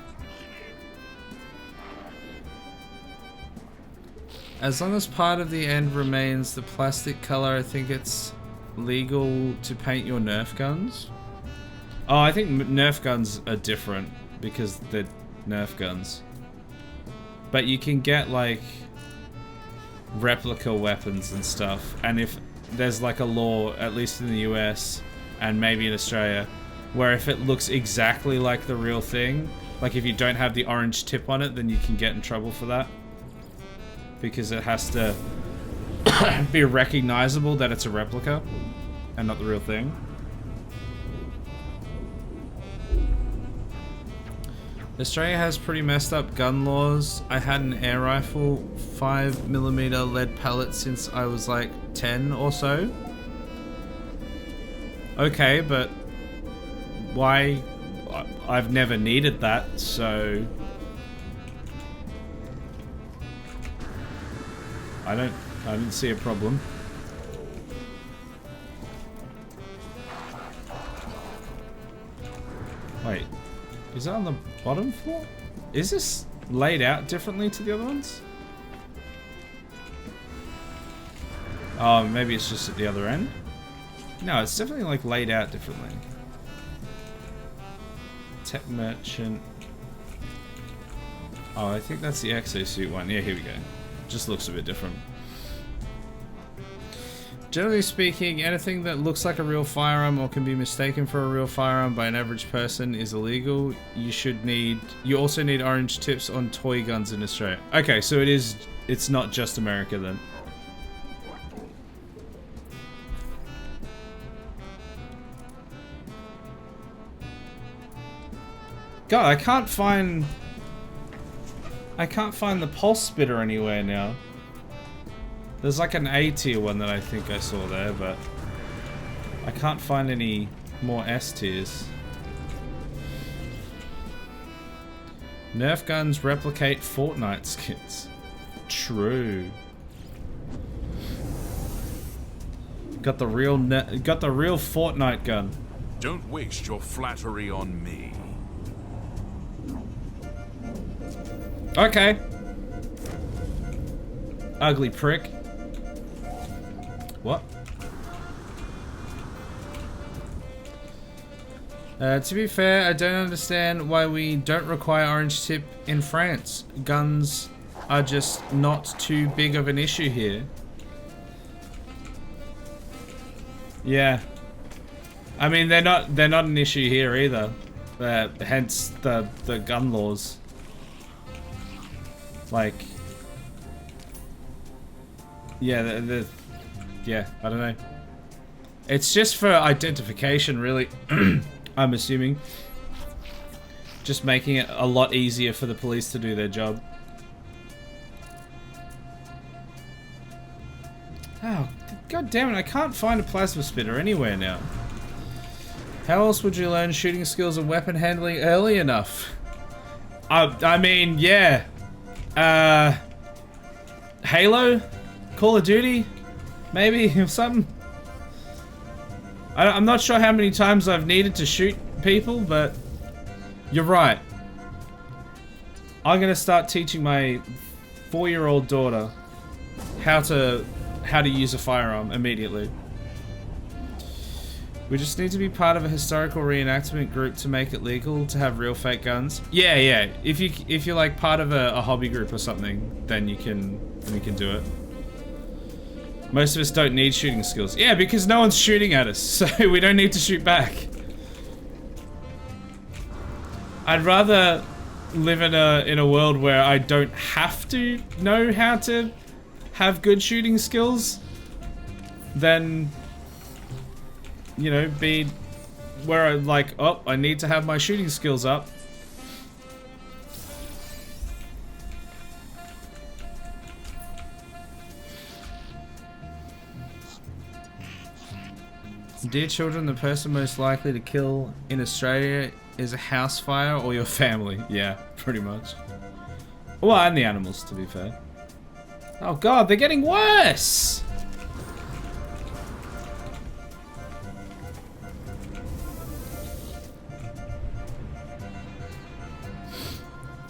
As long as part of the end remains the plastic color, I think it's legal to paint your Nerf guns. Oh, I think Nerf guns are different because they're Nerf guns. But you can get, like, replica weapons and stuff. And if there's, like, a law, at least in the US and maybe in Australia, where if it looks exactly like the real thing, like if you don't have the orange tip on it, then you can get in trouble for that. Because it has to be recognizable that it's a replica and not the real thing. Australia has pretty messed up gun laws. I had an air rifle, 5mm lead pellet since I was like 10 or so. Okay, but why? I've never needed that, so I didn't see a problem. Wait, is that on the bottom floor? Is this laid out differently to the other ones? Oh, maybe it's just at the other end? No, it's definitely like laid out differently. Tech merchant. Oh, I think that's the exosuit one. Yeah, here we go. Just looks a bit different. Generally speaking, anything that looks like a real firearm or can be mistaken for a real firearm by an average person is illegal. You also need orange tips on toy guns in Australia. Okay, so it's not just America then. God, I can't find the pulse spitter anywhere now. There's like an A tier one that I think I saw there, but I can't find any more S tiers. Nerf guns replicate Fortnite skins. True. Got the real Fortnite gun. Don't waste your flattery on me. Okay. Ugly prick. What? To be fair, I don't understand why we don't require orange tip in France. Guns are just not too big of an issue here. Yeah. I mean, they're not an issue here either. Hence the gun laws. Like, yeah, yeah, I don't know. It's just for identification, really. I'm assuming. Just making it a lot easier for the police to do their job. Oh, god damn it, I can't find a plasma spitter anywhere now. How else would you learn shooting skills and weapon handling early enough? I mean, yeah. Halo? Call of Duty? Maybe, or something? I'm not sure how many times I've needed to shoot people, but you're right. I'm gonna start teaching my 4-year-old daughter how to use a firearm immediately. We just need to be part of a historical reenactment group to make it legal to have real fake guns. Yeah, yeah. If you're like part of a hobby group or something, then you can do it. Most of us don't need shooting skills. Yeah, because no one's shooting at us, so we don't need to shoot back. I'd rather live in a world where I don't have to know how to have good shooting skills than, you know, be where I'm like, oh, I need to have my shooting skills up. Dear children, the person most likely to kill in Australia is a house fire or your family. Yeah, pretty much. Well, and the animals, to be fair. Oh god, they're getting worse!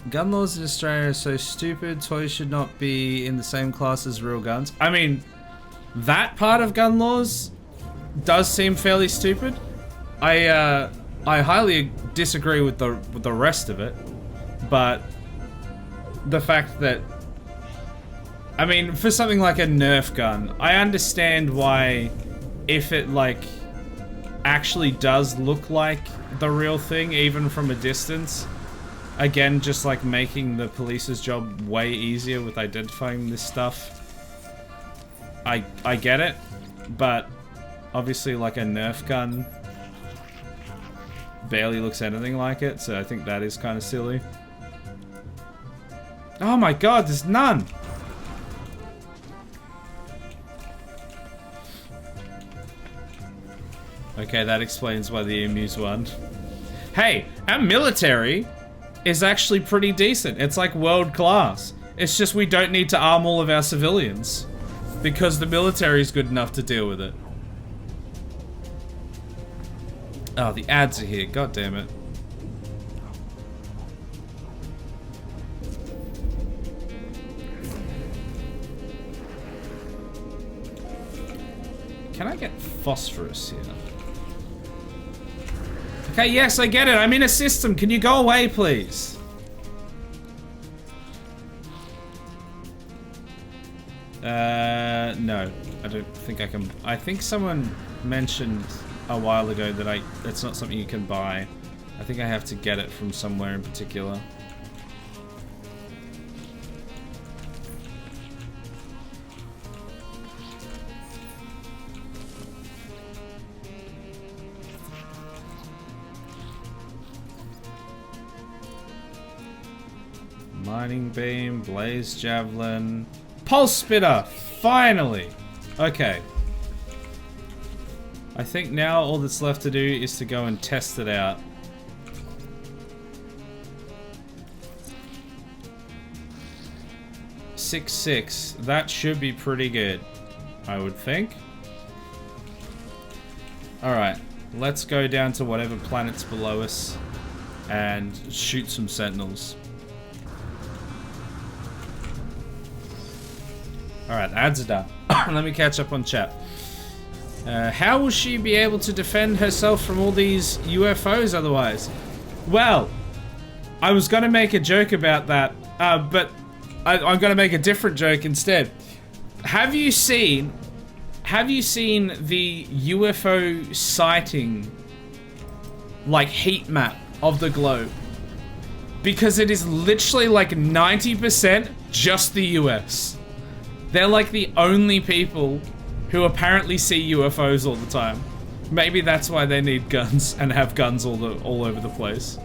Gun laws in Australia are so stupid, toys should not be in the same class as real guns. I mean, that part of gun laws does seem fairly stupid. I highly disagree with the rest of it, but the fact that, I mean, for something like a Nerf gun, I understand why, if it like actually does look like the real thing, even from a distance, again, just like making the police's job way easier with identifying this stuff. I get it, but obviously like a Nerf gun barely looks anything like it, so I think that is kind of silly. Oh my god, there's none! Okay, that explains why the emus won. Hey, our military is actually pretty decent. It's like world class. It's just we don't need to arm all of our civilians because the military is good enough to deal with it. Oh, the ads are here. God damn it. Can I get phosphorus here? Okay, yes, I get it. I'm in a system. Can you go away, please? No. I don't think I can. I think someone mentioned a while ago that it's not something you can buy. I think I have to get it from somewhere in particular. Mining beam, blaze javelin, pulse spitter, finally! Okay. I think now all that's left to do is to go and test it out. .66, that should be pretty good, I would think. Alright, let's go down to whatever planet's below us and shoot some sentinels. Alright, ads are done. Let me catch up on chat. How will she be able to defend herself from all these UFOs otherwise? Well, I was going to make a joke about that, but I'm going to make a different joke instead. Have you seen the UFO sighting, like, heat map of the globe? Because it is literally like 90% just the US. They're like the only people who apparently see UFOs all the time. Maybe that's why they need guns and have guns all over the place.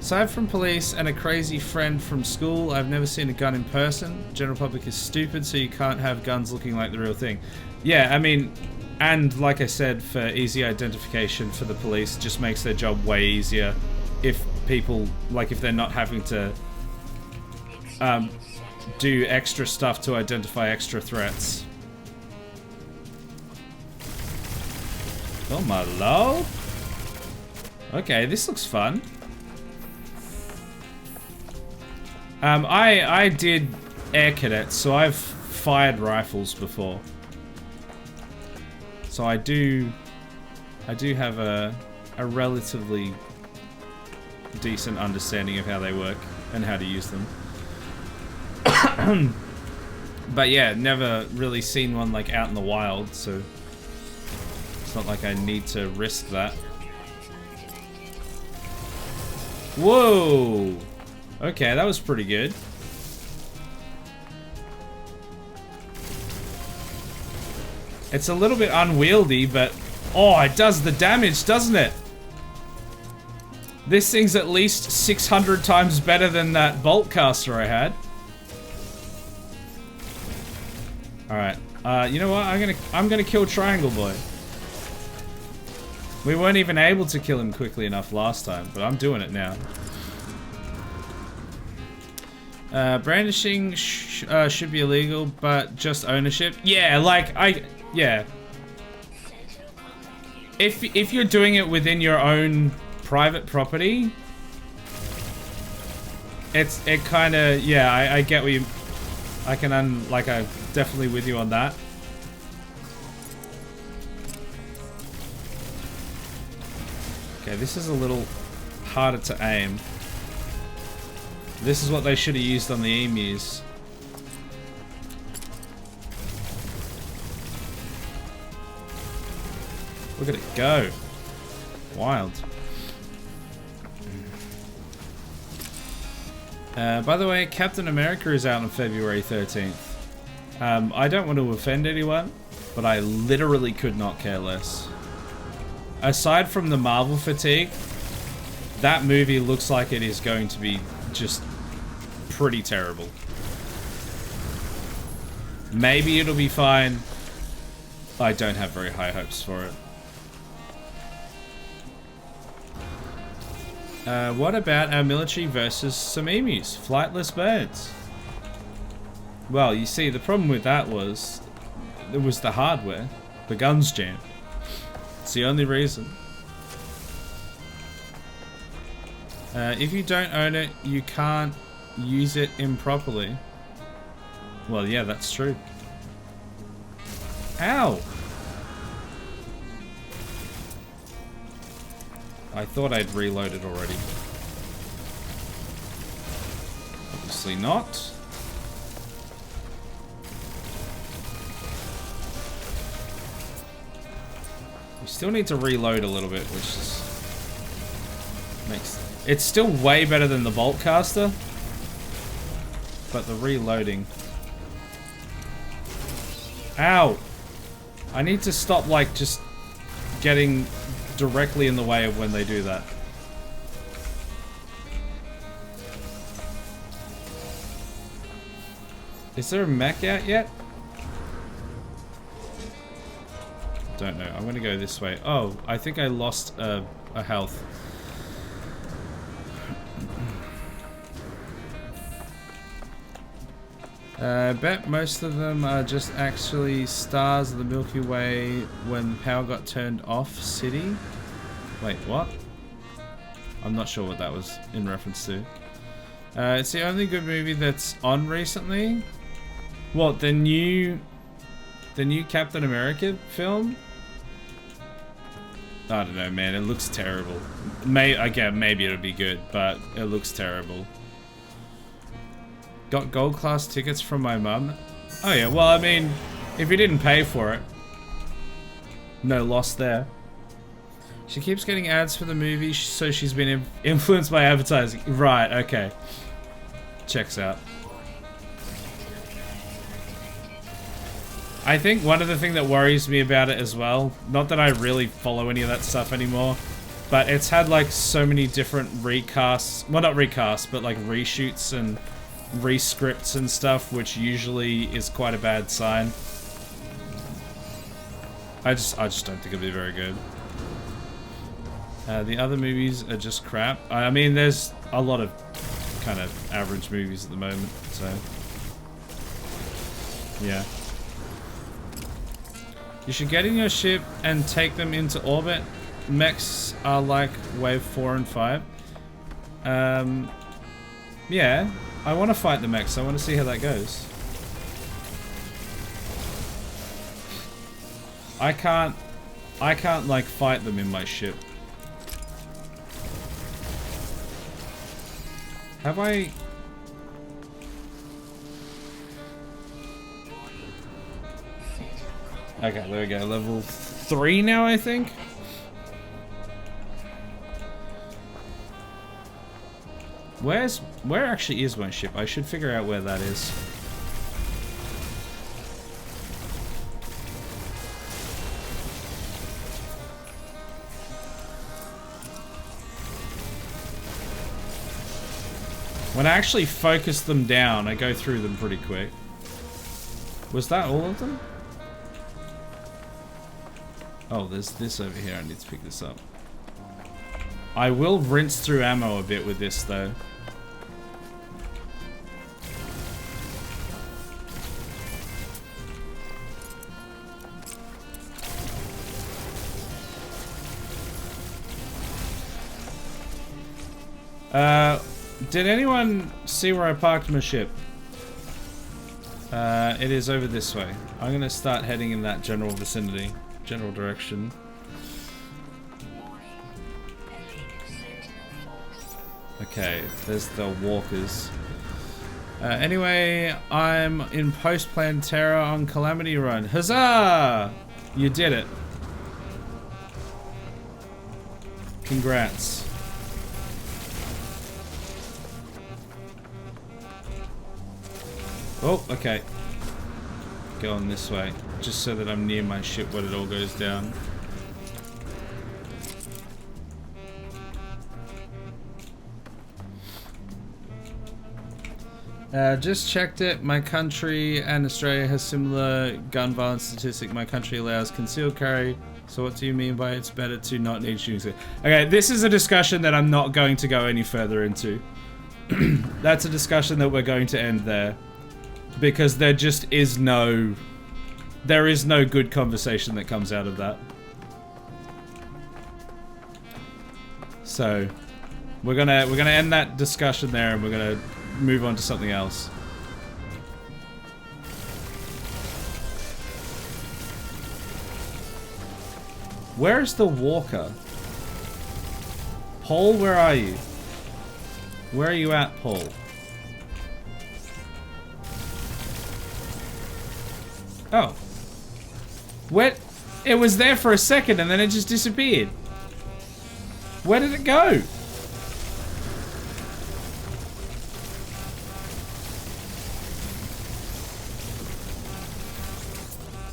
Aside from police and a crazy friend from school, I've never seen a gun in person. General public is stupid, so you can't have guns looking like the real thing. Yeah, I mean, and like I said, for easy identification for the police, just makes their job way easier if people, like if they're not having to do extra stuff to identify extra threats. Oh my lord. Okay, this looks fun. I did air cadets, so I've fired rifles before. So I do have a relatively decent understanding of how they work and how to use them. But yeah, never really seen one like out in the wild, so it's not like I need to risk that. Whoa! Okay, that was pretty good. It's a little bit unwieldy, but oh, it does the damage, doesn't it? This thing's at least 600 times better than that bolt caster I had. All right, you know what? I'm gonna kill Triangle Boy. We weren't even able to kill him quickly enough last time, but I'm doing it now. Brandishing should be illegal, but just ownership. Yeah, like yeah. If you're doing it within your own private property, it kind of, yeah, I get what you, I'm definitely with you on that. Okay, this is a little harder to aim. This is what they should have used on the emus. Look at it go. Wild. By the way, Captain America is out on February 13th. I don't want to offend anyone, but I literally could not care less. Aside from the Marvel fatigue, that movie looks like it is going to be just pretty terrible. Maybe it'll be fine. I don't have very high hopes for it. What about our military versus some emus? Flightless birds. Well, you see, the problem with that was, it was the hardware. The guns jammed. It's the only reason. If you don't own it, you can't use it improperly. Well, yeah, that's true. Ow! I thought I'd reloaded already. Obviously not. We still need to reload a little bit, which is makes it's still way better than the bolt caster, but the reloading. Ow! I need to stop like just getting directly in the way of when they do that. Is there a mech out yet? Don't know. I'm gonna go this way. Oh, I think I lost a health. I bet most of them are just actually stars of the Milky Way when power got turned off city. Wait, what? I'm not sure what that was in reference to. It's the only good movie that's on recently. What, the new Captain America film? I don't know, man. It looks terrible. Again, maybe it'll be good, but it looks terrible. Got gold class tickets from my mum. Oh yeah, well, I mean, if you didn't pay for it, no loss there. She keeps getting ads for the movie, so she's been influenced by advertising. Right, okay. Checks out. I think one of the things that worries me about it as well, not that I really follow any of that stuff anymore, but it's had like so many different recasts, well not recasts, but like reshoots and rescripts and stuff, which usually is quite a bad sign. I just don't think it'll be very good. The other movies are just crap. I mean, there's a lot of kind of average movies at the moment, so yeah. You should get in your ship and take them into orbit. Mechs are like wave 4 and 5. Yeah. I want to fight the mechs. I want to see how that goes. I can't like fight them in my ship. Have I? Okay, there we go. Level 3 now, I think. Where actually is my ship? I should figure out where that is. When I actually focus them down, I go through them pretty quick. Was that all of them? Oh, there's this over here. I need to pick this up. I will rinse through ammo a bit with this, though. Did anyone see where I parked my ship? It is over this way. I'm gonna start heading in that general vicinity, general direction. Okay, there's the walkers. Anyway, I'm in post-plan terror on Calamity Run. Huzzah! You did it. Congrats. Oh, okay. Going this way. Just so that I'm near my ship when it all goes down. Just checked it. My country and Australia has similar gun violence statistic. My country allows concealed carry. So what do you mean by it's better to not need shooting? Okay, this is a discussion that I'm not going to go any further into. That's a discussion that we're going to end there. Because there just is no... There is no good conversation that comes out of that. So, we're gonna end that discussion there and we're gonna move on to something else. Where's the walker? Paul, where are you? Where are you at, Paul? Oh. What? It was there for a second and then it just disappeared. Where did it go?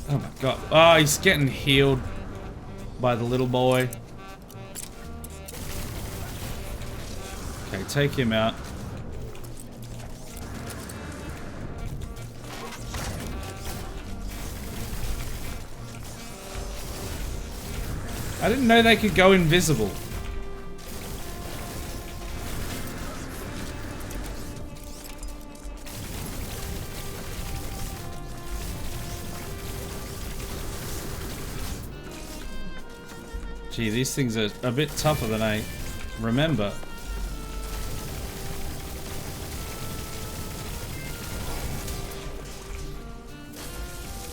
Oh my god. Oh, he's getting healed by the little boy. Okay, take him out. I didn't know they could go invisible. Gee, these things are a bit tougher than I remember.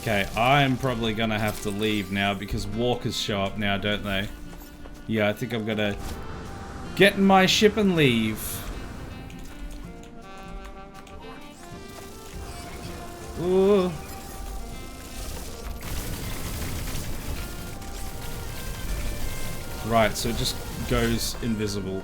Okay, I'm probably gonna have to leave now because walkers show up now, don't they? Yeah, I think I'm gonna get in my ship and leave. Ooh. Right, so it just goes invisible.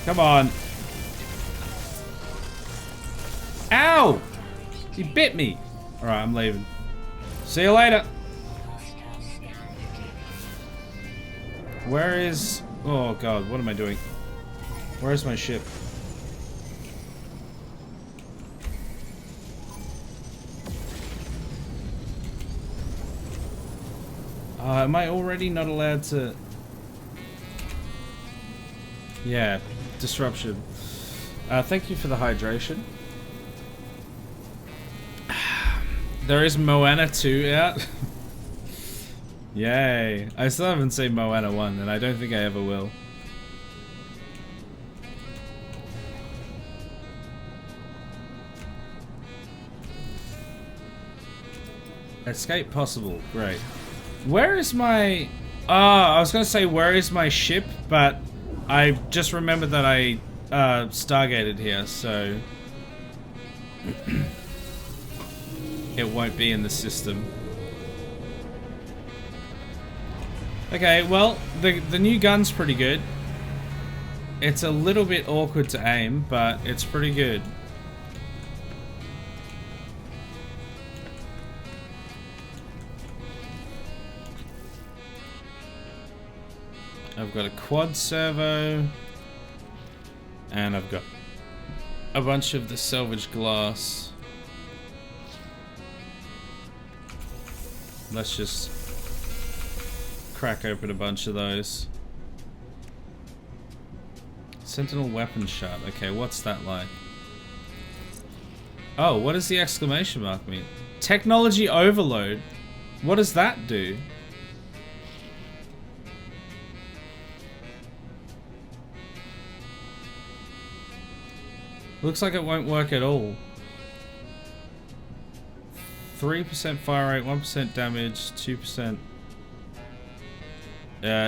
Come on. Ow! He bit me. Alright, I'm leaving. See you later. Where is... Oh god, what am I doing? Where's my ship? Am I already not allowed to... Yeah, disruption. Thank you for the hydration. There is Moana 2 out. Yay. I still haven't seen Moana 1, and I don't think I ever will. Escape possible. Great. Where is my... I was gonna say where is my ship, but I just remembered that I stargated here, so it won't be in the system. Okay, well, the new gun's pretty good. It's a little bit awkward to aim, but it's pretty good. I've got a quad servo, and I've got a bunch of the salvage glass. Let's just crack open a bunch of those. Sentinel weapon shot. Okay, what's that like? Oh, what does the exclamation mark mean? Technology overload. What does that do? Looks like it won't work at all. 3% fire rate, 1% damage, 2%.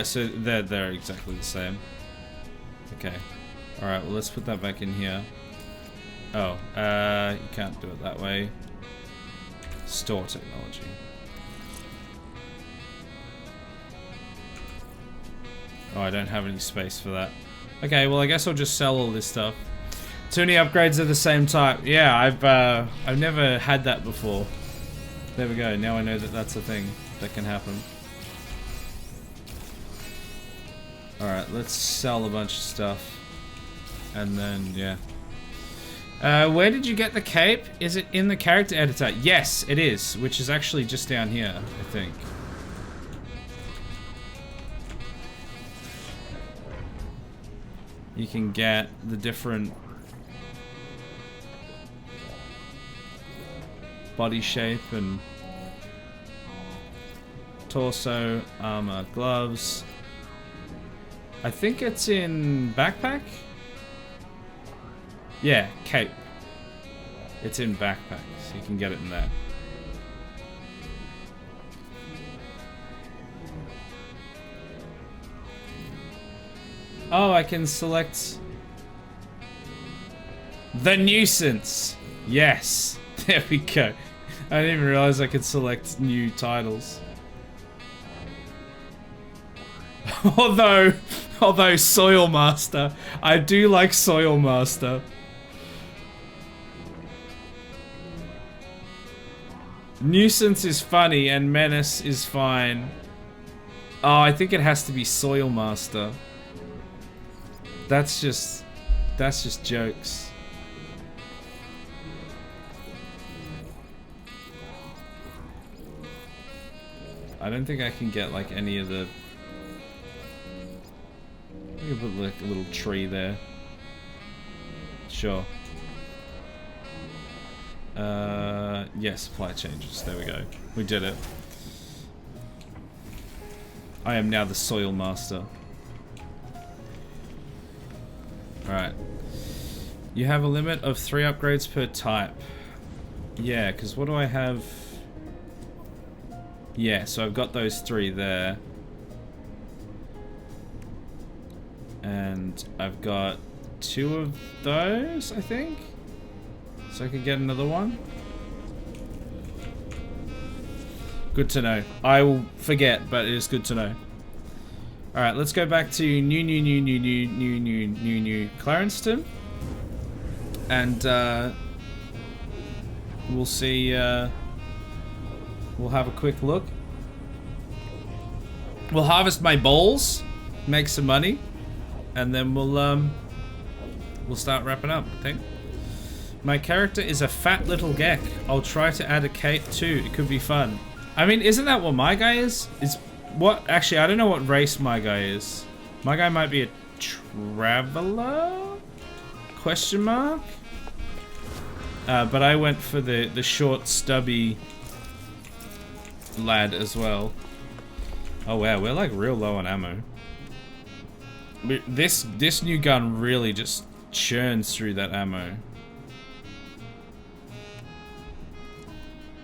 So they're exactly the same. Okay. Alright, well let's put that back in here. Oh, you can't do it that way. Store technology. Oh, I don't have any space for that. Okay, well I guess I'll just sell all this stuff. Too many upgrades of the same type. Yeah, I've never had that before. There we go. Now I know that that's a thing that can happen. Alright, let's sell a bunch of stuff. And then, yeah. Where did you get the cape? Is it in the character editor? Yes, it is. Which is actually just down here, I think. You can get the different body shape and torso, armor, gloves. I think it's in backpack? Yeah, cape. It's in backpack, so you can get it in there. Oh, I can select the nuisance. Yes, there we go. I didn't even realize I could select new titles. Although Soil Master, I do like Soil Master. Nuisance is funny and Menace is fine. Oh, I think it has to be Soil Master. That's just jokes. I don't think I can get like any of the... I can put like a little tree there. Sure. Yeah, supply changes. There we go. We did it. I am now the Soil Master. Alright. You have a limit of 3 upgrades per type. Yeah, because what do I have? Yeah, so I've got those 3 there. And I've got 2 of those, I think? So I could get another one? Good to know. I will forget, but it is good to know. Alright, let's go back to new Clarenston. And we'll see, we'll have a quick look. We'll harvest my balls, make some money, and then we'll start wrapping up, I think. My character is a fat little geck. I'll try to add a cape too. It could be fun. I mean, isn't that what my guy is? What? Actually, I don't know what race my guy is. My guy might be a traveler? Question mark? But I went for the short, stubby lad as well. Oh wow, we're like real low on ammo. This new gun really just churns through that ammo.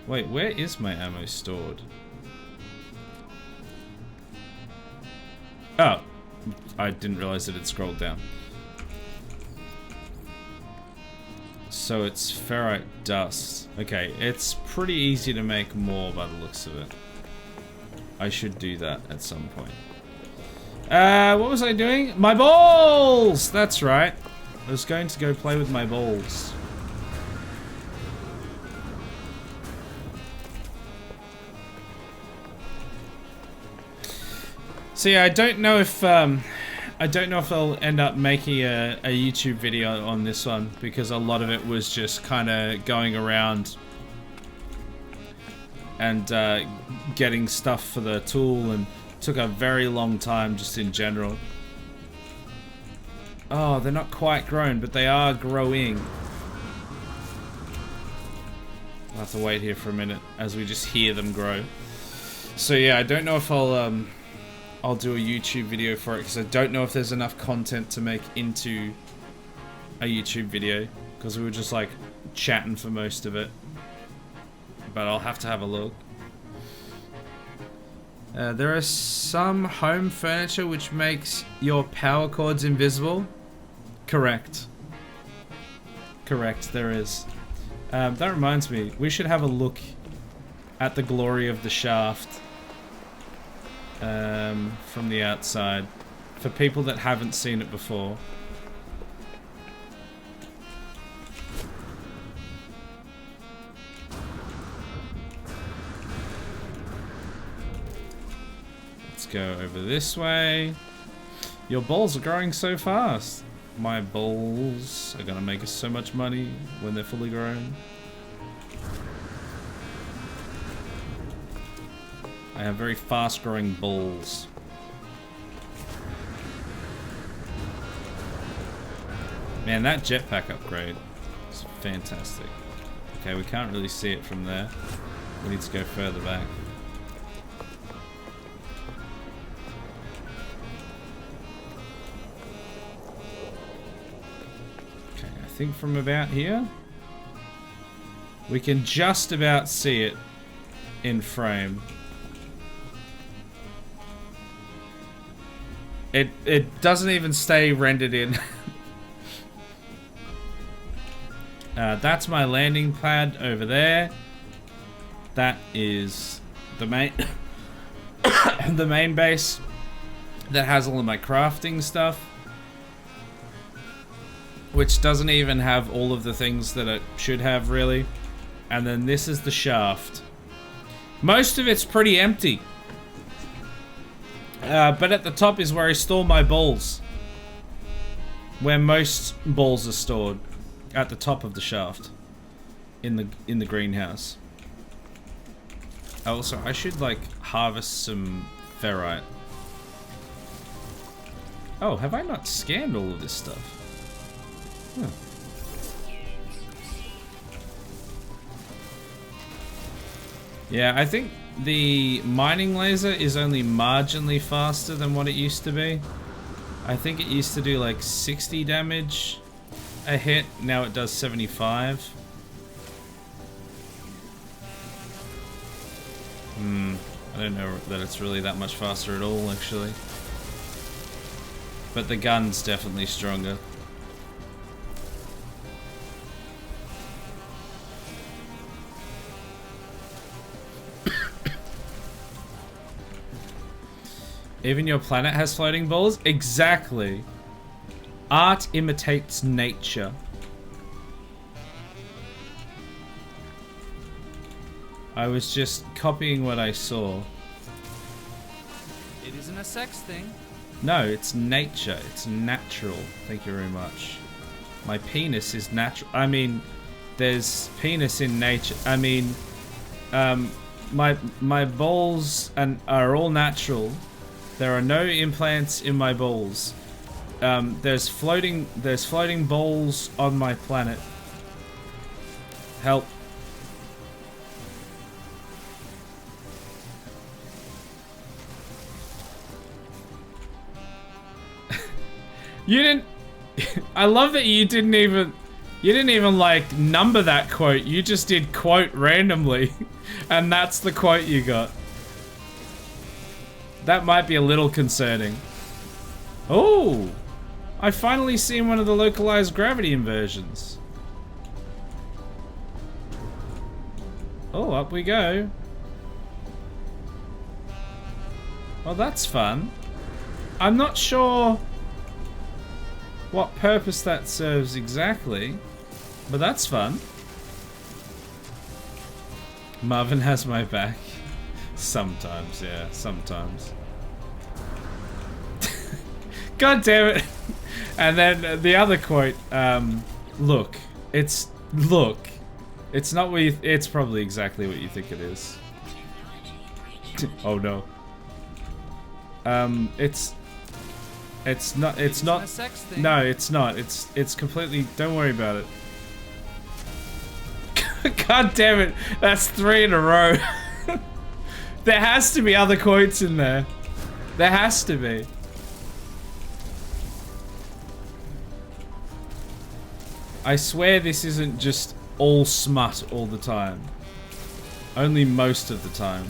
Wait, where is my ammo stored? Oh, I didn't realize that it scrolled down. So it's ferrite dust. Okay, it's pretty easy to make more by the looks of it. I should do that at some point. What was I doing? My balls! That's right. I was going to go play with my balls. So yeah, I don't know if I'll end up making a YouTube video on this one because a lot of it was just kind of going around and getting stuff for the tool and took a very long time just in general. Oh, they're not quite grown, but they are growing. I'll have to wait here for a minute as we just hear them grow. So yeah, I don't know if I'll do a YouTube video for it because I don't know if there's enough content to make into a YouTube video because we were just like chatting for most of it. But I'll have to have a look. There are some home furniture which makes your power cords invisible. Correct. Correct, there is. That reminds me, we should have a look at the glory of the shaft from the outside for people that haven't seen it before. Let's go over this way. Your balls are growing so fast. My balls are gonna make us so much money when they're fully grown. I have very fast growing balls. Man, that jetpack upgrade is fantastic. Okay, we can't really see it from there. We need to go further back. Okay, I think from about here, we can just about see it in frame. It doesn't even stay rendered in. That's my landing pad over there. That is the main the main base that has all of my crafting stuff, which doesn't even have all of the things that it should have really. And then this is the shaft. Most of it's pretty empty. But at the top is where I store my balls. Where most balls are stored. At the top of the shaft. In the greenhouse. Also, I should like harvest some ferrite. Oh, have I not scanned all of this stuff? Huh. Yeah, I think the mining laser is only marginally faster than what it used to be. I think it used to do like 60 damage a hit, now it does 75. I don't know that it's really that much faster at all, actually. But the gun's definitely stronger. Even your planet has floating balls? Exactly. Art imitates nature. I was just copying what I saw. It isn't a sex thing. No, it's nature. It's natural. Thank you very much. My penis is natural. I mean, there's penis in nature. I mean, my balls are all natural. There are no implants in my balls. There's floating balls on my planet. Help. You didn't... I love that you didn't even like number that quote. You just did quote randomly. And that's the quote you got. That might be a little concerning. Oh! I finally seen one of the localized gravity inversions. Oh, up we go. Well, that's fun. I'm not sure what purpose that serves exactly, but that's fun. Marvin has my back. Sometimes, yeah, sometimes. God damn it. And then the other quote, look, it's not what you, it's probably exactly what you think it is. Oh no. It's not, a sex thing. no, it's not, it's completely, don't worry about it. God damn it, that's 3 in a row. There has to be other quotes in there. There has to be. I swear this isn't just all smut all the time. Only most of the time.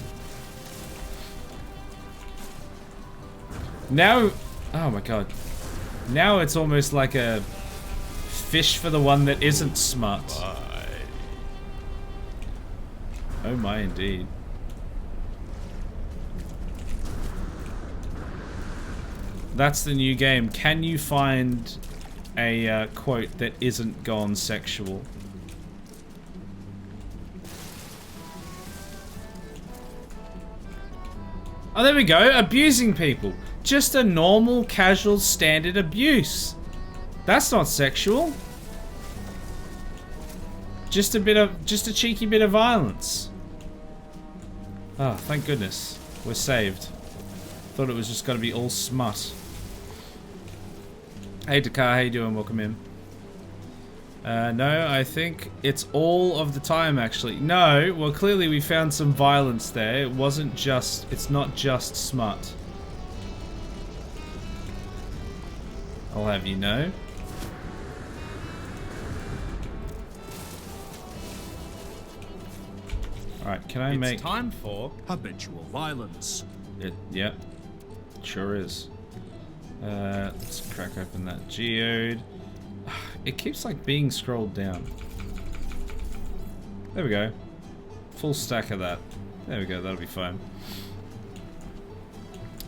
Now, oh my god. Now it's almost like a fish for the one that isn't smut. Oh my, indeed. That's the new game. Can you find a quote that isn't gone sexual? Oh, there we go. Abusing people. Just a normal, casual, standard abuse. That's not sexual. Just a cheeky bit of violence. Oh, thank goodness. We're saved. Thought it was just gonna be all smut. Hey Dakar, how you doing? Welcome in. No, I think it's all of the time actually. No, well clearly we found some violence there. It wasn't just, it's not just smut. I'll have you know. Alright, can I make... It's time for habitual violence. Yep, sure is. Let's crack open that geode. It keeps like being scrolled down. There we go. Full stack of that. There we go, that'll be fine.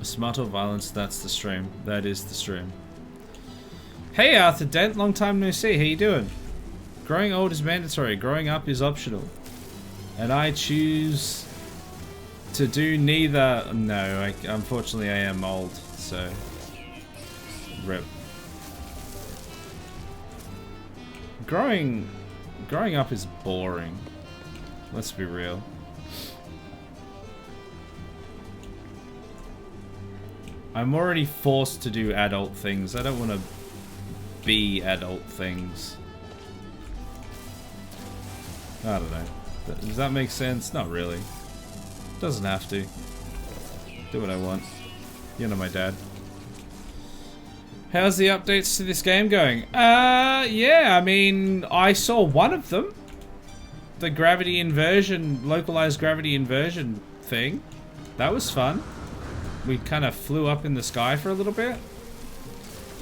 Smut or violence, that's the stream. That is the stream. Hey Arthur Dent, long time no see, how you doing? Growing old is mandatory, growing up is optional. And I choose to do neither. No, unfortunately I am old, so rip. Growing up is boring. Let's be real. I'm already forced to do adult things. I don't want to be adult things. I don't know. Does that make sense? Not really. Doesn't have to. Do what I want. You're not my dad. How's the updates to this game going? Yeah, I mean, I saw one of them. The gravity inversion, localized gravity inversion thing. That was fun. We kind of flew up in the sky for a little bit.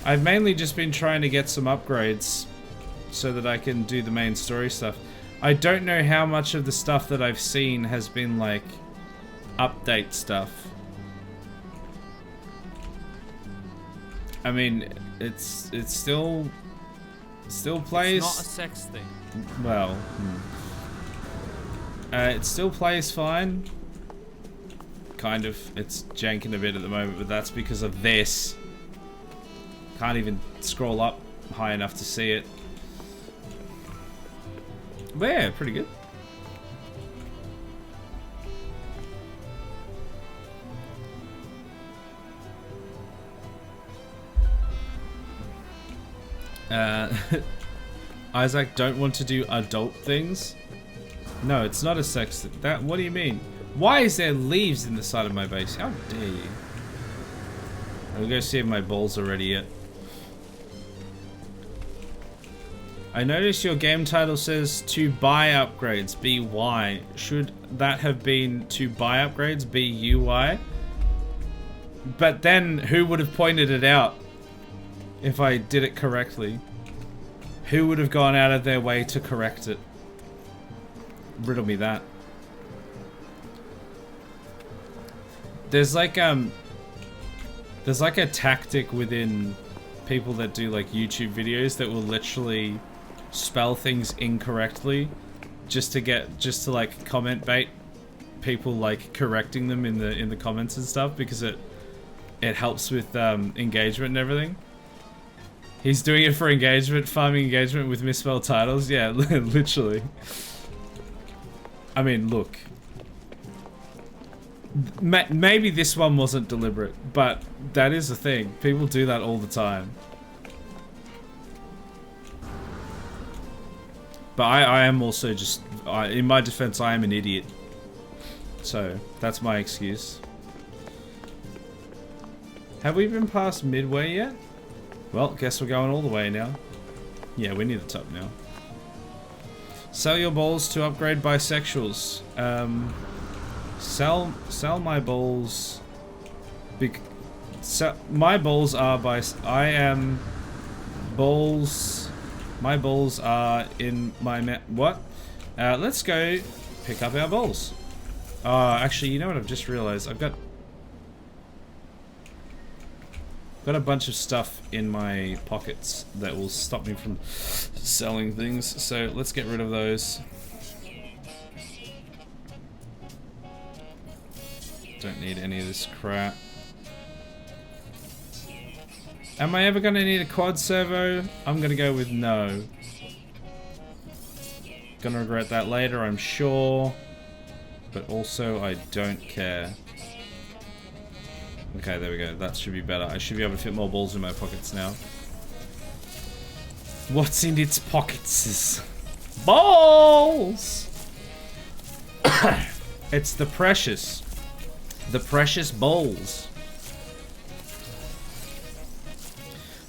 I've mainly just been trying to get some upgrades so that I can do the main story stuff. I don't know how much of the stuff that I've seen has been like update stuff. I mean, it's still plays. It's not a sex thing. Well, it still plays fine. Kind of. It's janking a bit at the moment, but that's because of this. Can't even scroll up high enough to see it. But yeah, pretty good. Isaac, don't want to do adult things? No, it's not a sex thing. That, what do you mean? Why is there leaves in the side of my base? How dare you? I'll go see if my balls are ready yet. I notice your game title says to buy upgrades, BY. Should that have been to buy upgrades, BUY? But then who would have pointed it out if I did it correctly? Who would have gone out of their way to correct it? Riddle me that. There's like a tactic within people that do like YouTube videos that will literally spell things incorrectly just to like comment bait people like correcting them in the comments and stuff because it helps with engagement and everything. He's doing it for engagement, farming engagement with misspelled titles. Yeah, literally. I mean, look. Maybe this one wasn't deliberate, but that is the thing. People do that all the time. But I am also just, in my defense, I am an idiot. So, that's my excuse. Have we been past midway yet? Well, guess we're going all the way now. Yeah, we're near the top now. Sell your balls to upgrade bisexuals. Sell my balls. My balls are by. I am balls. My balls are in my what? Let's go pick up our balls. Actually, you know what? I've just realized I've got a bunch of stuff in my pockets that will stop me from selling things. So let's get rid of those. Don't need any of this crap. Am I ever going to need a quad servo? I'm going to go with no. Gonna regret that later, I'm sure. But also, I don't care. Okay, there we go. That should be better. I should be able to fit more balls in my pockets now. What's in its pockets? Balls! It's the precious balls.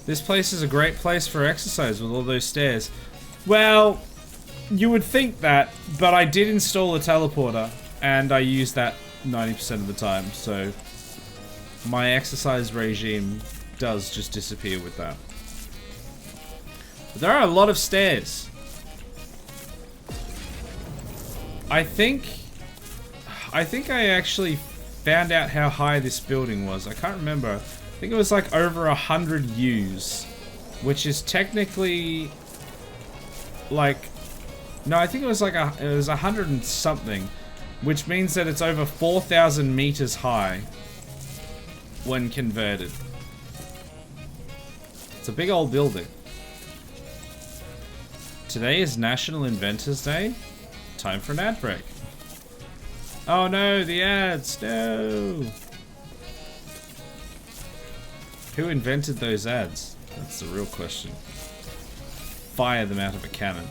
This place is a great place for exercise with all those stairs. Well, you would think that, but I did install a teleporter, and I use that 90% of the time, so my exercise regime does just disappear with that. But there are a lot of stairs. I think I actually found out how high this building was. I can't remember. I think it was like over 100 U's, which is technically like, no, I think it was like it was 100 and something, which means that it's over 4,000 meters high when converted. It's a big old building. Today is National Inventors Day. Time for an ad break. Oh no, the ads, no! Who invented those ads? That's the real question. Fire them out of a cannon.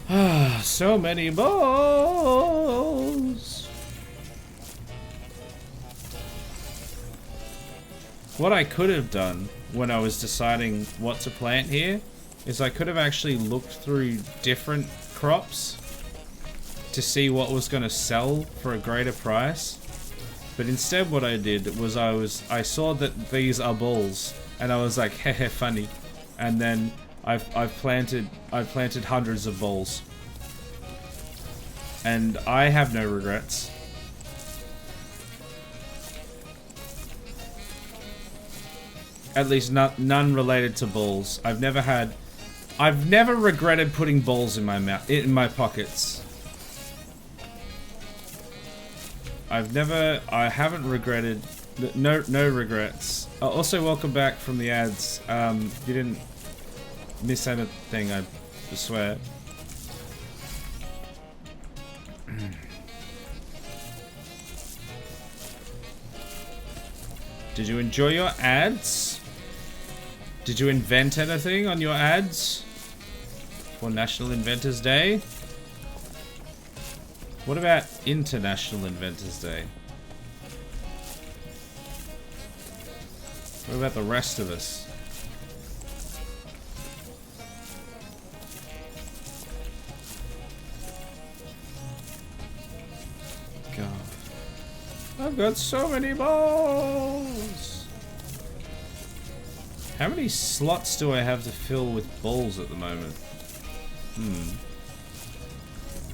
Ah, so many balls. What I could have done when I was deciding what to plant here is I could have actually looked through different crops to see what was going to sell for a greater price. But instead what I did was I saw that these are balls and I was like, heh, funny. And then I've planted hundreds of balls. And I have no regrets. At least none related to balls. I've never regretted putting balls in my pockets. I haven't regretted, no regrets. Also, welcome back from the ads. You didn't miss anything, I swear. Did you enjoy your ads? Did you invent anything on your ads for National Inventors Day? What about International Inventors Day? What about the rest of us? God. I've got so many balls! How many slots do I have to fill with balls at the moment?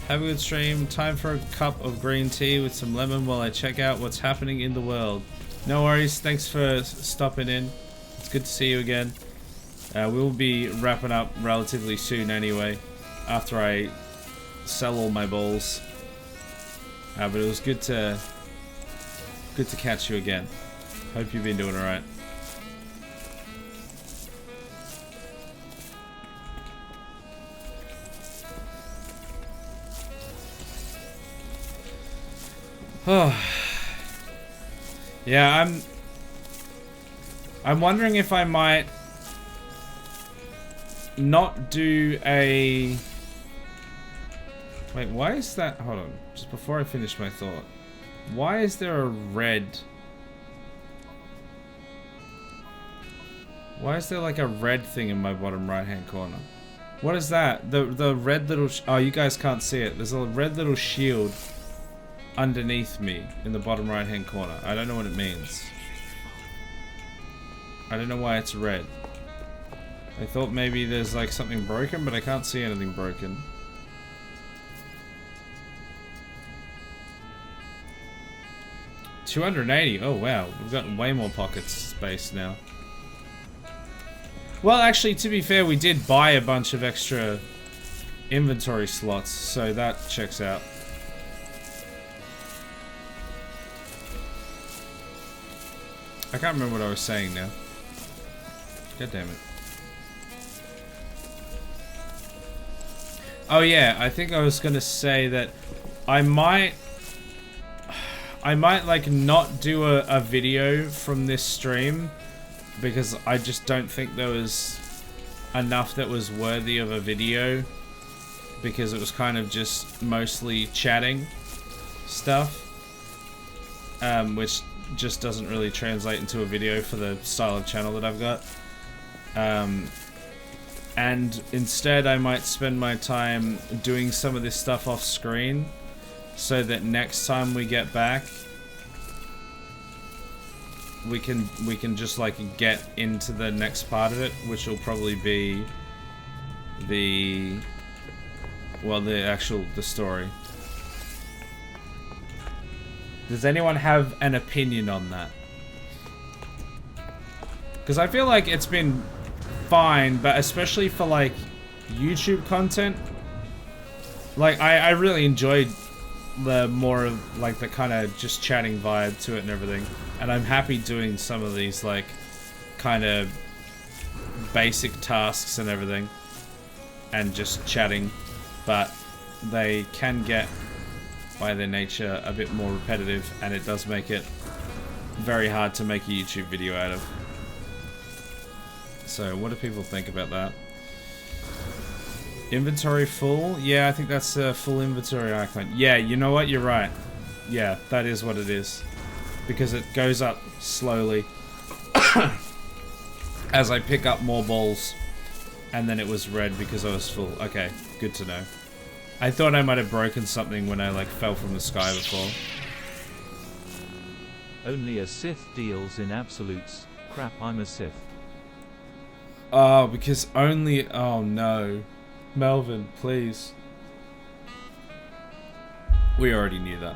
Have a good stream. Time for a cup of green tea with some lemon while I check out what's happening in the world. No worries. Thanks for stopping in. It's good to see you again. We'll be wrapping up relatively soon anyway, after I sell all my balls. But it was good to catch you again. Hope you've been doing alright. Oh. Yeah, I'm wondering if I might not do a... Wait, why is that... Hold on, just before I finish my thought. Why is there a red... Why is there like a red thing in my bottom right hand corner? What is that? The red little... Oh, you guys can't see it. There's a red little shield underneath me in the bottom right hand corner. I don't know what it means. I don't know why it's red. I thought maybe there's like something broken, but I can't see anything broken. $280. Oh wow, we've got way more pocket space now. Well, actually, to be fair, we did buy a bunch of extra inventory slots, so that checks out. I can't remember what I was saying now. God damn it. Oh yeah, I think I was gonna say that I might like not do a video from this stream because I just don't think there was enough that was worthy of a video because it was kind of just mostly chatting stuff, which just doesn't really translate into a video for the style of channel that I've got. And instead I might spend my time doing some of this stuff off screen so that next time we get back we can just like get into the next part of it, which will probably be the story. Does anyone have an opinion on that? Because I feel like it's been fine, but especially for like YouTube content, like I really enjoyed the more of like the kind of just chatting vibe to it and everything, and I'm happy doing some of these like kind of basic tasks and everything and just chatting, but they can get by their nature a bit more repetitive, and it does make it very hard to make a YouTube video out of. So what do people think about that? Inventory full? Yeah, I think that's a full inventory icon. Yeah, you know what? You're right. Yeah, that is what it is. Because it goes up slowly as I pick up more balls. And then it was red because I was full. Okay, good to know. I thought I might have broken something when I like fell from the sky before. Only a Sith deals in absolutes. Crap, I'm a Sith. Oh, because only... Oh no. Melvin, please. We already knew that.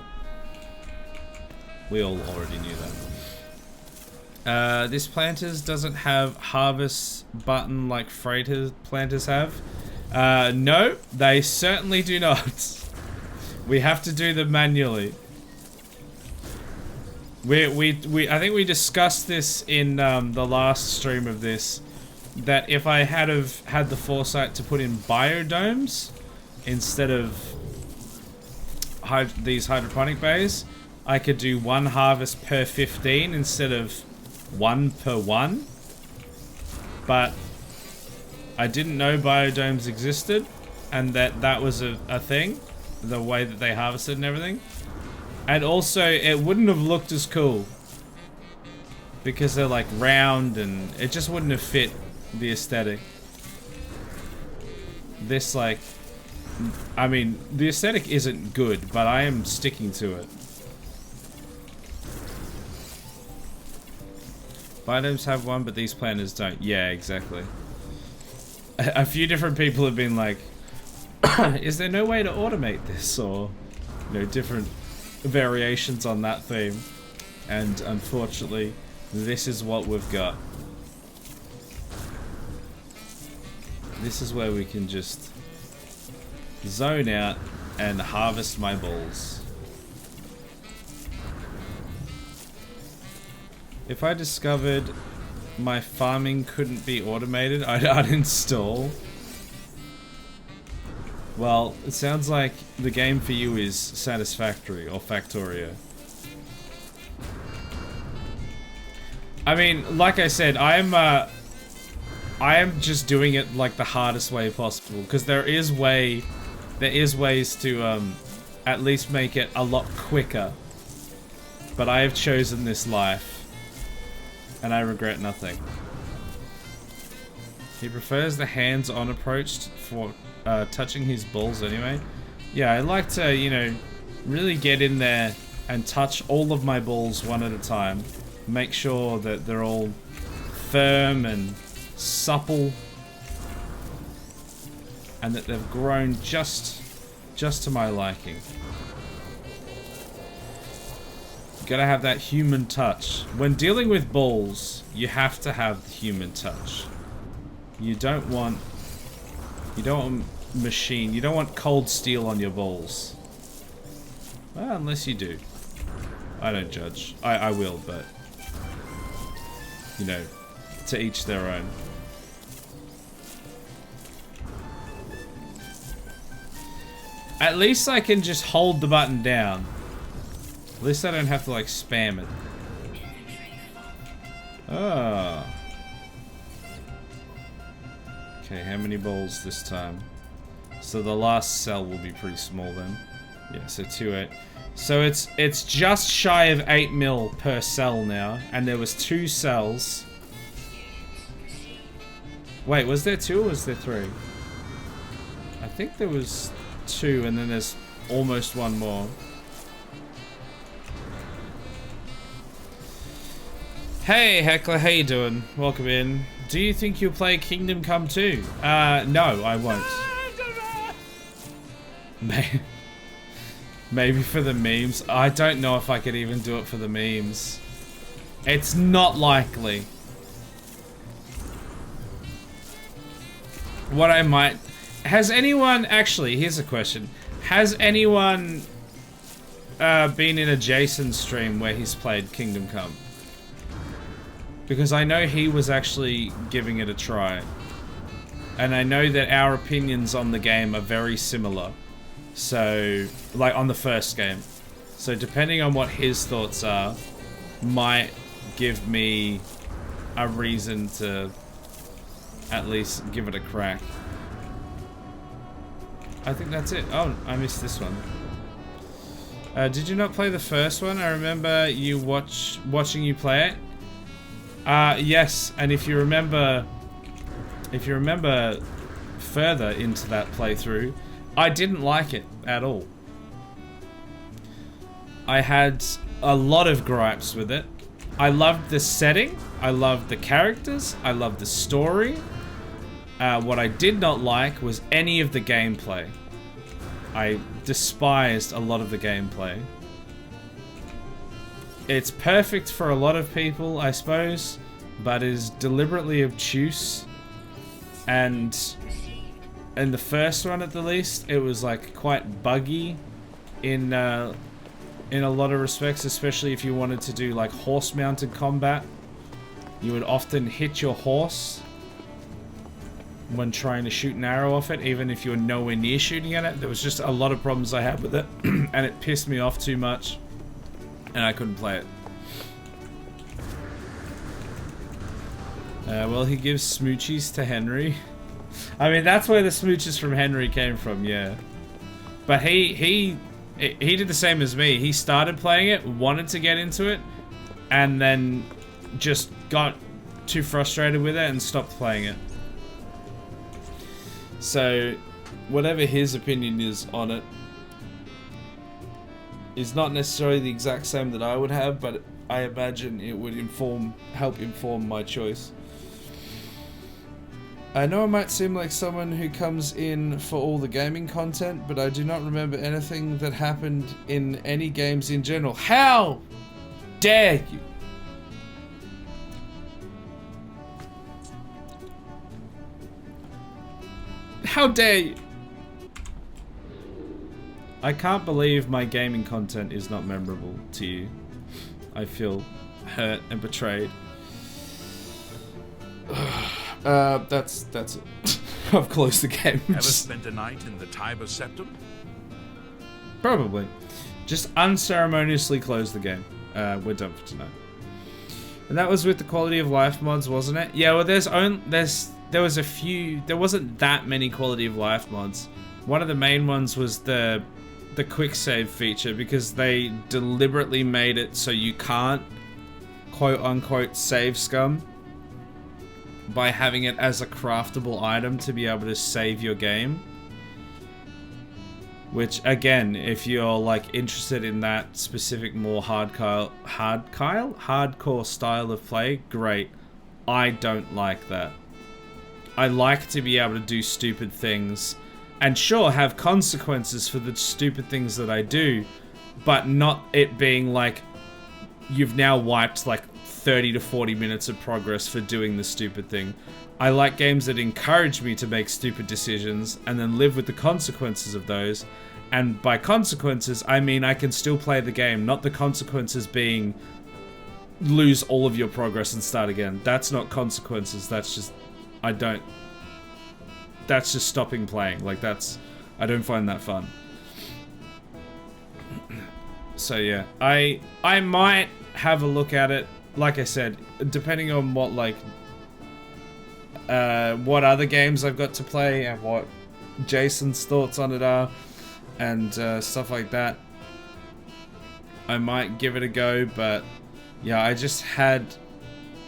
We all already knew that. This planters doesn't have harvest button like freighter planters have. No, they certainly do not. We have to do them manually. I think we discussed this in the last stream of this, that if I had the foresight to put in biodomes instead of these hydroponic bays, I could do one harvest per 15 instead of one per one. but I didn't know biodomes existed and that was a thing, the way that they harvested and everything. And also, it wouldn't have looked as cool because they're like round and it just wouldn't have fit the aesthetic. This like, I mean, the aesthetic isn't good, but I am sticking to it. Biodomes have one, but these planners don't. Yeah, exactly. A few different people have been like, is there no way to automate this? Or, you know, different variations on that theme. And unfortunately, this is what we've got. This is where we can just zone out and harvest my balls. If I discovered my farming couldn't be automated, I'd uninstall. Well, it sounds like the game for you is Satisfactory or Factorio. I mean, like I said, I am just doing it like the hardest way possible because there is ways to at least make it a lot quicker. But I have chosen this life. And I regret nothing. He prefers the hands-on approach for touching his balls anyway. Yeah, I like to, you know, really get in there and touch all of my balls one at a time. Make sure that they're all firm and supple. And that they've grown just to my liking. Gotta have that human touch. When dealing with balls, you have to have the human touch. You don't want machine. You don't want cold steel on your balls. Well, unless you do. I don't judge. I will, but you know, to each their own. At least I can just hold the button down. At least I don't have to like spam it. Ah. Okay, how many balls this time? So the last cell will be pretty small then. Yeah, so 2.8. So it's just shy of 8 mil per cell now, and there was 2 cells. Wait, was there 2 or was there 3? I think there was 2, and then there's almost 1 more. Hey Heckler, how you doing? Welcome in. Do you think you'll play Kingdom Come 2? No, I won't. Maybe for the memes. I don't know if I could even do it for the memes. It's not likely. What I might... Has anyone... Actually, here's a question. Has anyone been in a Jason stream where he's played Kingdom Come? Because I know he was actually giving it a try. And I know that our opinions on the game are very similar. So, like on the first game. So depending on what his thoughts are, might give me a reason to at least give it a crack. I think that's it. Oh, I missed this one. Did you not play the first one? I remember you watching you play it. Yes, and if you remember further into that playthrough, I didn't like it at all. I had a lot of gripes with it. I loved the setting, I loved the characters, I loved the story. What I did not like was any of the gameplay. I despised a lot of the gameplay. It's perfect for a lot of people, I suppose, but is deliberately obtuse. And in the first one, at the least, it was like quite buggy in a lot of respects, especially if you wanted to do like horse-mounted combat. You would often hit your horse when trying to shoot an arrow off it, even if you were nowhere near shooting at it. There was just a lot of problems I had with it, and it pissed me off too much. And I couldn't play it. Well, he gives smoochies to Henry. I mean, that's where the smooches from Henry came from, yeah. But he did the same as me. He started playing it, wanted to get into it, and then just got too frustrated with it and stopped playing it. So, whatever his opinion is on it is not necessarily the exact same that I would have, but I imagine it would help inform my choice. I know I might seem like someone who comes in for all the gaming content, but I do not remember anything that happened in any games in general. How dare you? How dare you? I can't believe my gaming content is not memorable to you. I feel hurt and betrayed. That's it. I've closed the game. Ever spent a night in the Tiber Septum? Probably. Just unceremoniously close the game. We're done for tonight. And that was with the quality of life mods, wasn't it? Yeah, well, there was a few. There wasn't that many quality of life mods. One of the main ones was the quick save feature, because they deliberately made it so you can't quote unquote save scum by having it as a craftable item to be able to save your game. Which, again, if you're like interested in that specific more hardcore style of play, great. I don't like that. I like to be able to do stupid things, and sure, have consequences for the stupid things that I do, but not it being like you've now wiped like 30 to 40 minutes of progress for doing the stupid thing. I like games that encourage me to make stupid decisions and then live with the consequences of those. And by consequences, I mean I can still play the game, not the consequences being lose all of your progress and start again. That's not consequences, that's just... That's just stopping playing. Like, I don't find that fun. So yeah, I might have a look at it. Like I said, depending on what what other games I've got to play and what Jason's thoughts on it are, and stuff like that, I might give it a go. But yeah, I just had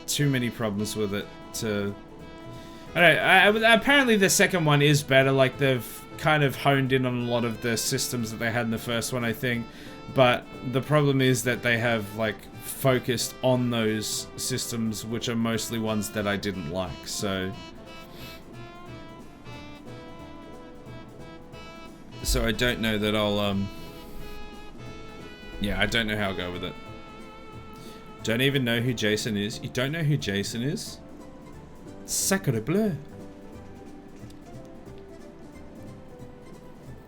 too many problems with it to... I don't know, apparently the second one is better. Like, they've kind of honed in on a lot of the systems that they had in the first one, I think. But the problem is that they have like focused on those systems, which are mostly ones that I didn't like. So I don't know that I'll yeah, I don't know how I'll go with it. Don't even know who Jason is. You don't know who Jason is? Sacre bleu.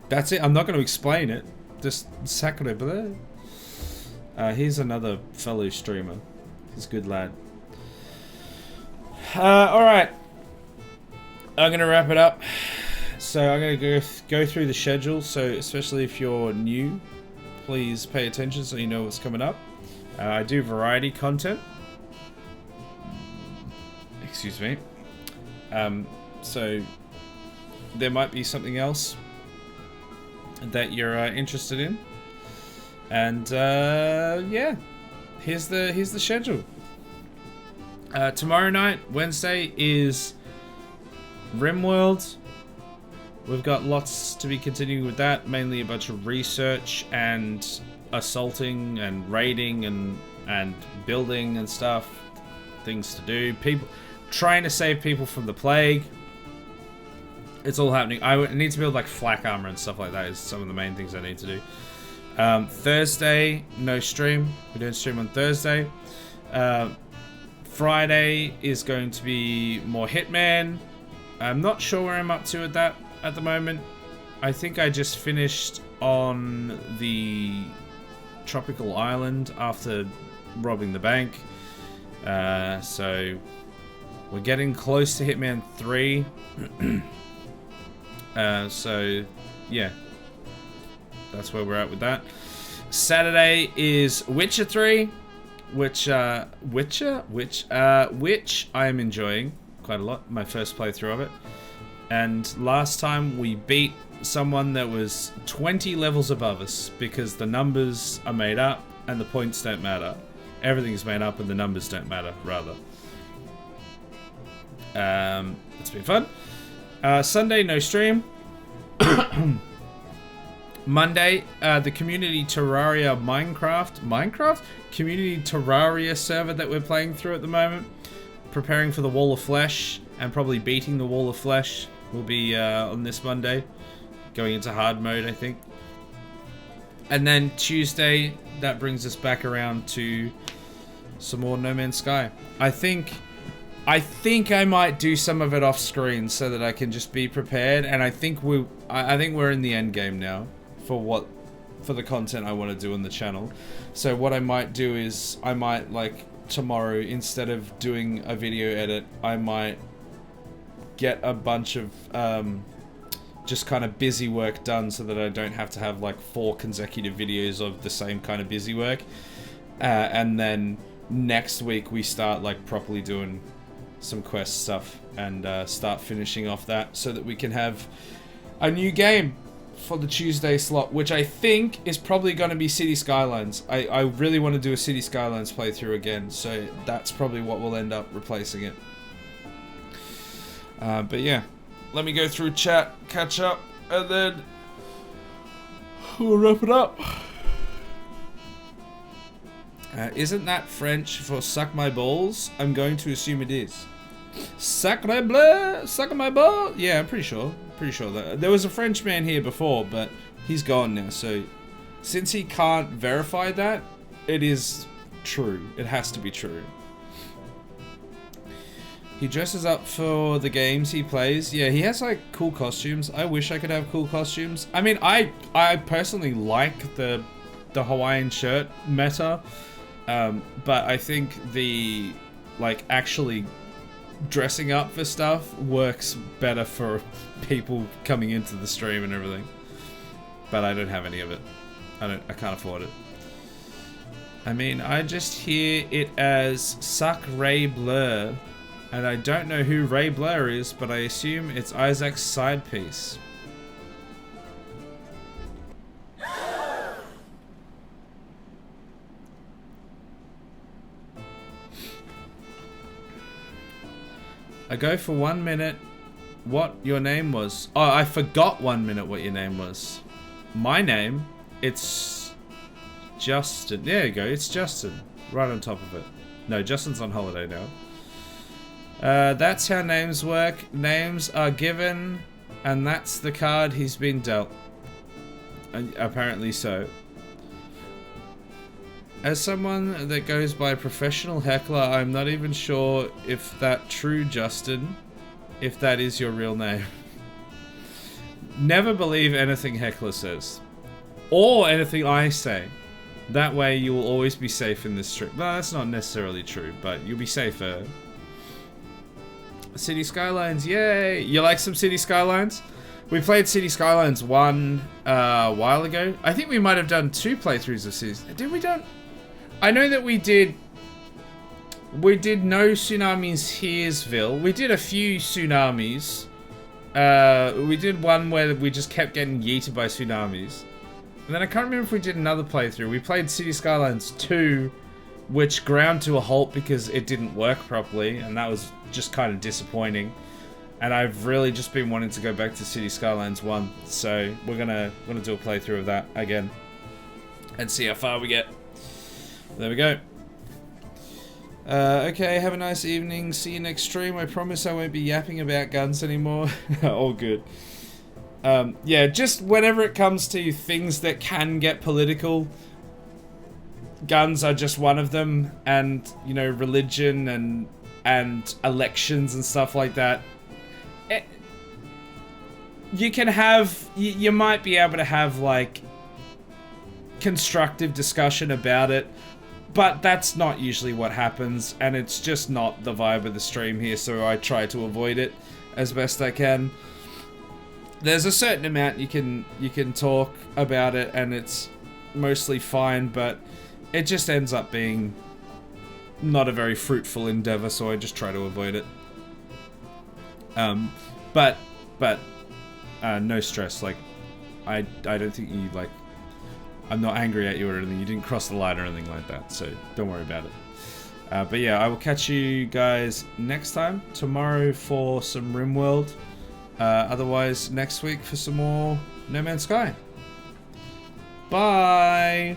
That's it. I'm not going to explain it. Just sacre bleu. Here's another fellow streamer. He's a good lad. Alright. I'm going to wrap it up. So I'm going to go through the schedule. So especially if you're new, please pay attention so you know what's coming up. I do variety content. Excuse me. So there might be something else that you're interested in, and yeah, here's the schedule. Tomorrow night, Wednesday, is RimWorld. We've got lots to be continuing with that, mainly a bunch of research and assaulting and raiding and building and stuff, things to do, people trying to save people from the plague. It's all happening. I need to build like flak armor and stuff like that is some of the main things I need to do. Thursday, no stream. We don't stream on Thursday. Friday is going to be more Hitman. I'm not sure where I'm up to with that at the moment. I think I just finished on the tropical island after robbing the bank. So we're getting close to Hitman 3. So yeah, that's where we're at with that. Saturday is Witcher 3. which I am enjoying quite a lot. My first playthrough of it. And last time we beat someone that was 20 levels above us because the numbers are made up and the points don't matter. Everything's made up and the numbers don't matter, rather. It's been fun. Sunday, no stream. Monday, the community Terraria Minecraft? Community Terraria server that we're playing through at the moment. Preparing for the Wall of Flesh and probably beating the Wall of Flesh will be on this Monday. Going into hard mode, I think. And then Tuesday, that brings us back around to some more No Man's Sky. I think I might do some of it off screen so that I can just be prepared. And I think we're in the end game now for the content I want to do on the channel. So what I might do is I might, like, tomorrow, instead of doing a video edit, I might get a bunch of just kind of busy work done so that I don't have to have like 4 consecutive videos of the same kind of busy work. And then next week we start like properly doing some quest stuff and start finishing off that so that we can have a new game for the Tuesday slot, which I think is probably going to be City Skylines. I really want to do a City Skylines playthrough again, so that's probably what will end up replacing it. But yeah, let me go through chat, catch up, and then we'll wrap it up. Isn't that French for suck my balls? I'm going to assume it is. Sacre bleu, suck my ball? Yeah, I'm pretty sure. That there was a French man here before, but he's gone now. So since he can't verify that, it is true. It has to be true. He dresses up for the games he plays. Yeah, he has like cool costumes. I wish I could have cool costumes. I mean, I personally like the Hawaiian shirt meta, but I think the like actually dressing up for stuff works better for people coming into the stream and everything. But I don't have any of it. I can't afford it. I mean, I just hear it as Sacre Bleu, and I don't know who Ray Blair is, but I assume it's Isaac's side piece. I go for 1 minute what your name was. Oh, I forgot 1 minute what your name was. My name, it's Justin. There you go, it's Justin. Right on top of it. No, Justin's on holiday now. That's how names work. Names are given, and that's the card he's been dealt. Apparently so. As someone that goes by professional heckler, I'm not even sure if that true, Justin, if that is your real name. Never believe anything heckler says. Or anything I say. That way you will always be safe in this stream. No, that's not necessarily true, but you'll be safer. City Skylines, yay! You like some City Skylines? We played City Skylines 1 a while ago. I think we might have done 2 playthroughs of Cities. Did we done? I know that we did No Tsunamis Heresville. We did a few tsunamis. We did one where we just kept getting yeeted by tsunamis. And then I can't remember if we did another playthrough. We played City Skylines 2, which ground to a halt because it didn't work properly, and that was just kind of disappointing. And I've really just been wanting to go back to City Skylines 1, so we're gonna do a playthrough of that again and see how far we get. There we go. Okay, have a nice evening. See you next stream. I promise I won't be yapping about guns anymore. All good. Yeah, just whenever it comes to things that can get political, guns are just one of them, and you know, religion and elections and stuff like that. You can have, you might be able to have like constructive discussion about it, but that's not usually what happens, and it's just not the vibe of the stream here, so I try to avoid it as best I can. There's a certain amount you can talk about it, and it's mostly fine, but it just ends up being not a very fruitful endeavor, so I just try to avoid it. But no stress. Like, I don't think you, like, I'm not angry at you or anything. You didn't cross the line or anything like that, so don't worry about it. But yeah, I will catch you guys next time. Tomorrow for some RimWorld. Otherwise, next week for some more No Man's Sky. Bye!